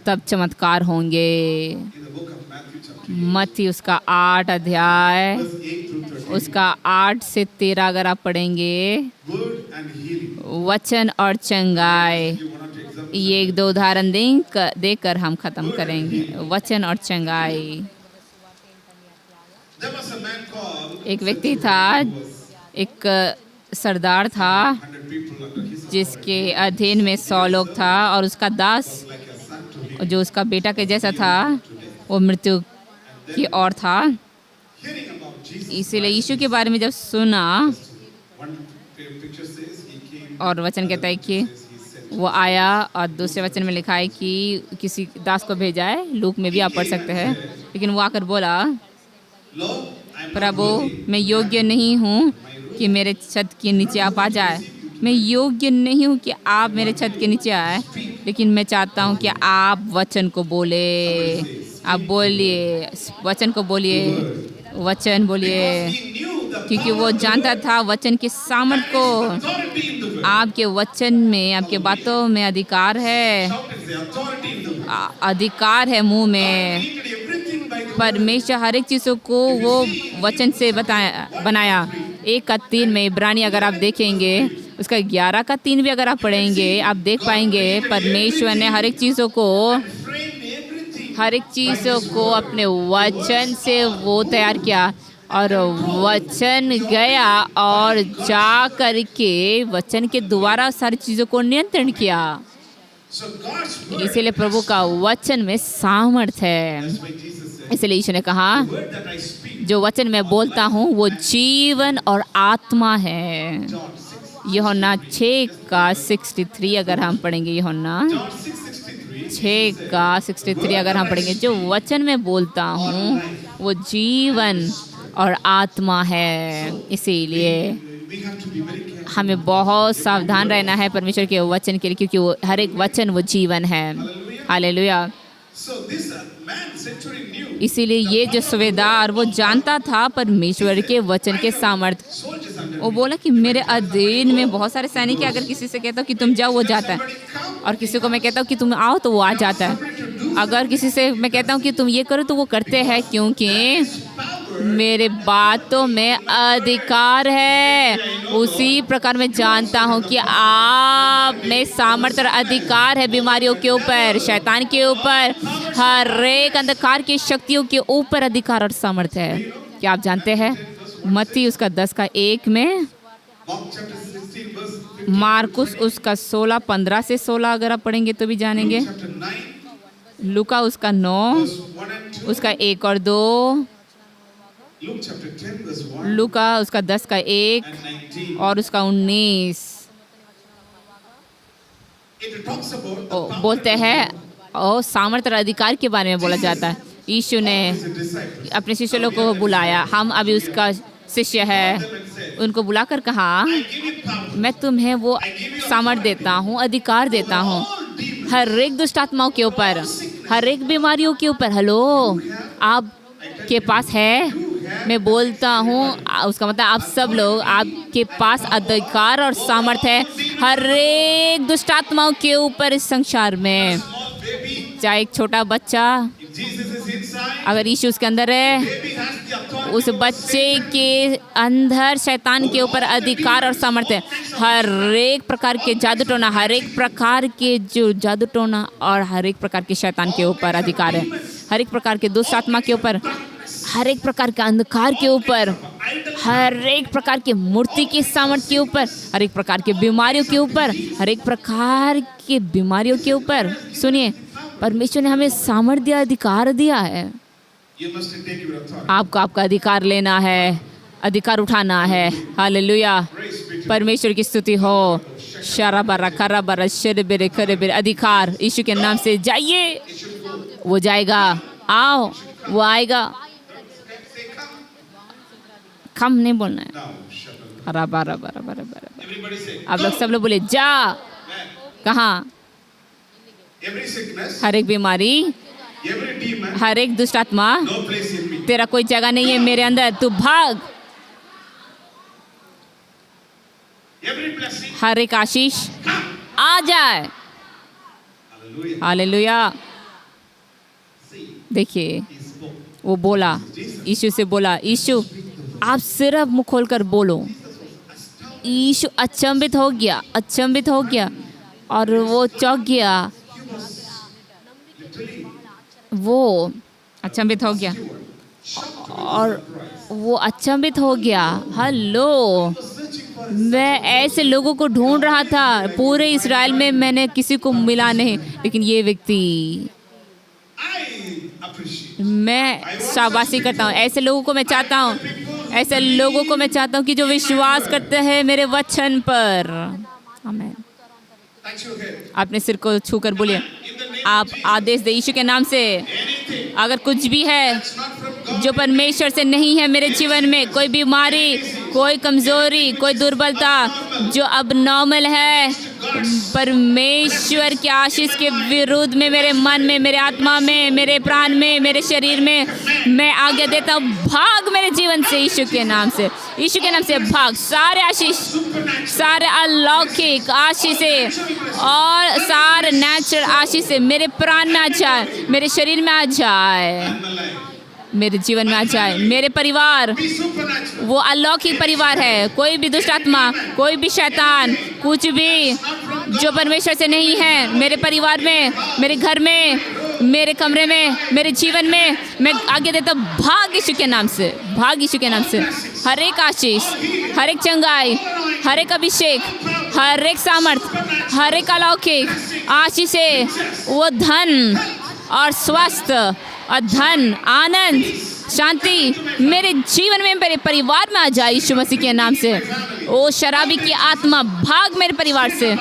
तब चमत्कार होंगे। In the book of Matthew chapter मत्ती उसका 8 अध्याय, 8 through 13. उसका 8 से 13 अगर आप पढ़ेंगे, Word and healing. वचन और चंगाई, You want to example. ये 1-2 उदाहरण देकर हम खत्म करेंगे। वचन और चंगाई। There was a man called. एक व्यक्ति था, एक सरदार था, 100 people under his जिसके अधीन में 100 लोग था, और उसका दास like a son to him. जो उसका बेटा के जैसा था, वो मृत्यु की ओर था। Hearing about Jesus. इसीलिए यीशु के बारे में जब सुना, One picture says he came. और वचन कहता है कि He said, वो आया, और दूसरे वचन में लिखा है कि किसी दास को भेजा है, लूक में भी आप पढ़ सकते हैं। लेकिन वो आकर बोला, Lord, I am प्रभु मैं योग्य नहीं हूँ कि मेरे छत के नीचे आप आ जाए, मैं योग्य नहीं हूँ कि आप मेरे छत के नीचे आए, लेकिन मैं चाहता हूँ कि आप वचन को बोले। आप बोलिए, वचन को बोलिए, वचन बोलिए, he knew the क्योंकि वो जानता था वचन के सामर्थ्य को। authority in the word. आपके वचन में, आपके बातों में अधिकार है, Shout and say authority in the word. अधिकार है मुंह में। Created everything by the परमेश्वर हर एक चीज़ों को वो वचन से बनाया। 1:3 में इब्रानी अगर आप देखेंगे, उसका 11:3 भी अगर आप पढ़ेंगे, आप देख पाएंगे परमेश्वर ने हर एक चीज़ों को, frame everything. हर एक चीज़ों को अपने वचन से वो तैयार किया, और वचन गया और जा करके वचन के द्वारा सारी चीज़ों को नियंत्रण किया। So God's word. इसीलिए प्रभु का वचन में सामर्थ्य है। That's why Jesus said, इसलिए यीशु ने कहा, word that I speak. जो वचन मैं बोलता हूँ वो जीवन और आत्मा है। John 6. यूहन्ना 6:63 अगर हम पढ़ेंगे, यूहन्ना John 6:63. 6:63 अगर हम पढ़ेंगे, जो वचन मैं बोलता हूँ वो जीवन और आत्मा है। इसीलिए We have to be very careful. हमें बहुत सावधान रहना है परमेश्वर के वचन के लिए, क्योंकि वो हर एक वचन वो जीवन है। Hallelujah. So this man centurion knew. इसीलिए ये जो सूबेदार, वो जानता था परमेश्वर के वचन के सामर्थ्य। Soldiers under वो बोला कि मेरे अधीन में बहुत सारे सैनिक हैं, अगर किसी से कहता हूँ कि तुम जाओ वो जाता है, और किसी को मैं कहता हूँ कि तुम आओ तो वो आ जाता है, अगर किसी से मैं कहता हूँ कि तुम ये करो तो वो करते हैं, क्योंकि मेरे बातों में अधिकार है। उसी प्रकार मैं जानता हूँ कि आप में सामर्थ्य और अधिकार है बीमारियों के ऊपर, शैतान के ऊपर, हर एक अंधकार की शक्तियों के ऊपर अधिकार और सामर्थ्य है। क्या आप जानते हैं? मत्ती उसका 10:1 में, Mark chapter 16 verse 15. मार्कुस उसका 16:15 से 16 अगर आप पढ़ेंगे तो भी जानेंगे, Chapter 9 लूका उसका 9, verse 1 and 2. उसका 1 और 2, Luke chapter 10 verse 1 लूका उसका 10 का 1 and 19. और उसका 19 It talks about the power बोलते of हैं God. और सामर्थ्य और अधिकार के बारे में बोला जाता है। यीशु ने His disciples. अपने शिष्य लोग को बुलाया, हम अभी उसका शिष्य है, उनको बुलाकर कहा I give you power. मैं तुम्हें वो सामर्थ्य देता हूँ, अधिकार देता हूँ All demons. हर एक दुष्ट आत्माओं के ऊपर, हर एक बीमारियों के ऊपर। हेलो, आप के पास है? मैं बोलता हूँ उसका मतलब आप सब लोग, आपके पास अधिकार और सामर्थ्य है हर एक दुष्ट आत्माओं के ऊपर इस संसार में। Small baby. चाहे एक छोटा बच्चा, If Jesus is inside, अगर यीशु उसके अंदर है, baby has the authority. उस बच्चे के अंदर शैतान के ऊपर अधिकार और सामर्थ्य है। हर एक प्रकार के जादू टोना, हर एक प्रकार के जो जादू टोना और हर एक प्रकार के शैतान के ऊपर अधिकार है। हर एक प्रकार के दुष्ट आत्मा के ऊपर, हर एक प्रकार के अंधकार के ऊपर, हर एक प्रकार के मूर्ति की सामर्थ्य के ऊपर, हर एक प्रकार के बीमारियों के ऊपर, हर एक प्रकार के बीमारियों के ऊपर। सुनिए, परमेश्वर ने हमें सामर्थ्य दिया, अधिकार दिया है। You must take your authority. आपको आपका अधिकार लेना है, अधिकार उठाना है। हालेलुया, Praise be to परमेश्वर की स्तुति हो। शरा बरा खरा बरा शर बेरे खरे बेरे, अधिकार यीशु के नाम से जाइए, वो जाएगा। आओ, वो आएगा। say come. कम नहीं बोलना है। Now shut up. हरा बारा बारा बारा बारा। Everybody say. आप लोग सब लोग बोले जा। Where? कहाँ? Every sickness, हर एक बीमारी, every demon, हर एक दुष्ट आत्मा, no place in me. तेरा कोई जगह नहीं है मेरे अंदर, तू भाग। Every blessing, हर एक आशीष आ जाए। hallelujah. हालेलुया। See, देखिए, he spoke. वो बोला, यीशु से बोला, यीशु आप सिर्फ मुँह खोल कर बोलो। यीशु अचंभित हो गया, अचंभित हो गया और वो चौंक गया। Literally, वो अचंभित हो गया और वो अचंभित हो गया। हेलो, searching for मैं ऐसे लोगों को ढूंढ रहा था, पूरे इस्राएल में मैंने किसी को मिला नहीं, लेकिन ये व्यक्ति, I appreciate. मैं शाबाशी करता हूँ। ऐसे लोगों को मैं चाहता हूँ, ऐसे लोगों को मैं चाहता हूँ कि जो विश्वास करते हैं मेरे वचन पर। आमीन। Touch your head. अपने सिर को छूकर बोलिए, In the name आप आदेश दे यीशु के नाम से, anything अगर कुछ भी है that's not from God, जो परमेश्वर से नहीं है मेरे जीवन में, कोई बीमारी, कोई कमजोरी, कोई दुर्बलता जो अब नॉर्मल है, परमेश्वर की आशीष के विरुद्ध में, मेरे मन में, मेरे आत्मा में, मेरे प्राण में, मेरे शरीर में, मैं आज्ञा देता हूँ, भाग मेरे जीवन से यीशु के नाम से। यीशु के नाम से भाग। सारे आशीष, सारे अलौकिक आशीष से और सारे नेचुरल आशीष से मेरे प्राण में आ जाए, मेरे शरीर में आ जाए, in the life. मेरे जीवन में आ जाए। मेरे परिवार Be supernatural. वो अलौकिक परिवार है। कोई भी दुष्ट आत्मा, कोई भी शैतान, कुछ भी जो परमेश्वर से नहीं है मेरे परिवार में, मेरे घर में, मेरे कमरे में, मेरे जीवन में, मैं आगे देता हूँ, भाग यीशु के नाम से, भाग यीशु के नाम से। हर एक आशीष, हर एक चंगाई, हर एक अभिषेक, हर एक सामर्थ, हर एक अलौकिक आशीष से वो धन और स्वास्थ्य और धन, आनंद, शांति मेरे जीवन में, मेरे परिवार में आ जाए यीशु मसीह के नाम से। ओ शराबी की आत्मा भाग मेरे परिवार से,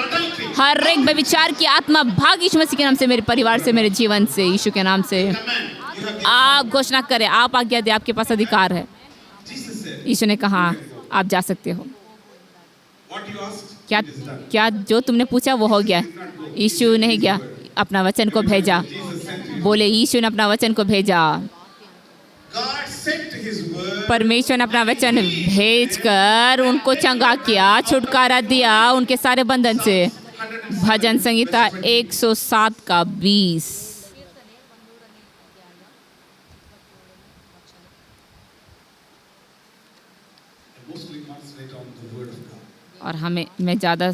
हर एक व्यभिचार की आत्मा भाग यीशु मसीह के नाम से, मेरे परिवार से, मेरे जीवन से, यीशु के नाम से। आप घोषणा करें, आप आज्ञा दे, आपके पास अधिकार है। Jesus said, यीशु ने कहा आप जा सकते हो। what you asked, क्या it is done. क्या जो तुमने पूछा वो हो गया। यीशु नहीं गया, अपना वचन को भेजा। Jesus sent you. बोले यीशु ने अपना वचन को भेजा। God sent his word. परमेश्वर ने अपना वचन भेजकर उनको चंगा किया, छुटकारा दिया उनके सारे बंधन से। भजन संहिता 107 का 20। I mostly concentrate on the word of God. और मैं ज़्यादा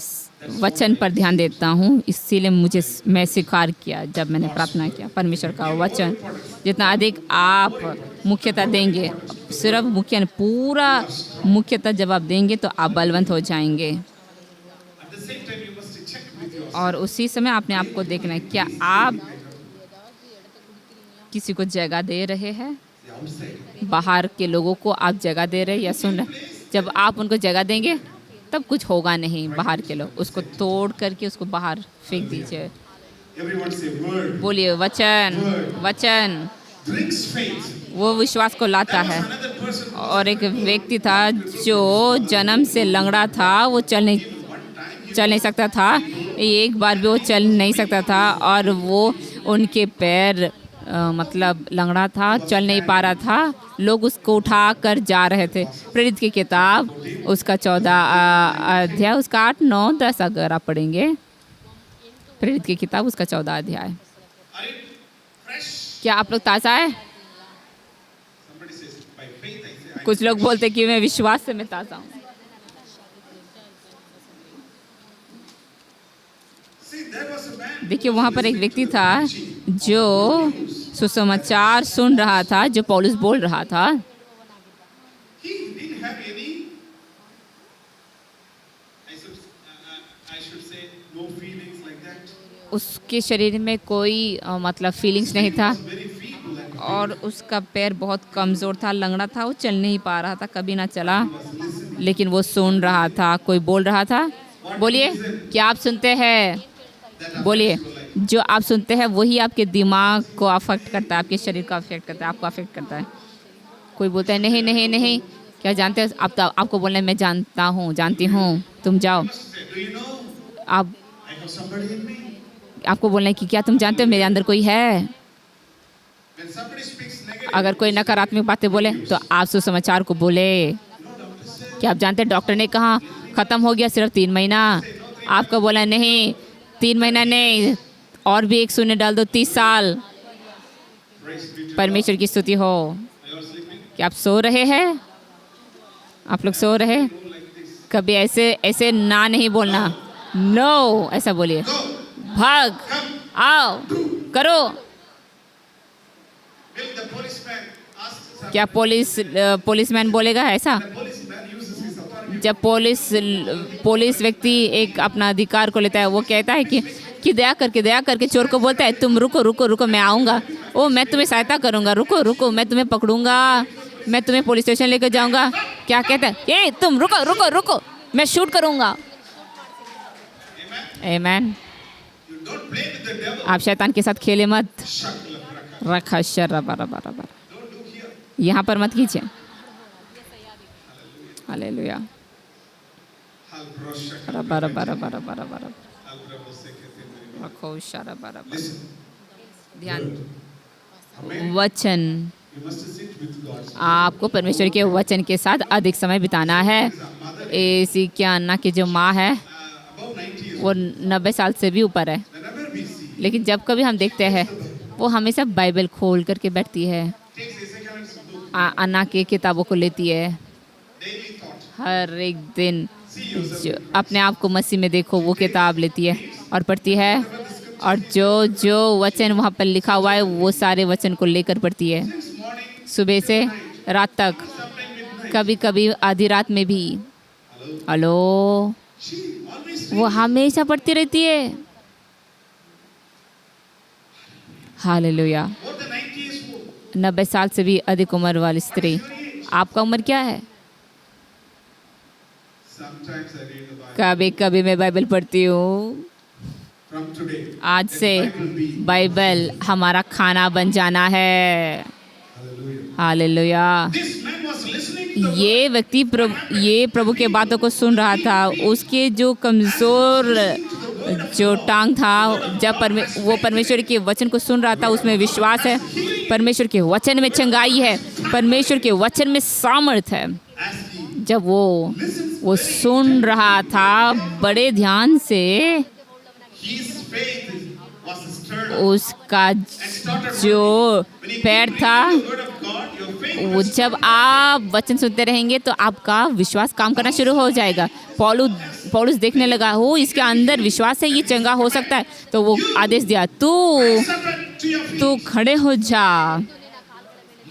वचन पर ध्यान देता हूँ, इसीलिए मैं स्वीकार किया जब मैंने प्रार्थना किया परमेश्वर का वचन। जितना अधिक आप मुख्यता देंगे, सिर्फ मुख्य नहीं, पूरा मुख्यता जब आप देंगे तो आप बलवंत हो जाएंगे। At the same time, you must check with yourself. और उसी समय आपने आपको देखना है, क्या आप किसी को जगह दे रहे हैं? See, outside. बाहर के लोगों को आप जगह दे रहे या सुन रहे? जब आप उनको जगह देंगे तब कुछ होगा नहीं। बाहर के लोग उसको तोड़ करके उसको बाहर फेंक दीजिए। Everyone say word. बोलिए वचन, वचन Brings faith. वो विश्वास को लाता There है। was another person who और एक व्यक्ति था जो जन्म से लंगड़ा था, वो चल नहीं सकता था। एक बार भी वो चल नहीं सकता था और वो उनके पैर मतलब लंगड़ा था, चल नहीं पा रहा था। लोग उसको उठा कर जा रहे थे। प्रेरित की किताब उसका 14 अध्याय उसका 8, 9, 10 अगर आप पढ़ेंगे, प्रेरित की किताब उसका 14 अध्याय। are you fresh? क्या आप लोग ताज़ा है? Somebody says by faith. I say I कुछ लोग बोलते कि मैं विश्वास से मैं ताज़ा हूँ। see there was a man. देखिए वहाँ पर एक व्यक्ति था जो सुसमाचार सुन रहा था, जो पौलुस बोल रहा था। He didn't have any. I should say no feelings like that. उसके शरीर में कोई मतलब फीलिंग्स नहीं था Very feeble and और उसका पैर बहुत कमज़ोर था, लंगड़ा था, वो चल नहीं पा रहा था, कभी ना चला। लेकिन वो सुन रहा था, कोई बोल रहा था। बोलिए, क्या आप सुनते हैं? बोलिए, जो आप सुनते हैं वही आपके दिमाग को अफेक्ट करता है, आपके शरीर को अफेक्ट करता है, आपको अफेक्ट करता है। कोई बोलता है नहीं नहीं नहीं, क्या जानते हैं आप? तो आपको बोलना है मैं जानता हूँ, जानती हूँ, तुम जाओ। do you know आप I have somebody in me? आपको बोलना है कि क्या तुम जानते हो मेरे अंदर कोई है? When somebody speaks negative, अगर कोई नकारात्मक बातें बोले तो आप सुसमाचार को बोले। क्या आप जानते हैं डॉक्टर ने कहा ख़त्म हो गया सिर्फ 3 महीना? आपको बोला नहीं 3 महीना नहीं, और भी एक शून्य डाल दो, 30 साल। praise be to परमेश्वर की स्तुति हो। you are sleeping. क्या आप सो रहे हैं? आप लोग सो रहे? कभी ऐसे ऐसे ना नहीं बोलना, नो ऐसा बोलिए। भाग, आओ, करो। Will the policeman ask something? क्या पुलिसमैन बोलेगा ऐसा? The policeman uses his authority. जब पुलिस व्यक्ति एक अपना अधिकार को लेता है, वो कहता है कि दया करके चोर को बोलता है तुम रुको रुको रुको, मैं आऊँगा, ओ मैं तुम्हें सहायता करूँगा, रुको रुको, मैं तुम्हें पकड़ूंगा, मैं तुम्हें पुलिस स्टेशन लेकर जाऊँगा। क्या कहता है? ये तुम रुको रुको रुको, मैं शूट करूँगा। आमेन। You don't play with the devil. आप शैतान के साथ खेले मत। Shakla. रखा शर्रा बराबर। Don't do here. यहाँ पर मत कीजिए। हालेलुया। Halbrosha. बराबर। Halbraboseke. रखो शर्रा बराबर। Listen. ध्यान, Amen. वचन, You must sit with God. आपको परमेश्वर के वचन के साथ अधिक समय बिताना है। ऐसी क्या अन्ना की जो माँ है Above 90 years. वो 90 साल से भी ऊपर है, Whenever we see, लेकिन जब कभी हम देखते हैं वो हमेशा बाइबल खोल करके बैठती है, takes Ezekiel and Sudu. अन्ना की किताबों को लेती है। Daily thought. हर एक दिन See yourself. जो अपने आप को मसीह में देखो, वो किताब लेती है और पढ़ती है, और जो वचन वहाँ पर लिखा हुआ है वो सारे वचन को लेकर पढ़ती है, Since morning, सुबह से रात तक, sometime midnight. कभी कभी आधी रात में भी। Hello. हेलो, She always वो हमेशा पढ़ती रहती है। Hallelujah. more than 90 years old. 90 साल से भी अधिक उम्र वाली स्त्री। आपका उम्र क्या है? Sometimes I read the Bible. कभी कभी मैं बाइबल पढ़ती हूँ। From today, आज से Bible be. बाइबल हमारा खाना बन जाना है। Hallelujah. Hallelujah. This man was listening to the ये व्यक्ति ये प्रभु के बातों को सुन रहा था। उसके जो कमज़ोर जो टांग था, जब वो परमेश्वर के वचन को सुन रहा था, उसमें विश्वास है। परमेश्वर के वचन में चंगाई है, परमेश्वर के वचन में सामर्थ है। as he जब वो सुन रहा था बड़े ध्यान से, his faith was stirred up. उसका जो पैर था, The word of God, your faith वो जब आप वचन सुनते रहेंगे तो आपका विश्वास काम करना शुरू हो जाएगा। पौलुस देखने लगा, हो इसके अंदर विश्वास है, ये चंगा हो सकता है। तो वो आदेश दिया, suffered to your feet. तू खड़े हो जा।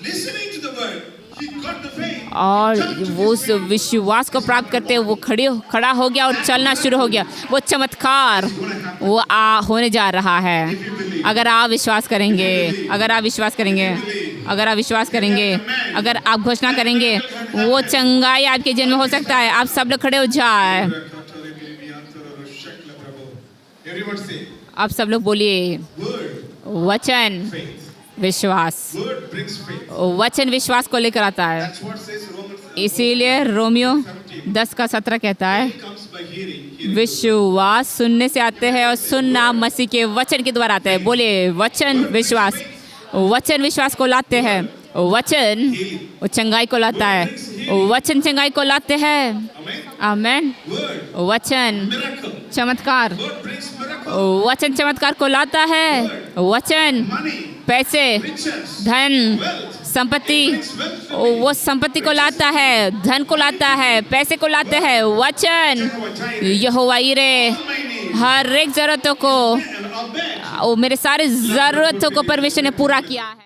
Listening to the word, he got the faith. और वो उस विश्वास को प्राप्त करते हुए वो खड़ा हो गया और चलना शुरू हो गया। वो चमत्कार वो होने जा रहा है। अगर आप विश्वास करेंगे, अगर आप विश्वास करेंगे, अगर आप विश्वास करेंगे, अगर आप घोषणा करेंगे, वो चंगाई आपके जीवन में हो सकता है। आप सब लोग खड़े हो जाए। Everyone say, आप सब लोग बोलिए, word, वचन faith. विश्वास। Word brings faith. वचन विश्वास को लेकर आता है। That's what says Romans. इसीलिए रोमियो 10:17 कहता है, Faith comes by hearing. विश्वास सुनने से आते हैं और सुनना मसीह के वचन के द्वारा आता है। बोले वचन विश्वास। वचन विश्वास को लाते हैं। वचन वो चंगाई को लाता है। वचन चंगाई को लाते हैं। Amen. आमेन। Word, वचन miracle. चमत्कार। Word brings miracle. वचन चमत्कार को लाता है। वचन Money, पैसे, riches, धन, wealth. संपत्ति, Brings wealth for me. वो संपत्ति को लाता है, धन को लाता है, पैसे को लाते हैं। वचन यहोवा यीरे My name. हर एक जरूरतों को, And Abed. वो मेरे सारे जरूरतों को परमेश्वर ने पूरा किया है।